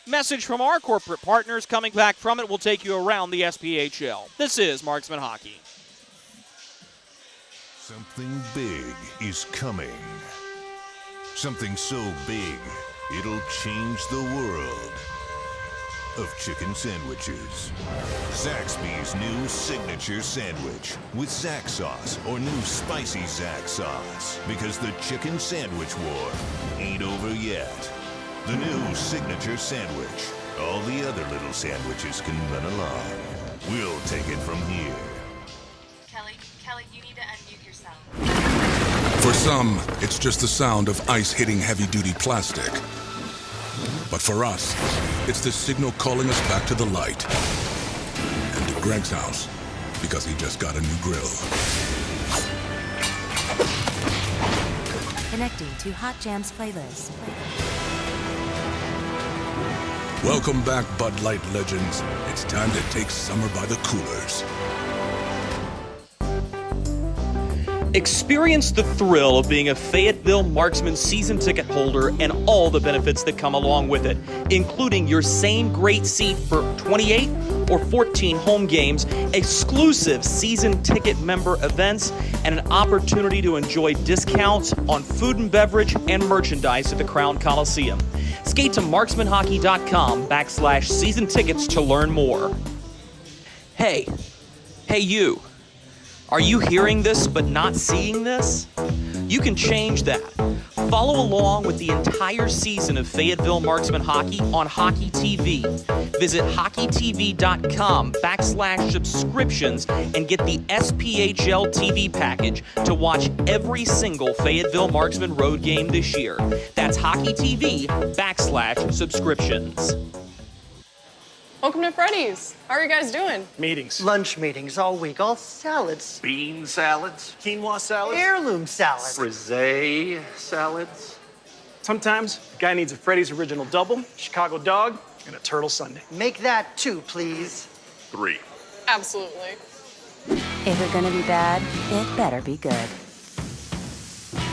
message from our corporate partners. Coming back from it, we'll take you around the SPHL. This is Marksman Hockey. Something big is coming. Something so big, it'll change the world of chicken sandwiches. Zaxby's new signature sandwich with Zax sauce or new spicy Zax sauce. Because the chicken sandwich war ain't over yet. The new signature sandwich. All the other little sandwiches can run along. We'll take it from here. Kelly, you need to unmute yourself. For some, it's just the sound of ice hitting heavy-duty plastic. But for us, it's the signal calling us back to the light. And to Greg's house, because he just got a new grill. Connecting to Hot Jams playlist. Welcome back, Bud Light legends. It's time to take summer by the coolers. Experience the thrill of being a Fayetteville Marksmen season ticket holder and all the benefits that come along with it, including your same great seat for 28 or 14 home games, exclusive season ticket member events, and an opportunity to enjoy discounts on food and beverage and merchandise at the Crown Coliseum. Skate to marksmanhockey.com/season tickets to learn more. Hey you. Are you hearing this but not seeing this? You can change that. Follow along with the entire season of Fayetteville Marksmen hockey on Hockey TV. Visit hockeytv.com/subscriptions and get the SPHL TV package to watch every single Fayetteville Marksmen road game this year. That's hockeytv.com/subscriptions. Welcome to Freddy's. How are you guys doing? Meetings. Lunch meetings all week, all salads. Bean salads. Quinoa salads. Heirloom salads. Frisee salads. Sometimes a guy needs a Freddy's Original Double, Chicago Dog, and a Turtle Sundae. Make that 2, please. 3. Absolutely. If you're gonna be bad, it better be good.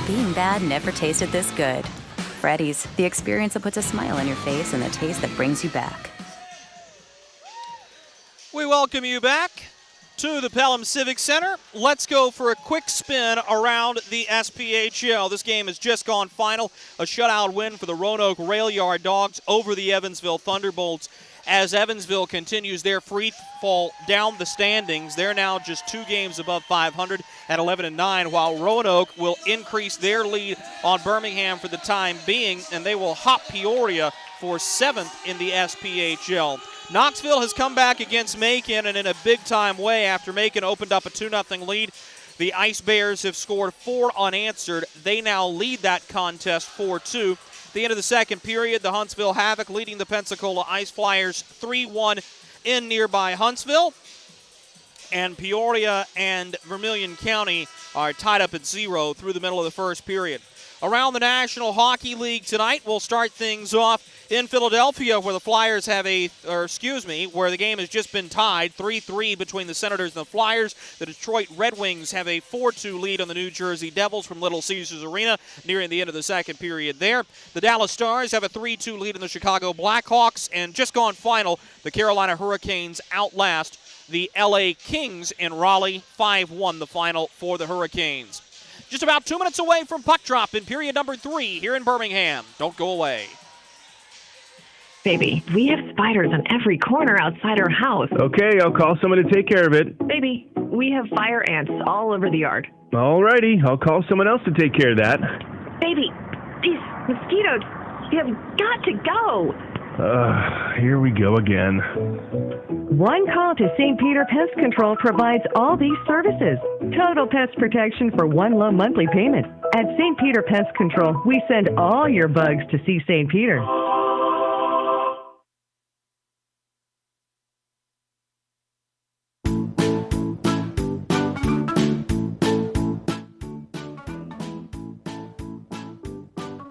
Being bad never tasted this good. Freddy's, the experience that puts a smile on your face and the taste that brings you back. We welcome you back to the Pelham Civic Center. Let's go for a quick spin around the SPHL. This game has just gone final. A shutout win for the Roanoke Rail Yard Dogs over the Evansville Thunderbolts as Evansville continues their free fall down the standings. They're now just 2 games above 500 at 11-9, while Roanoke will increase their lead on Birmingham for the time being, and they will hop Peoria for 7th in the SPHL. Knoxville has come back against Macon, and in a big-time way after Macon opened up a 2-0 lead. The Ice Bears have scored 4 unanswered. They now lead that contest 4-2. At the end of the second period, the Huntsville Havoc leading the Pensacola Ice Flyers 3-1 in nearby Huntsville. And Peoria and Vermilion County are tied up at 0 through the middle of the first period. Around the National Hockey League tonight, we'll start things off in Philadelphia, where the Flyers have where the game has just been tied 3-3 between the Senators and the Flyers. The Detroit Red Wings have a 4-2 lead on the New Jersey Devils from Little Caesars Arena nearing the end of the second period there. The Dallas Stars have a 3-2 lead on the Chicago Blackhawks, and just gone final, the Carolina Hurricanes outlast the LA Kings in Raleigh, 5-1 the final for the Hurricanes. Just about 2 minutes away from puck drop in period number 3 here in Birmingham. Don't go away. Baby, we have spiders on every corner outside our house. Okay, I'll call someone to take care of it. Baby, we have fire ants all over the yard. Alrighty, I'll call someone else to take care of that. Baby, these mosquitoes, you have got to go. Here we go again. One call to St. Peter Pest Control provides all these services. Total pest protection for one low monthly payment. At St. Peter Pest Control, we send all your bugs to see St. Peter.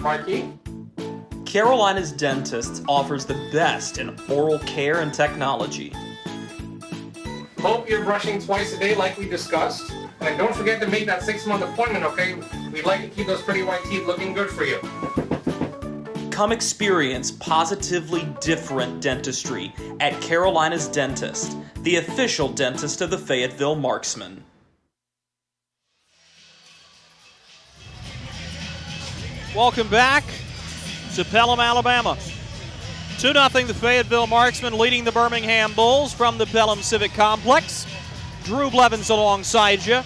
Mikey? Carolina's Dentist offers the best in oral care and technology. Hope you're brushing twice a day like we discussed. And don't forget to make that 6-month appointment, okay? We'd like to keep those pretty white teeth looking good for you. Come experience positively different dentistry at Carolina's Dentist, the official dentist of the Fayetteville Marksmen. Welcome back to Pelham, Alabama. 2-0 the Fayetteville Marksmen leading the Birmingham Bulls from the Pelham Civic Complex. Drew Blevins alongside you.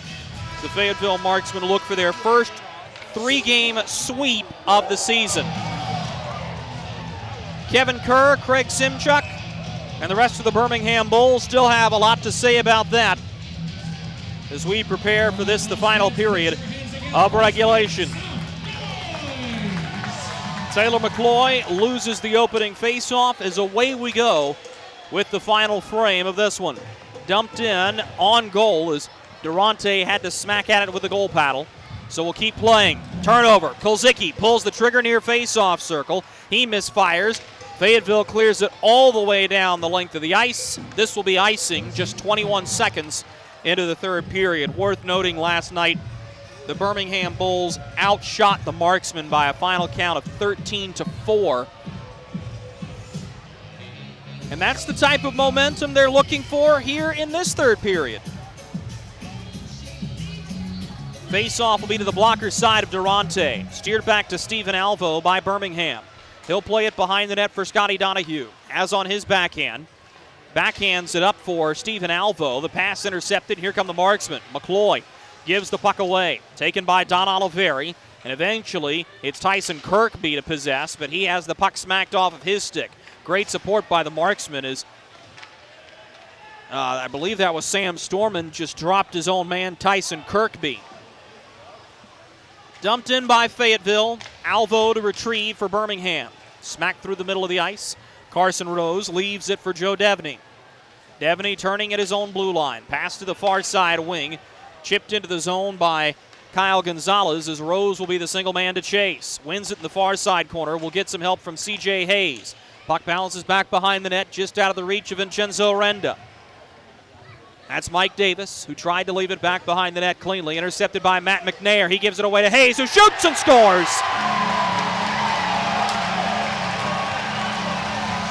The Fayetteville Marksmen look for their first 3-game sweep of the season. Kevin Kerr, Craig Simchuk, and the rest of the Birmingham Bulls still have a lot to say about that as we prepare for this, the final period of regulation. Taylor Mccloy loses the opening faceoff as away we go with the final frame of this one. Dumped in on goal as Durante had to smack at it with the goal paddle. So we'll keep playing. Turnover. Kolzicki pulls the trigger near faceoff circle. He misfires. Fayetteville clears it all the way down the length of the ice. This will be icing just 21 seconds into the third period. Worth noting last night, the Birmingham Bulls outshot the Marksmen by a final count of 13-4. And that's the type of momentum they're looking for here in this third period. Face-off will be to the blocker side of Durante. Steered back to Stephen Alvo by Birmingham. He'll play it behind the net for Scotty Donahue. As on his backhand. Backhands it up for Stephen Alvo. The pass intercepted. Here come the Marksmen. Mccloy gives the puck away. Taken by Don Oliveri. And eventually it's Tyson Kirkby to possess, but he has the puck smacked off of his stick. Great support by the Marksmen as I believe that was Sam Storman just dropped his own man, Tyson Kirkby. Dumped in by Fayetteville. Alvo to retrieve for Birmingham. Smacked through the middle of the ice. Carson Rose leaves it for Joe Devaney. Devaney turning at his own blue line. Pass to the far side wing. Chipped into the zone by Kyle Gonzalez as Rose will be the single man to chase. Wins it in the far side corner. Will get some help from C.J. Hayes. Puck bounces back behind the net just out of the reach of Vincenzo Renda. That's Mike Davis, who tried to leave it back behind the net cleanly. Intercepted by Matt McNair. He gives it away to Hayes, who shoots and scores.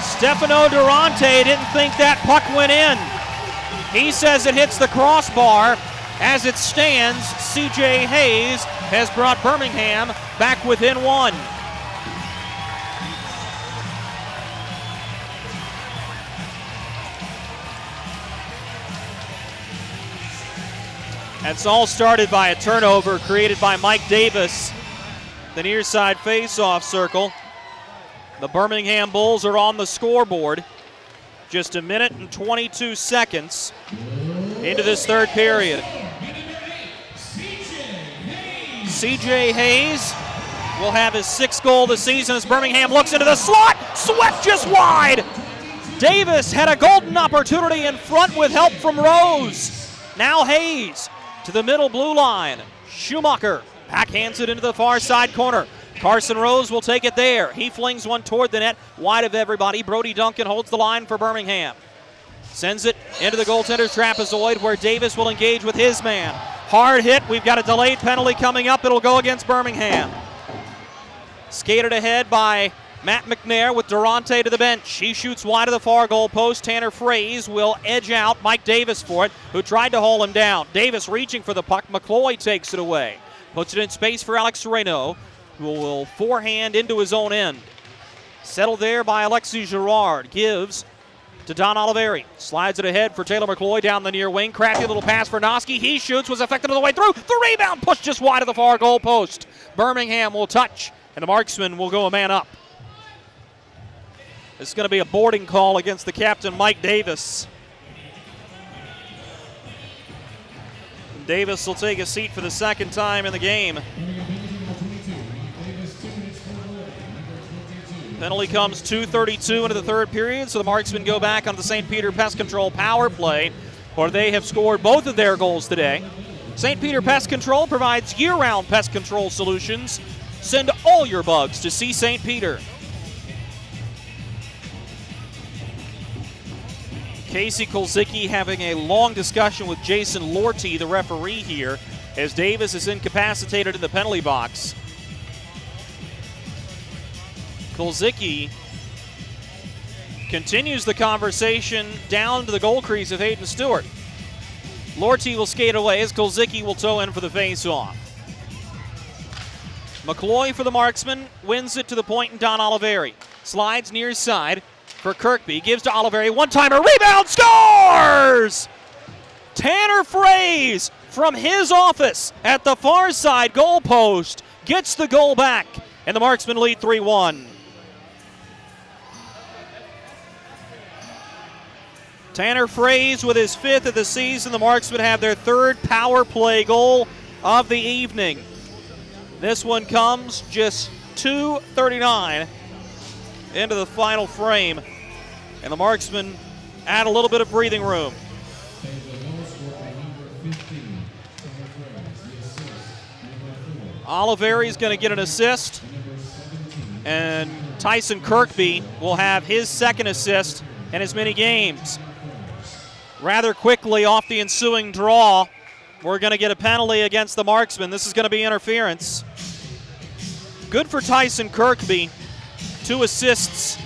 Stefano Durante didn't think that puck went in. He says it hits the crossbar. As it stands, C.J. Hayes has brought Birmingham back within one. That's all started by a turnover created by Mike Davis. The near side face-off circle. The Birmingham Bulls are on the scoreboard. Just a minute and 22 seconds into this third period. C.J. Hayes will have his 6th goal of the season as Birmingham looks into the slot. Swept just wide. Davis had a golden opportunity in front with help from Rose. Now Hayes to the middle blue line. Schumacher backhands it into the far side corner. Carson Rose will take it there. He flings one toward the net, wide of everybody. Brody Duncan holds the line for Birmingham. Sends it into the goaltender's trapezoid where Davis will engage with his man. Hard hit. We've got a delayed penalty coming up. It'll go against Birmingham. Skated ahead by Matt McNair with Durante to the bench. He shoots wide of the far goal post. Tanner Fraze will edge out Mike Davis for it, who tried to haul him down. Davis reaching for the puck. Mccloy takes it away. Puts it in space for Alex Sereno, who will forehand into his own end. Settled there by Alexis Girard. Gives to Don Oliveri. Slides it ahead for Taylor Mccloy down the near wing. Crafty little pass for Noski. He shoots, was effective all the way through. The rebound pushed just wide of the far goal post. Birmingham will touch, and the Marksmen will go a man up. It's going to be a boarding call against the captain, Mike Davis. Davis will take a seat for the second time in the game. Penalty comes 2:32 into the third period, so the Marksmen go back on the St. Peter Pest Control power play, where they have scored both of their goals today. St. Peter Pest Control provides year-round pest control solutions. Send all your bugs to see St. Peter. Casey Kolzicki having a long discussion with Jason Lorty, the referee here, as Davis is incapacitated in the penalty box. Kolzicki continues the conversation down to the goal crease of Hayden Stewart. Lorty will skate away as Kolzicki will tow in for the face-off. Mccloy for the Marksmen wins it to the point in Don Oliveri. Slides near side for Kirkby, gives to Oliveri, one-timer, rebound, scores! Tanner Fraze from his office at the far side goal post gets the goal back, and the Marksmen lead 3-1. Tanner Fraze with his 5th of the season. The Marksmen have their 3rd power play goal of the evening. This one comes just 2:39 into the final frame, and the Marksmen add a little bit of breathing room. Oliveri's going to get an assist, and Tyson Kirkby will have his 2nd assist in as many games. Rather quickly off the ensuing draw, We're going to get a penalty against the Marksmen. This is going to be interference. Good for Tyson Kirkby. 2 assists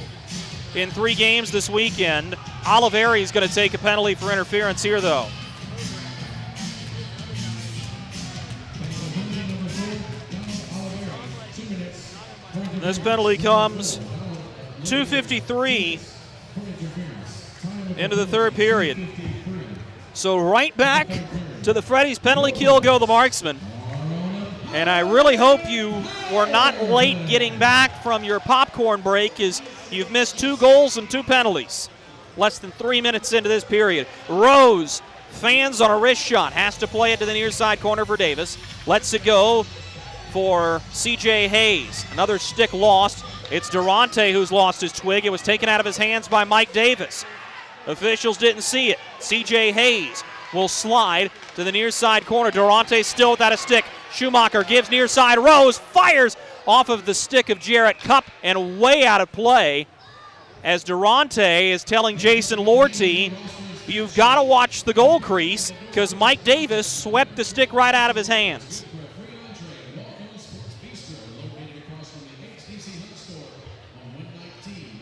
in 3 games this weekend. Oliveri is going to take a penalty for interference here, though. This penalty comes 2:53 into the third period. So right back to the Freddy's penalty kill go the Marksmen. And I really hope you were not late getting back from your popcorn break, as you've missed 2 goals and 2 penalties. Less than 3 minutes into this period. Rose fans on a wrist shot, has to play it to the near side corner for Davis. Lets it go for C.J. Hayes. Another stick lost. It's Durante who's lost his twig. It was taken out of his hands by Mike Davis. Officials didn't see it. C.J. Hayes will slide to the near side corner. Durante still without a stick. Schumacher gives near side. Rose fires off of the stick of Jarrett Cupp and way out of play, as Durante is telling Jason Lorty, you've got to watch the goal crease because Mike Davis swept the stick right out of his hands.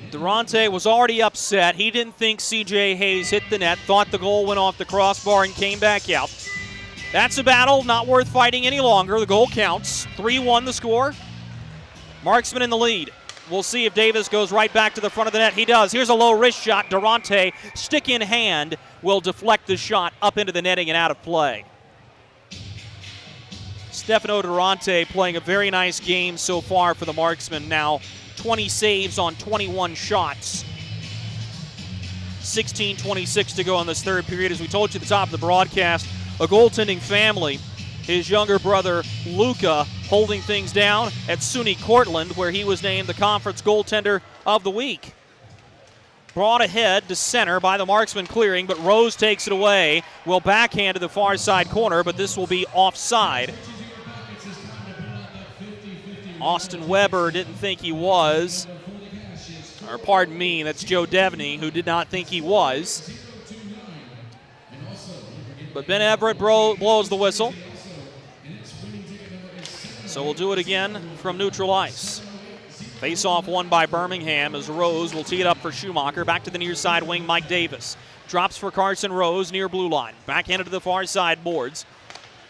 Durante was already upset. He didn't think C.J. Hayes hit the net, thought the goal went off the crossbar and came back out. That's a battle not worth fighting any longer. The goal counts. 3-1 the score. Marksmen in the lead. We'll see if Davis goes right back to the front of the net. He does. Here's a low wrist shot. Durante, stick in hand, will deflect the shot up into the netting and out of play. Stefano Durante playing a very nice game so far for the Marksmen. Now 20 saves on 21 shots. 16:26 to go in this third period. As we told you at the top of the broadcast, a goaltending family. His younger brother, Luca, holding things down at SUNY Cortland, where he was named the conference goaltender of the week. Brought ahead to center by the Marksman clearing, but Rose takes it away. Will backhand to the far side corner, but this will be offside. Austin Weber didn't think he was. Or pardon me, that's Joe Devney, who did not think he was. But Ben Everett blows the whistle. So we'll do it again from neutral ice. Face-off won by Birmingham as Rose will tee it up for Schumacher. Back to the near side wing, Mike Davis. Drops for Carson Rose near blue line. Backhanded to the far side boards.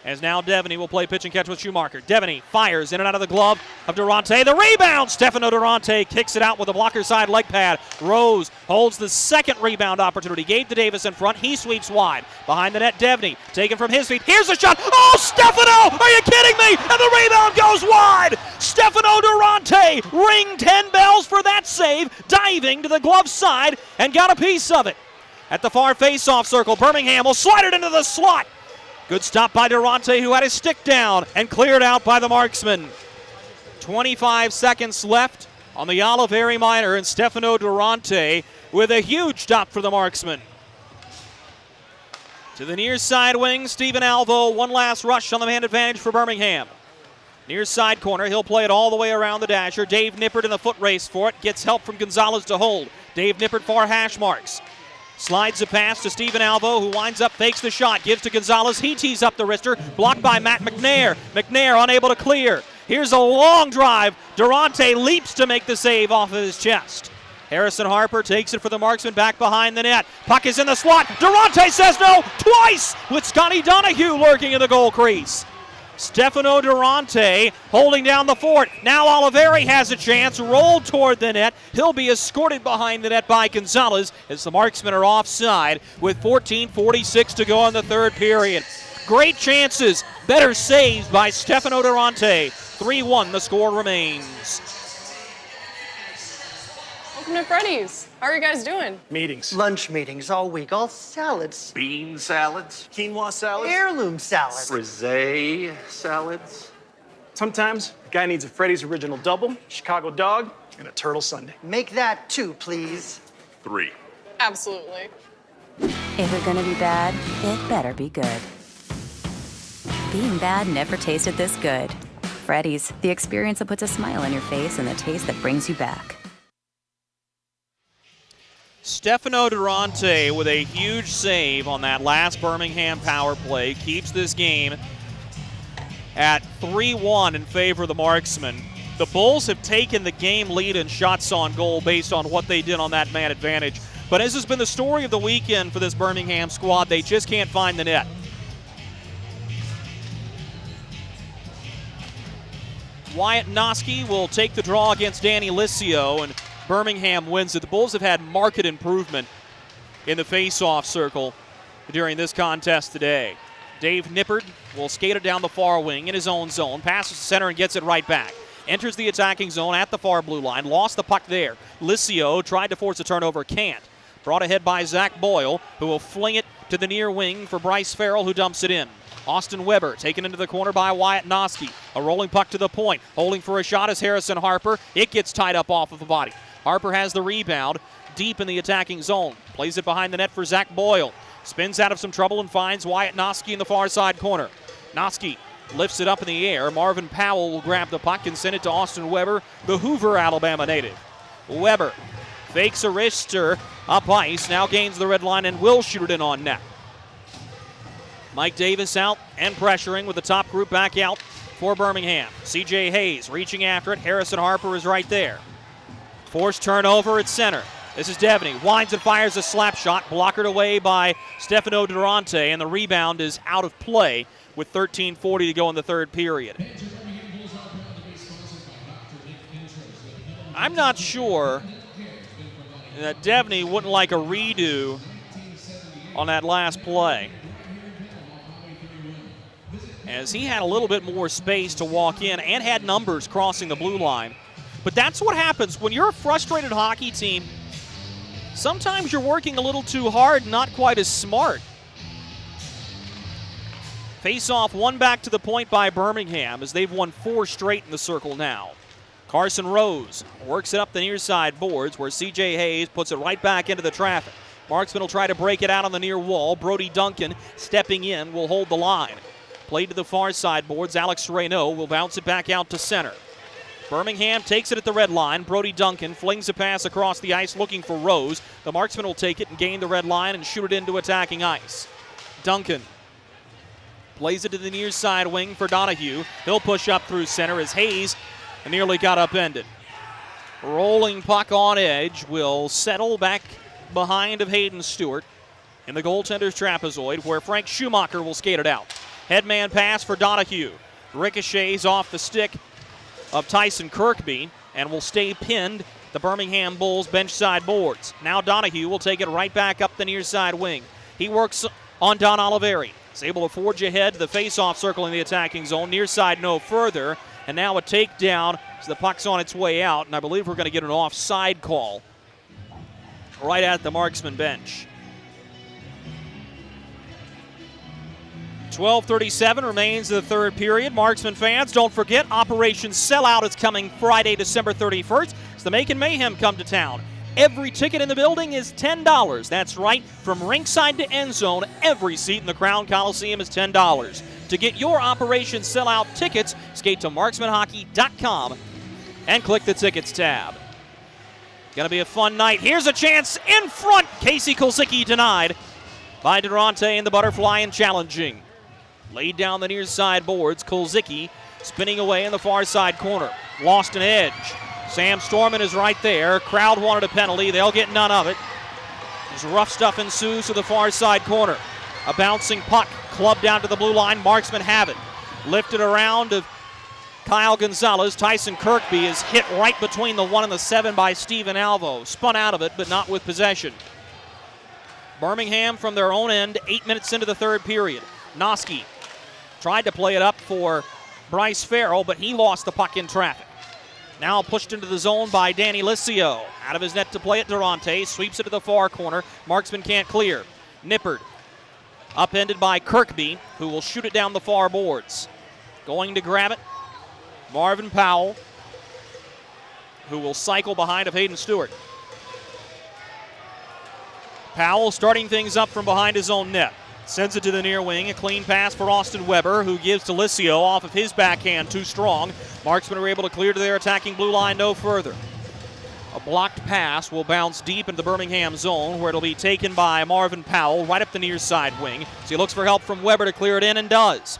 As now Devney will play pitch and catch with Schumacher. Devney fires in and out of the glove of Durante. The rebound! Stefano Durante kicks it out with a blocker side leg pad. Rose holds the second rebound opportunity. Gave to Davis in front. He sweeps wide. Behind the net, Devney taken from his feet. Here's the shot. Oh, Stefano! Are you kidding me? And the rebound goes wide! Stefano Durante ring 10 bells for that save. Diving to the glove side and got a piece of it. At the far face-off circle, Birmingham will slide it into the slot. Good stop by Durante, who had his stick down and cleared out by the Marksman. 25 seconds left on the Oliveri minor, and Stefano Durante with a huge stop for the Marksman. To the near side wing, Stephen Alvo, one last rush on the man advantage for Birmingham. Near side corner, he'll play it all the way around the dasher. Dave Nippert in the foot race for it, gets help from Gonzalez to hold. Dave Nippert far hash marks. Slides a pass to Stephen Alvo, who winds up, fakes the shot, gives to Gonzalez. He tees up the wrister, blocked by Matt McNair. McNair unable to clear. Here's a long drive. Durante leaps to make the save off of his chest. Harrison Harper takes it for the Marksman back behind the net. Puck is in the slot. Durante says no twice with Scotty Donahue lurking in the goal crease. Stefano Durante holding down the fort. Now Oliveri has a chance, rolled toward the net. He'll be escorted behind the net by Gonzalez as the Marksmen are offside with 14:46 to go in the third period. Great chances, better saves by Stefano Durante. 3-1 the score remains. Welcome to Freddy's. How are you guys doing? Meetings. Lunch meetings all week, all salads. Bean salads. Quinoa salads. Heirloom salad. Frisee salads. Sometimes a guy needs a Freddy's Original Double, Chicago Dog, and a Turtle Sundae. Make that 2, please. 3. Absolutely. If we're gonna be bad, it better be good. Being bad never tasted this good. Freddy's, the experience that puts a smile on your face and the taste that brings you back. Stefano Durante with a huge save on that last Birmingham power play keeps this game at 3-1 in favor of the Marksmen. The Bulls have taken the game lead in shots on goal based on what they did on that man advantage. But as has been the story of the weekend for this Birmingham squad, they just can't find the net. Wyatt Noski will take the draw against Danny Licio, and Birmingham wins it. The Bulls have had marked improvement in the face-off circle during this contest today. Dave Nippard will skate it down the far wing in his own zone, passes to center and gets it right back. Enters the attacking zone at the far blue line, lost the puck there. Licio tried to force a turnover, can't. Brought ahead by Zach Boyle, who will fling it to the near wing for Bryce Farrell, who dumps it in. Austin Weber taken into the corner by Wyatt Noski. A rolling puck to the point. Holding for a shot is Harrison Harper. It gets tied up off of the body. Harper has the rebound deep in the attacking zone. Plays it behind the net for Zach Boyle. Spins out of some trouble and finds Wyatt Noski in the far side corner. Noski lifts it up in the air. Marvin Powell will grab the puck and send it to Austin Weber, the Hoover, Alabama native. Weber fakes a wrister up ice, now gains the red line and will shoot it in on net. Mike Davis out and pressuring with the top group back out for Birmingham. C.J. Hayes reaching after it. Harrison Harper is right there. Forced turnover at center. This is Devaney. Winds and fires a slap shot. Blockered away by Stefano Durante, and the rebound is out of play with 13:40 to go in the third period. I'm not sure that Devaney wouldn't like a redo on that last play, as he had a little bit more space to walk in and had numbers crossing the blue line. But that's what happens when you're a frustrated hockey team. Sometimes you're working a little too hard, not quite as smart. Face-off, one back to the point by Birmingham, as they've won 4 straight in the circle now. Carson Rose works it up the near side boards, where C.J. Hayes puts it right back into the traffic. Marksman will try to break it out on the near wall. Brody Duncan stepping in will hold the line. Played to the far side boards. Alex Reynaud will bounce it back out to center. Birmingham takes it at the red line. Brody Duncan flings a pass across the ice looking for Rose. The Marksman will take it and gain the red line and shoot it into attacking ice. Duncan plays it to the near side wing for Donahue. He'll push up through center as Hayes nearly got upended. Rolling puck on edge will settle back behind of Hayden Stewart in the goaltender's trapezoid, where Frank Schumacher will skate it out. Headman pass for Donahue. Ricochets off the stick of Tyson Kirkby and will stay pinned the Birmingham Bulls bench side boards. Now Donahue will take it right back up the near side wing. He works on Don Oliveri. He's able to forge ahead to the face-off circle in the attacking zone. Near side no further. And now a takedown as the puck's on its way out. And I believe we're going to get an offside call right at the Marksman bench. 12:37 remains in the third period. Marksman fans, don't forget, Operation Sellout is coming Friday, December 31st. As the Macon Mayhem come to town. Every ticket in the building is $10. That's right, from ringside to end zone, every seat in the Crown Coliseum is $10. To get your Operation Sellout tickets, skate to marksmanhockey.com and click the Tickets tab. Gonna be a fun night. Here's a chance in front. Casey Kulzicki denied by Durante and the Butterfly and challenging. Laid down the near side boards. Kulzicki spinning away in the far side corner. Lost an edge. Sam Storman is right there. Crowd wanted a penalty. They'll get none of it. As rough stuff ensues to the far side corner. A bouncing puck clubbed down to the blue line. Marksmen have it. Lifted around to Kyle Gonzalez. Tyson Kirkby is hit right between the 1 and the 7 by Steven Alvo. Spun out of it, but not with possession. Birmingham from their own end, 8 minutes into the third period. Noski tried to play it up for Bryce Farrell, but he lost the puck in traffic. Now pushed into the zone by Danny Licio. Out of his net to play it, Durante sweeps it to the far corner. Marksman can't clear. Nippard upended by Kirkby, who will shoot it down the far boards. Going to grab it, Marvin Powell, who will cycle behind of Hayden Stewart. Powell starting things up from behind his own net. Sends it to the near wing. A clean pass for Austin Weber, who gives to Licio off of his backhand, too strong. Marksmen are able to clear to their attacking blue line no further. A blocked pass will bounce deep into the Birmingham zone, where it'll be taken by Marvin Powell right up the near side wing. So he looks for help from Weber to clear it in, and does.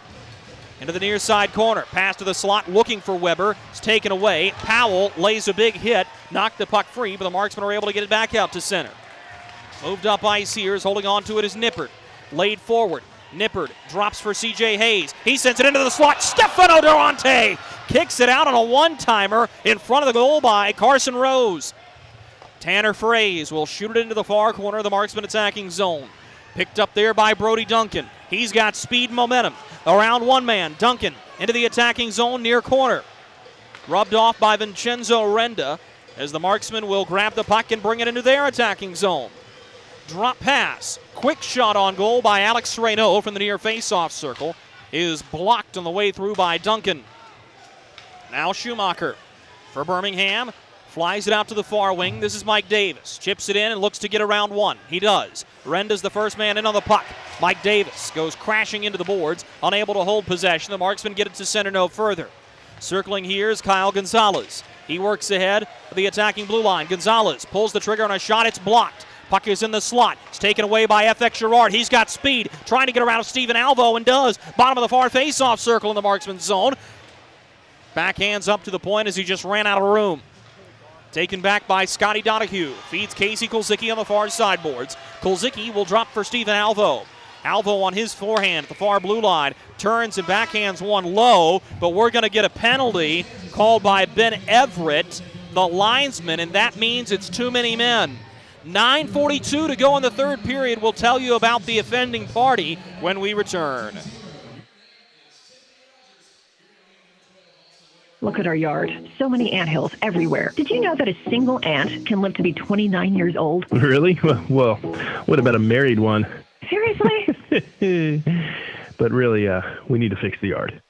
Into the near side corner. Pass to the slot, looking for Weber. It's taken away. Powell lays a big hit, knocked the puck free, but the Marksmen are able to get it back out to center. Moved up ice here, is holding on to it is Nippert. Laid forward. Nippert drops for C.J. Hayes. He sends it into the slot. Stefano Durante kicks it out on a one-timer in front of the goal by Carson Rose. Tanner Fraze will shoot it into the far corner of the Marksman attacking zone. Picked up there by Brody Duncan. He's got speed and momentum. Around one man, Duncan into the attacking zone near corner. Rubbed off by Vincenzo Renda as the Marksmen will grab the puck and bring it into their attacking zone. Drop pass. Quick shot on goal by Alex Reynaud from the near face-off circle. Is blocked on the way through by Duncan. Now Schumacher for Birmingham. Flies it out to the far wing. This is Mike Davis. Chips it in and looks to get around one. He does. Renda's the first man in on the puck. Mike Davis goes crashing into the boards, unable to hold possession. The Marksmen get it to center no further. Circling here is Kyle Gonzalez. He works ahead of the attacking blue line. Gonzalez pulls the trigger on a shot. It's blocked. Puck is in the slot. It's taken away by FX Girard. He's got speed, trying to get around Steven Alvo, and does. Bottom of the far face-off circle in the Marksman zone. Backhands up to the point as he just ran out of room. Taken back by Scotty Donahue. Feeds Casey Kulzicki on the far sideboards. Kulzicki will drop for Steven Alvo. Alvo on his forehand at the far blue line. Turns and backhands one low, but we're going to get a penalty called by Ben Everett, the linesman, and that means it's too many men. 9:42 to go in the third period. We'll tell you about the offending party when we return. Look at our yard. So many anthills everywhere. Did you know that a single ant can live to be 29 years old? Really? Well, what about a married one? Seriously? But really, we need to fix the yard.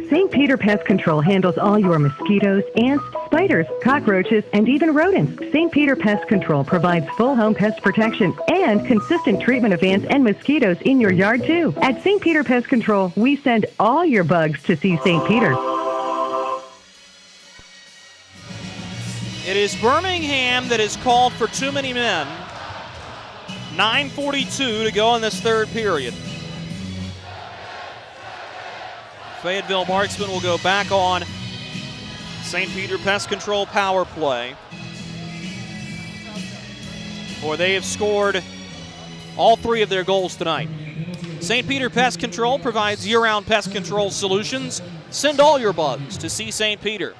St. Peter Pest Control handles all your mosquitoes, ants, spiders, cockroaches, and even rodents. St. Peter Pest Control provides full home pest protection and consistent treatment of ants and mosquitoes in your yard, too. At St. Peter Pest Control, we send all your bugs to see St. Peter. It is Birmingham that is called for too many men. 9:42 to go in this third period. Fayetteville Marksmen will go back on St. Peter Pest Control power play, for they have scored all three of their goals tonight. St. Peter Pest Control provides year-round pest control solutions. Send all your bugs to see St. Peter.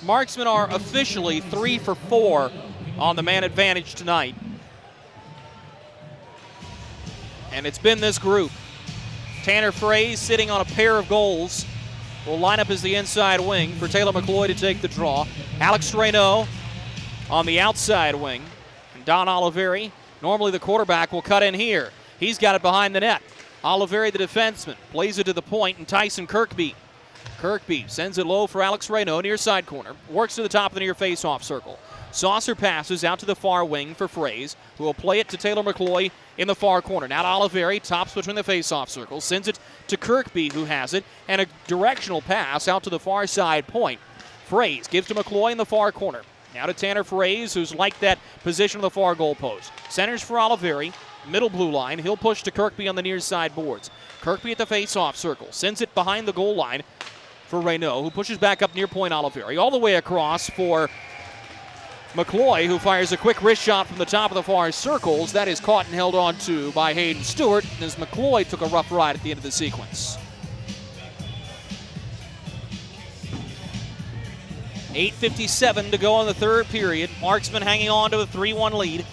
Marksmen are officially 3 for 4 on the man advantage tonight. And it's been this group. Tanner Fraze sitting on a pair of goals will line up as the inside wing for Taylor Mccloy to take the draw. Alex Reynaud on the outside wing. And Don Oliveri, normally the quarterback, will cut in here. He's got it behind the net. Oliveri, the defenseman, plays it to the point, and Tyson Kirkby sends it low for Alex Reynaud, near side corner. Works to the top of the near face-off circle. Saucer passes out to the far wing for Fraze, who will play it to Taylor Mccloy in the far corner. Now to Oliveri, tops between the face-off circle. Sends it to Kirkby, who has it, and a directional pass out to the far side point. Fraze gives to Mccloy in the far corner. Now to Tanner Fraze, who's like that position on the far goal post. Centers for Oliveri, middle blue line. He'll push to Kirkby on the near side boards. Kirkby at the face-off circle. Sends it behind the goal line for Reynaud, who pushes back up near point Oliveri. All the way across for Mccloy, who fires a quick wrist shot from the top of the far circles. That is caught and held on to by Hayden Stewart, as Mccloy took a rough ride at the end of the sequence. 8:57 to go in the third period. Marksmen hanging on to a 3-1 lead.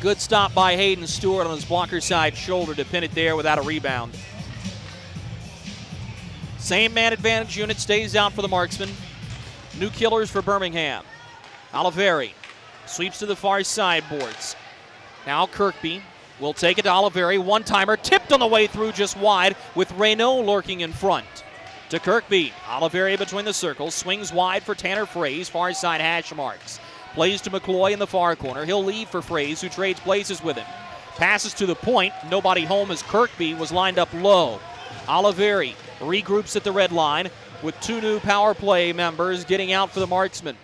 Good stop by Hayden Stewart on his blocker side shoulder to pin it there without a rebound. Same man advantage unit stays out for the Marksmen. New killers for Birmingham. Oliveri sweeps to the far sideboards. Now Kirkby will take it to Oliveri. One-timer tipped on the way through just wide with Reynaud lurking in front. To Kirkby. Oliveri between the circles. Swings wide for Tanner Fraze. Far side hash marks. Plays to Mccloy in the far corner. He'll leave for Fraze, who trades places with him. Passes to the point. Nobody home as Kirkby was lined up low. Oliveri regroups at the red line with 2 new power play members getting out for the Marksmen.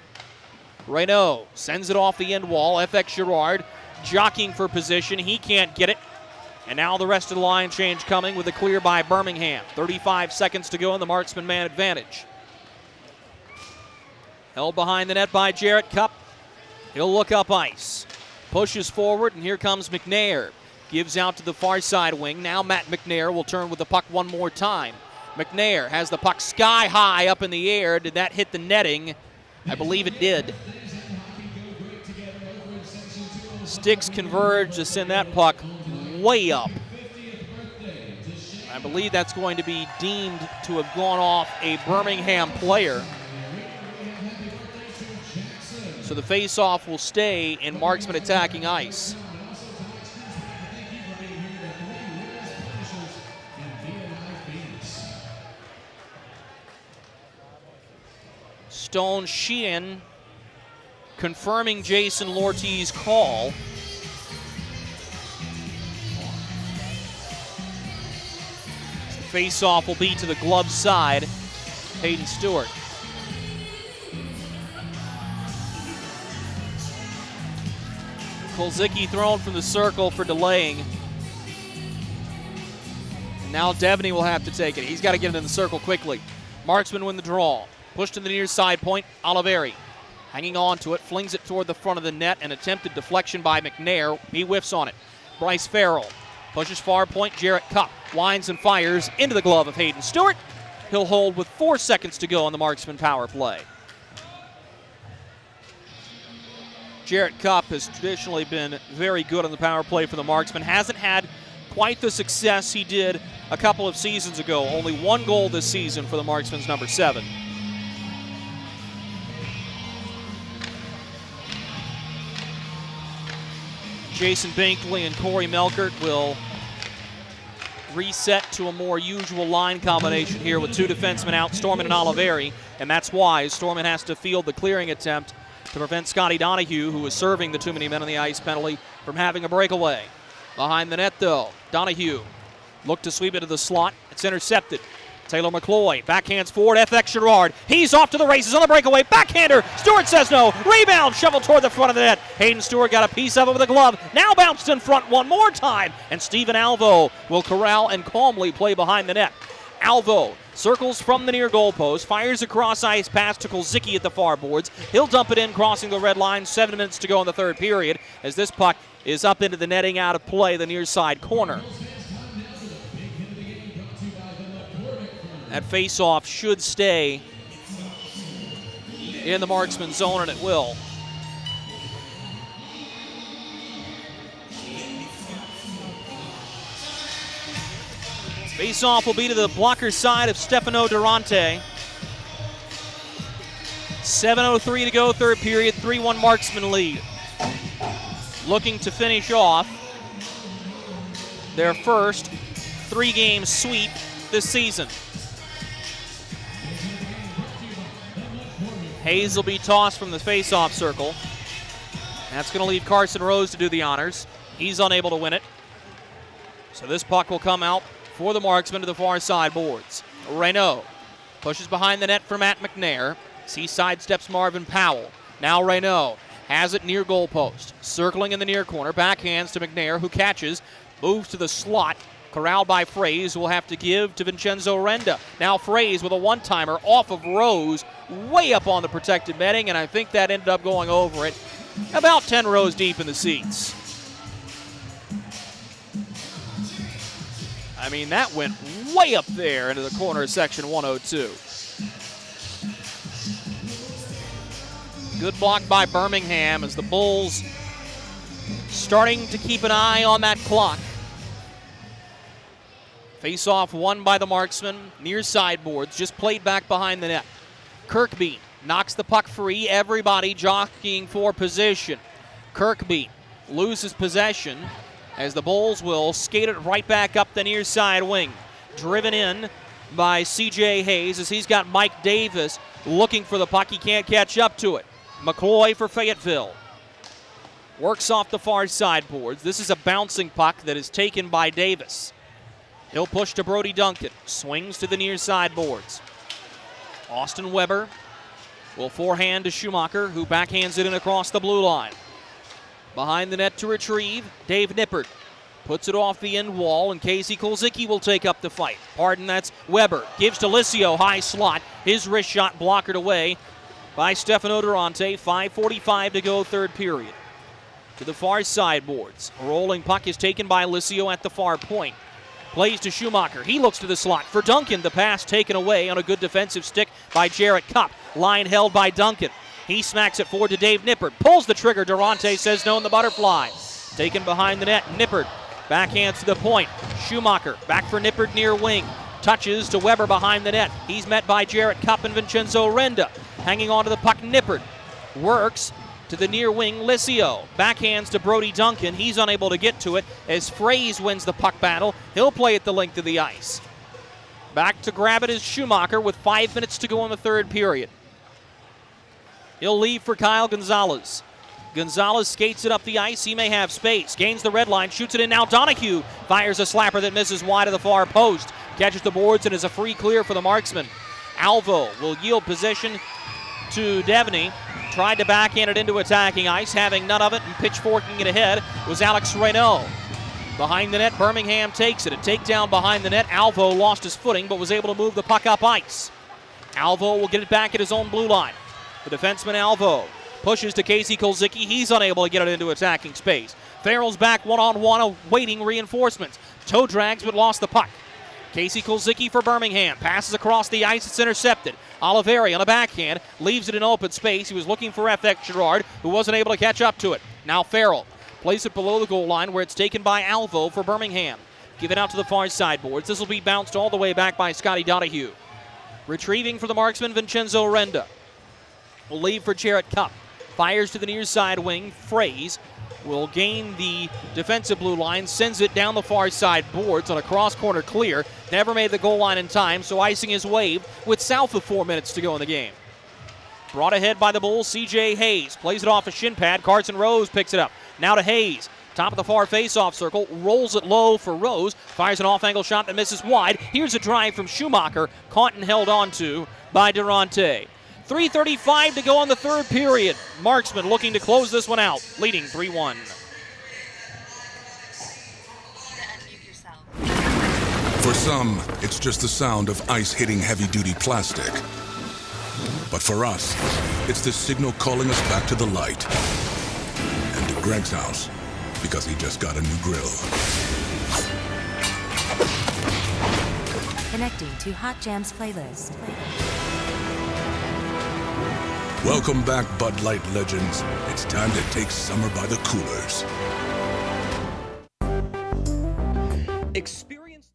Reynaud sends it off the end wall. FX Girard jockeying for position. He can't get it. And now the rest of the line change coming with a clear by Birmingham. 35 seconds to go in the Marksman man advantage. Held behind the net by Jarrett Cupp. He'll look up ice. Pushes forward, and here comes McNair. Gives out to the far side wing. Now Matt McNair will turn with the puck one more time. McNair has the puck sky high up in the air. Did that hit the netting? I believe it did. Sticks converge to send that puck way up. I believe that's going to be deemed to have gone off a Birmingham player. So the face-off will stay in Marksman attacking ice. Stone Sheehan confirming Jason Lortie's call. The face-off will be to the glove side. Hayden Stewart. Kolzicki thrown from the circle for delaying. And now Devney will have to take it. He's got to get it in the circle quickly. Marksmen win the draw. Pushed to the near side point, Oliveri. Hanging on to it, flings it toward the front of the net. An attempted deflection by McNair. He whiffs on it. Bryce Farrell pushes far point, Jarrett Cupp. Winds and fires into the glove of Hayden Stewart. He'll hold with 4 seconds to go on the Marksman power play. Jarrett Cupp has traditionally been very good on the power play for the Marksmen. Hasn't had quite the success he did a couple of seasons ago. Only 1 goal this season for the Marksmen's number 7. Jason Binkley and Corey Melkert will reset to a more usual line combination here with 2 defensemen out, Storman and Oliveri, and that's why Storman has to field the clearing attempt to prevent Scotty Donahue, who is serving the too many men on the ice penalty, from having a breakaway. Behind the net, though, Donahue looked to sweep it to the slot. It's intercepted. Taylor Mccloy backhands forward. FX Girard. He's off to the races on the breakaway. Backhander. Stewart says no. Rebound. Shoveled toward the front of the net. Hayden Stewart got a piece of it with a glove. Now bounced in front one more time. And Steven Alvo will corral and calmly play behind the net. Alvo circles from the near goal post. Fires a cross ice pass to Kolzicki at the far boards. He'll dump it in, crossing the red line. 7 minutes to go in the third period as this puck is up into the netting, out of play, the near side corner. That face-off should stay in the Marksman zone, and it will. Face-off will be to the blocker side of Stefano Durante. 7:03 to go, third period, 3-1 Marksman lead. Looking to finish off their first 3-game sweep this season. Hayes will be tossed from the face-off circle. That's going to leave Carson Rose to do the honors. He's unable to win it. So this puck will come out for the Marksmen to the far side boards. Reynaud pushes behind the net for Matt McNair. He sidesteps Marvin Powell. Now Reynaud has it near goal post. Circling in the near corner. Backhands to McNair, who catches. Moves to the slot. Corralled by Fraze, will have to give to Vincenzo Renda. Now Fraze with a one-timer off of Rose, way up on the protected netting, and I think that ended up going over it. About 10 rows deep in the seats. I mean, that went way up there into the corner of section 102. Good block by Birmingham as the Bulls starting to keep an eye on that clock. Face-off won by the Marksmen, near sideboards, just played back behind the net. Kirkby knocks the puck free, everybody jockeying for position. Kirkby loses possession as the Bulls will skate it right back up the near side wing. Driven in by C.J. Hayes as he's got Mike Davis looking for the puck. He can't catch up to it. Mccloy for Fayetteville. Works off the far sideboards. This is a bouncing puck that is taken by Davis. He'll push to Brody Duncan. Swings to the near side boards. Austin Weber will forehand to Schumacher, who backhands it in across the blue line. Behind the net to retrieve, Dave Nippert. Puts it off the end wall, and Casey Kulzicki will take up the fight. Pardon, that's Weber. Gives to Licio, high slot. His wrist shot blockered away by Stefano Durante. 5:45 to go, third period. To the far side boards. A rolling puck is taken by Licio at the far point. Plays to Schumacher. He looks to the slot. For Duncan, the pass taken away on a good defensive stick by Jarrett Cupp. Line held by Duncan. He smacks it forward to Dave Nippert. Pulls the trigger. Durante says no in the butterfly. Taken behind the net. Nippert backhands to the point. Schumacher back for Nippert near wing. Touches to Weber behind the net. He's met by Jarrett Cupp and Vincenzo Renda. Hanging on to the puck, Nippert works to the near wing, Licio. Backhands to Brody Duncan. He's unable to get to it as Fraze wins the puck battle. He'll play it the length of the ice. Back to grab it is Schumacher with 5 minutes to go in the third period. He'll leave for Kyle Gonzalez. Gonzalez skates it up the ice. He may have space. Gains the red line. Shoots it in now. Donahue fires a slapper that misses wide of the far post. Catches the boards and is a free clear for the Marksmen. Alvo will yield possession to Devney. Tried to backhand it into attacking ice. Having none of it and pitchforking it ahead was Alex Reynaud. Behind the net, Birmingham takes it. A takedown behind the net. Alvo lost his footing but was able to move the puck up ice. Alvo will get it back at his own blue line. The defenseman Alvo pushes to Casey Kulzicki. He's unable to get it into attacking space. Farrell's back one-on-one, awaiting reinforcements. Toe drags but lost the puck. Casey Kulzicki for Birmingham. Passes across the ice. It's intercepted. Oliveri on a backhand. Leaves it in open space. He was looking for FX Girard, who wasn't able to catch up to it. Now Farrell plays it below the goal line where it's taken by Alvo for Birmingham. Give it out to the far side boards. This will be bounced all the way back by Scotty Donahue. Retrieving for the Marksman, Vincenzo Renda. Will leave for Jarrett Cupp. Fires to the near side wing. Fraze will gain the defensive blue line, sends it down the far side boards on a cross-corner clear. Never made the goal line in time, so icing is waived with south of 4 minutes to go in the game. Brought ahead by the Bulls, C.J. Hayes. Plays it off a shin pad. Carson Rose picks it up. Now to Hayes. Top of the far face-off circle. Rolls it low for Rose. Fires an off-angle shot that misses wide. Here's a drive from Schumacher. Caught and held onto by Durante. 3:35 to go in the third period. Marksmen looking to close this one out, leading 3-1. For some, it's just the sound of ice hitting heavy-duty plastic. But for us, it's the signal calling us back to the light. And to Greg's house, because he just got a new grill. Connecting to Hot Jams playlist. Welcome back, Bud Light legends. It's time to take summer by the coolers. Experience.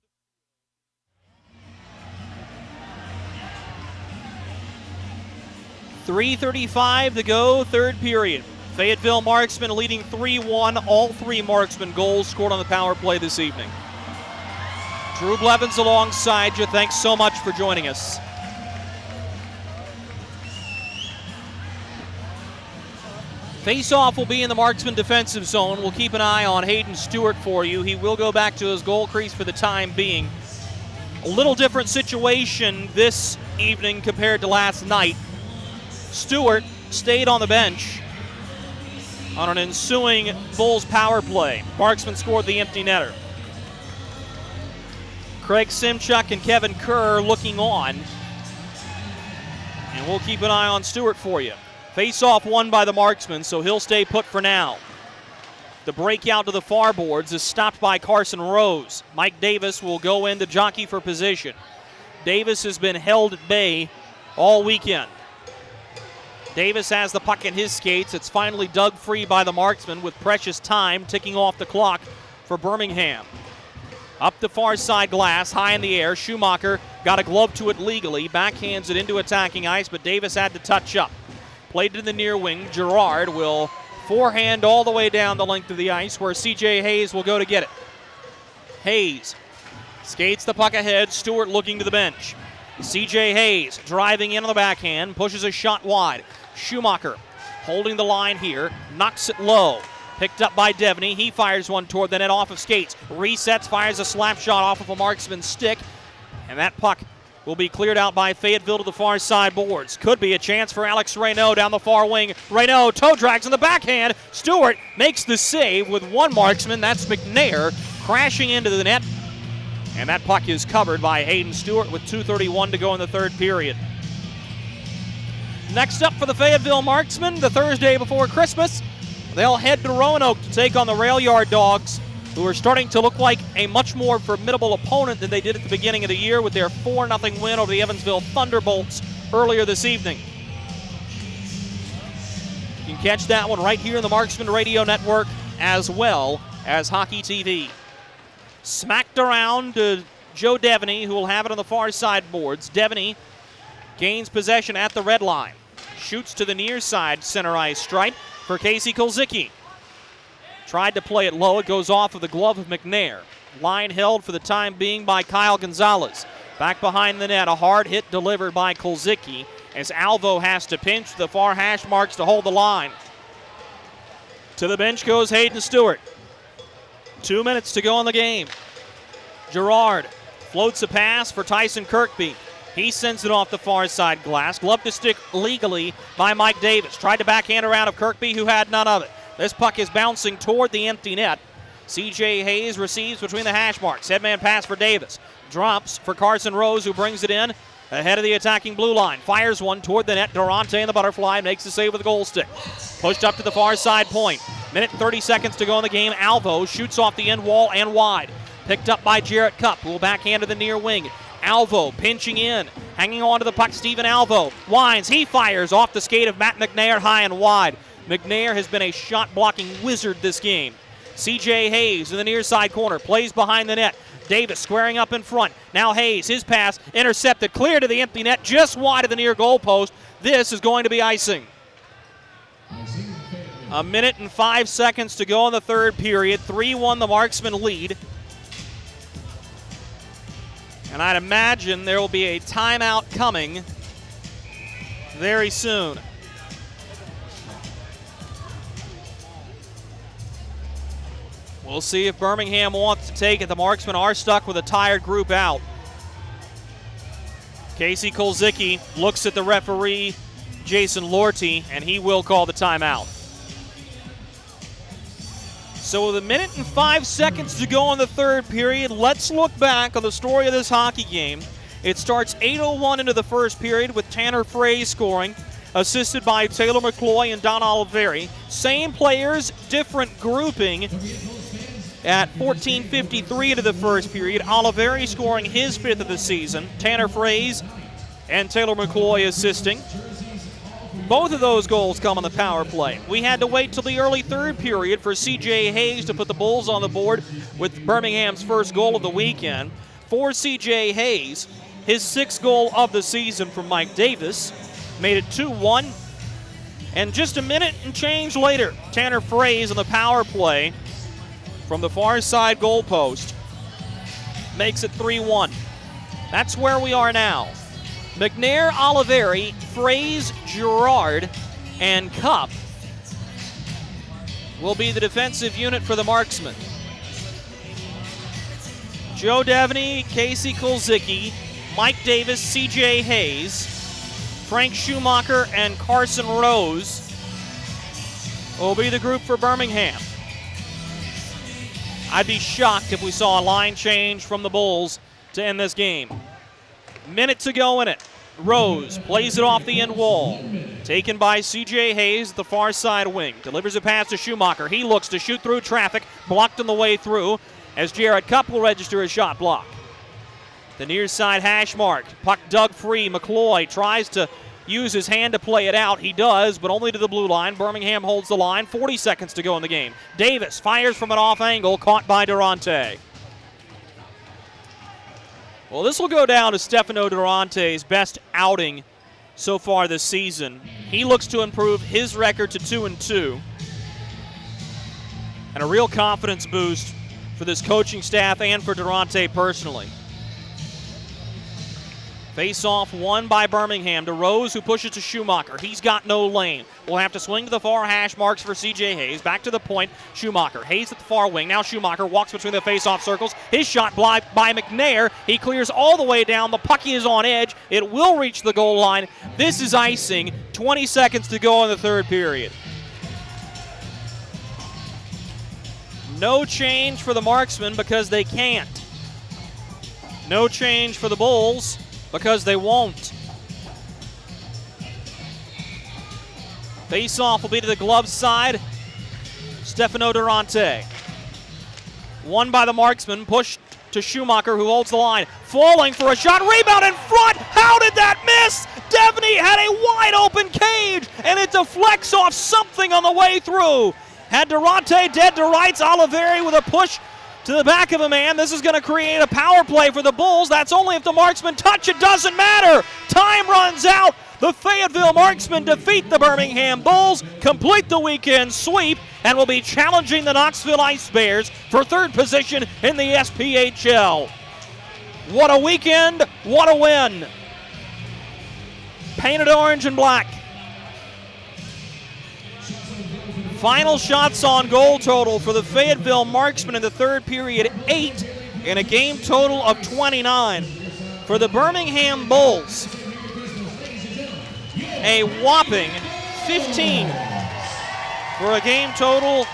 .335 to go, third period. Fayetteville Marksmen leading 3-1. All three Marksmen goals scored on the power play this evening. Drew Blevins alongside you. Thanks so much for joining us. Face-off will be in the Marksman defensive zone. We'll keep an eye on Hayden Stewart for you. He will go back to his goal crease for the time being. A little different situation this evening compared to last night. Stewart stayed on the bench on an ensuing Bulls power play. Marksman scored the empty netter. Craig Simchuk and Kevin Kerr looking on. And we'll keep an eye on Stewart for you. Face-off won by the Marksmen, so he'll stay put for now. The breakout to the far boards is stopped by Carson Rose. Mike Davis will go in to jockey for position. Davis has been held at bay all weekend. Davis has the puck in his skates. It's finally dug free by the Marksmen with precious time ticking off the clock for Birmingham. Up the far side glass, high in the air. Schumacher got a glove to it legally. Backhands it into attacking ice, but Davis had to touch up. Played to the near wing. Girard will forehand all the way down the length of the ice where C.J. Hayes will go to get it. Hayes skates the puck ahead. Stewart looking to the bench. C.J. Hayes driving in on the backhand. Pushes a shot wide. Schumacher holding the line here. Knocks it low. Picked up by Devaney. He fires one toward the net off of skates. Resets, fires a slap shot off of a marksman's stick. And that puck will be cleared out by Fayetteville to the far side boards. Could be a chance for Alex Reynaud down the far wing. Reynaud toe drags in the backhand. Stewart makes the save with one marksman. That's McNair crashing into the net. And that puck is covered by Hayden Stewart with 2:31 to go in the third period. Next up for the Fayetteville Marksmen, the Thursday before Christmas, they'll head to Roanoke to take on the Rail Yard Dogs, who are starting to look like a much more formidable opponent than they did at the beginning of the year with their 4-0 win over the Evansville Thunderbolts earlier this evening. You can catch that one right here in the Marksman Radio Network as well as Hockey TV. Smacked around to Joe Devaney, who will have it on the far side boards. Devaney gains possession at the red line. Shoots to the near side center ice stripe for Casey Kulzicki. Tried to play it low. It goes off of the glove of McNair. Line held for the time being by Kyle Gonzalez. Back behind the net, a hard hit delivered by Kulzicki as Alvo has to pinch the far hash marks to hold the line. To the bench goes Hayden Stewart. 2 minutes to go in the game. Gerard floats a pass for Tyson Kirkby. He sends it off the far side glass. Glove to stick legally by Mike Davis. Tried to backhand around of Kirkby, who had none of it. This puck is bouncing toward the empty net. C.J. Hayes receives between the hash marks. Headman pass for Davis. Drops for Carson Rose, who brings it in ahead of the attacking blue line. Fires one toward the net. Durante in the butterfly makes the save with a goal stick. Pushed up to the far side point. Minute 30 seconds to go in the game. Alvo shoots off the end wall and wide. Picked up by Jarrett Cupp, who will backhand to the near wing. Alvo pinching in. Hanging on to the puck, Steven Alvo. Winds, he fires off the skate of Matt McNair high and wide. McNair has been a shot-blocking wizard this game. C.J. Hayes in the near side corner. Plays behind the net. Davis squaring up in front. Now Hayes, his pass intercepted. Clear to the empty net, just wide of the near goal post. This is going to be icing. A minute and 5 seconds to go in the third period. 3-1 the Marksmen lead. And I'd imagine there will be a timeout coming very soon. We'll see if Birmingham wants to take it. The Marksmen are stuck with a tired group out. Casey Kulzicki looks at the referee, Jason Lorty, and he will call the timeout. So with a minute and 5 seconds to go in the third period, let's look back on the story of this hockey game. It starts 8:01 into the first period with Tanner Frey scoring, assisted by Taylor Mccloy and Don Oliveri. Same players, different grouping. At 14:53 into the first period, Oliveri scoring his 5th of the season. Tanner Frey's and Taylor Mccloy assisting. Both of those goals come on the power play. We had to wait till the early third period for C.J. Hayes to put the Bulls on the board with Birmingham's first goal of the weekend. For C.J. Hayes, his 6th goal of the season from Mike Davis made it 2-1. And just a minute and change later, Tanner Frey's on the power play from the far side goal post makes it 3-1. That's where we are now. McNair, Oliveri, Frey's, Gerard, and Cupp will be the defensive unit for the Marksmen. Joe Devaney, Casey Kulzicki, Mike Davis, C.J. Hayes, Frank Schumacher, and Carson Rose will be the group for Birmingham. I'd be shocked if we saw a line change from the Bulls to end this game. Minute to go in it. Rose plays it off the end wall. Taken by C.J. Hayes, the far side wing. Delivers a pass to Schumacher. He looks to shoot through traffic. Blocked on the way through as Jarrett Cupp will register a shot block. The near side hash mark. Puck dug free. Mccloy tries to use his hand to play it out. He does, but only to the blue line. Birmingham holds the line. 40 seconds to go in the game. Davis fires from an off angle, caught by Durante. Well, this will go down as Stefano Durante's best outing so far this season. He looks to improve his record to 2-2. And a real confidence boost for this coaching staff and for Durante personally. Face-off won by Birmingham to Rose, who pushes to Schumacher. He's got no lane. Will have to swing to the far hash marks for C.J. Hayes. Back to the point, Schumacher. Hayes at the far wing. Now Schumacher walks between the face-off circles. His shot blocked by McNair. He clears all the way down. The puck is on edge. It will reach the goal line. This is icing. 20 seconds to go in the third period. No change for the Marksmen because they can't. No change for the Bulls because they won't. Face-off will be to the glove side. Stefano Durante. Won by the Marksman, pushed to Schumacher, who holds the line. Falling for a shot, rebound in front. How did that miss? Devney had a wide open cage, and it deflects off something on the way through. Had Durante dead to rights. Oliveri with a push to the back of a man. This is going to create a power play for the Bulls. That's only if the Marksmen touch. It doesn't matter. Time runs out. The Fayetteville Marksmen defeat the Birmingham Bulls, complete the weekend sweep, and will be challenging the Knoxville Ice Bears for third position in the SPHL. What a weekend. What a win. Painted orange and black. Final shots on goal total for the Fayetteville Marksmen in the third period, 8 in a game total of 29. For the Birmingham Bulls, a whopping 15 for a game total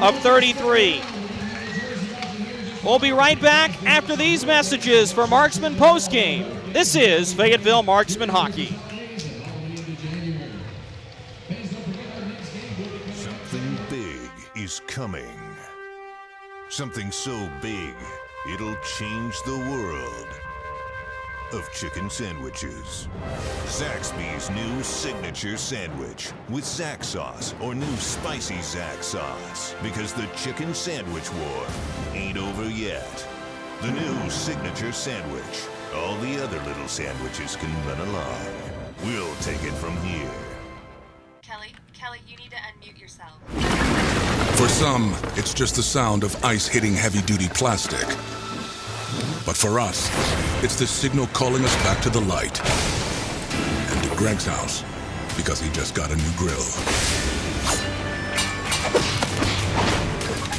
of 33. We'll be right back after these messages for Marksman postgame. This is Fayetteville Marksman Hockey. Is coming. Something so big, it'll change the world of chicken sandwiches. Zaxby's new signature sandwich with Zax sauce or new spicy Zax sauce, because the chicken sandwich war ain't over yet. The new signature sandwich. All the other little sandwiches can run along. We'll take it from here. Kelly, you need to unmute yourself. For some, it's just the sound of ice hitting heavy-duty plastic. But for us, it's the signal calling us back to the light. And to Greg's house, because he just got a new grill.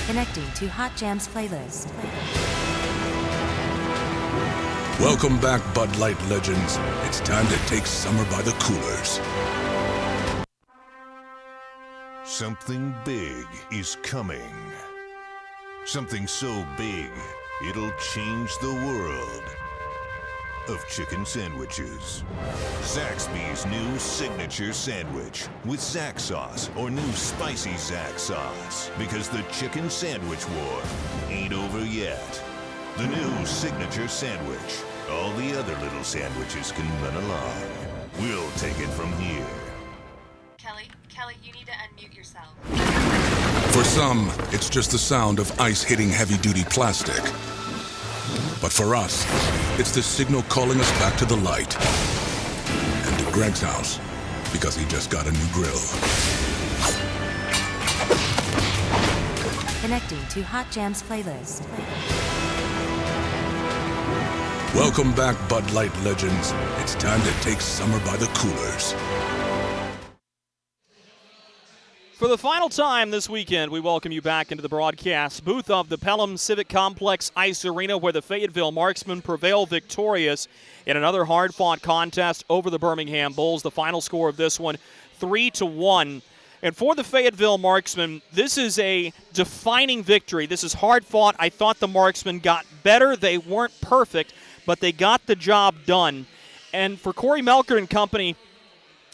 Connecting to Hot Jams playlist. Welcome back, Bud Light legends. It's time to take summer by the coolers. Something big is coming. Something so big, it'll change the world of chicken sandwiches. Zaxby's new signature sandwich with Zax sauce or new spicy Zax sauce, because the chicken sandwich war ain't over yet. The new signature sandwich. All the other little sandwiches can run along. We'll take it from here. Kelly, you need to unmute yourself. For some, it's just the sound of ice hitting heavy-duty plastic. But for us, it's the signal calling us back to the light. And to Greg's house, because he just got a new grill. Connecting to Hot Jams playlist. Welcome back, Bud Light legends. It's time to take summer by the coolers. For the final time this weekend, we welcome you back into the broadcast booth of the Pelham Civic Complex Ice Arena, where the Fayetteville Marksmen prevail victorious in another hard-fought contest over the Birmingham Bulls. The final score of this one, 3-1. And for the Fayetteville Marksmen, this is a defining victory. This is hard-fought. I thought the Marksmen got better. They weren't perfect, but they got the job done. And for Corey Melker and company,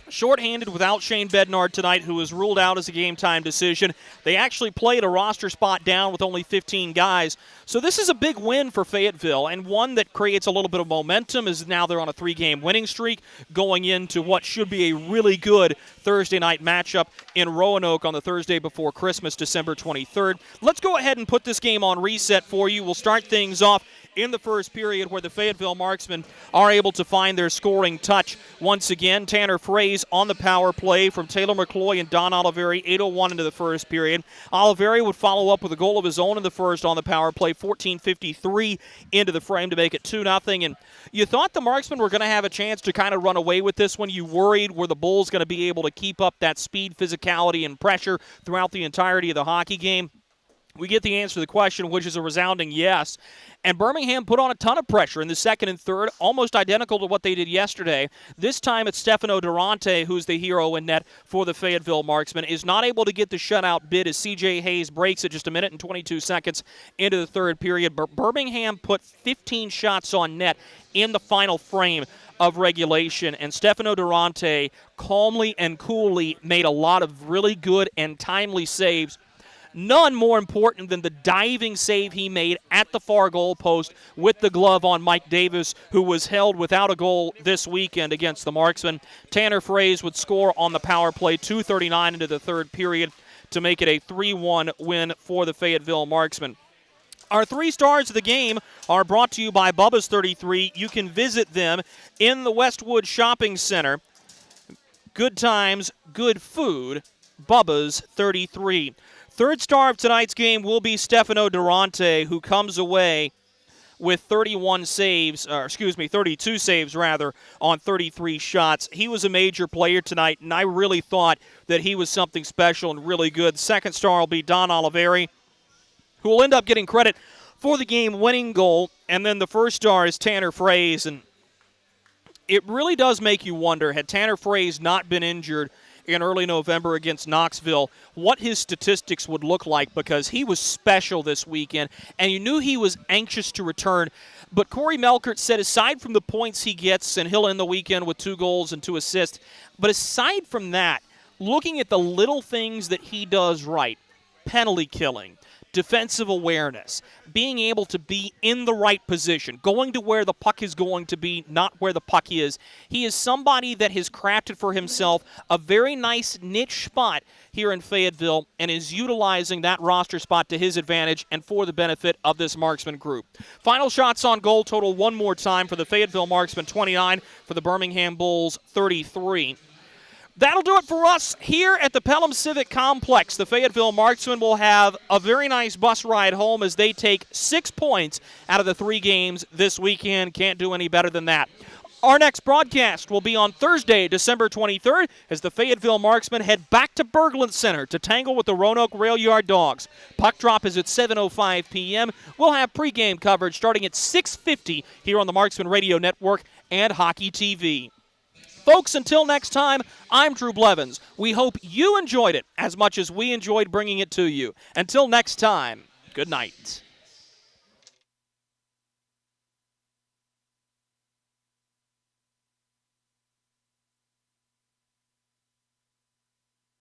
shorthanded without Shane Bednard tonight, who was ruled out as a game-time decision. They actually played a roster spot down with only 15 guys. So this is a big win for Fayetteville, and one that creates a little bit of momentum, as now they're on a 3-game winning streak going into what should be a really good Thursday night matchup in Roanoke on the Thursday before Christmas, December 23rd. Let's go ahead and put this game on reset for you. We'll start things off in the first period where the Fayetteville Marksmen are able to find their scoring touch. Once again, Tanner Fraze on the power play from Taylor Mccloy and Don Oliveri, 8:01 into the first period. Oliveri would follow up with a goal of his own in the first on the power play, 14:53 into the frame to make it 2-0. And you thought the Marksmen were going to have a chance to kind of run away with this one. You worried were the Bulls going to be able to keep up that speed, physicality, and pressure throughout the entirety of the hockey game. We get the answer to the question, which is a resounding yes. And Birmingham put on a ton of pressure in the second and third, almost identical to what they did yesterday. This time it's Stefano Durante, who's the hero in net for the Fayetteville Marksmen, is not able to get the shutout bid as C.J. Hayes breaks it just a minute and 22 seconds into the third period. Birmingham put 15 shots on net in the final frame of regulation, and Stefano Durante calmly and coolly made a lot of really good and timely saves. None more important than the diving save he made at the far goal post with the glove on Mike Davis, who was held without a goal this weekend against the Marksmen. Tanner Fraze would score on the power play, 2:39 into the third period, to make it a 3-1 win for the Fayetteville Marksmen. Our 3 stars of the game are brought to you by Bubba's 33. You can visit them in the Westwood Shopping Center. Good times, good food, Bubba's 33. Third star of tonight's game will be Stefano Durante, who comes away with 32 saves on 33 shots. He was a major player tonight, and I really thought that he was something special and really good. Second star will be Don Oliveri, who will end up getting credit for the game-winning goal. And then the first star is Tanner Fraze, and it really does make you wonder, had Tanner Fraze not been injured in early November against Knoxville, what his statistics would look like, because he was special this weekend, and you knew he was anxious to return. But Corey Melkert said aside from the points he gets, and he'll end the weekend with 2 goals and 2 assists, but aside from that, looking at the little things that he does right, penalty killing, defensive awareness, being able to be in the right position, going to where the puck is going to be, not where the puck is. He is somebody that has crafted for himself a very nice niche spot here in Fayetteville and is utilizing that roster spot to his advantage and for the benefit of this Marksman group. Final shots on goal total one more time for the Fayetteville Marksmen, 29, for the Birmingham Bulls, 33. That'll do it for us here at the Pelham Civic Complex. The Fayetteville Marksmen will have a very nice bus ride home as they take 6 points out of the 3 games this weekend. Can't do any better than that. Our next broadcast will be on Thursday, December 23rd, as the Fayetteville Marksmen head back to Berglund Center to tangle with the Roanoke Rail Yard Dogs. Puck drop is at 7:05 p.m. We'll have pregame coverage starting at 6:50 here on the Marksman Radio Network and Hockey TV. Folks, until next time, I'm Drew Blevins. We hope you enjoyed it as much as we enjoyed bringing it to you. Until next time, good night.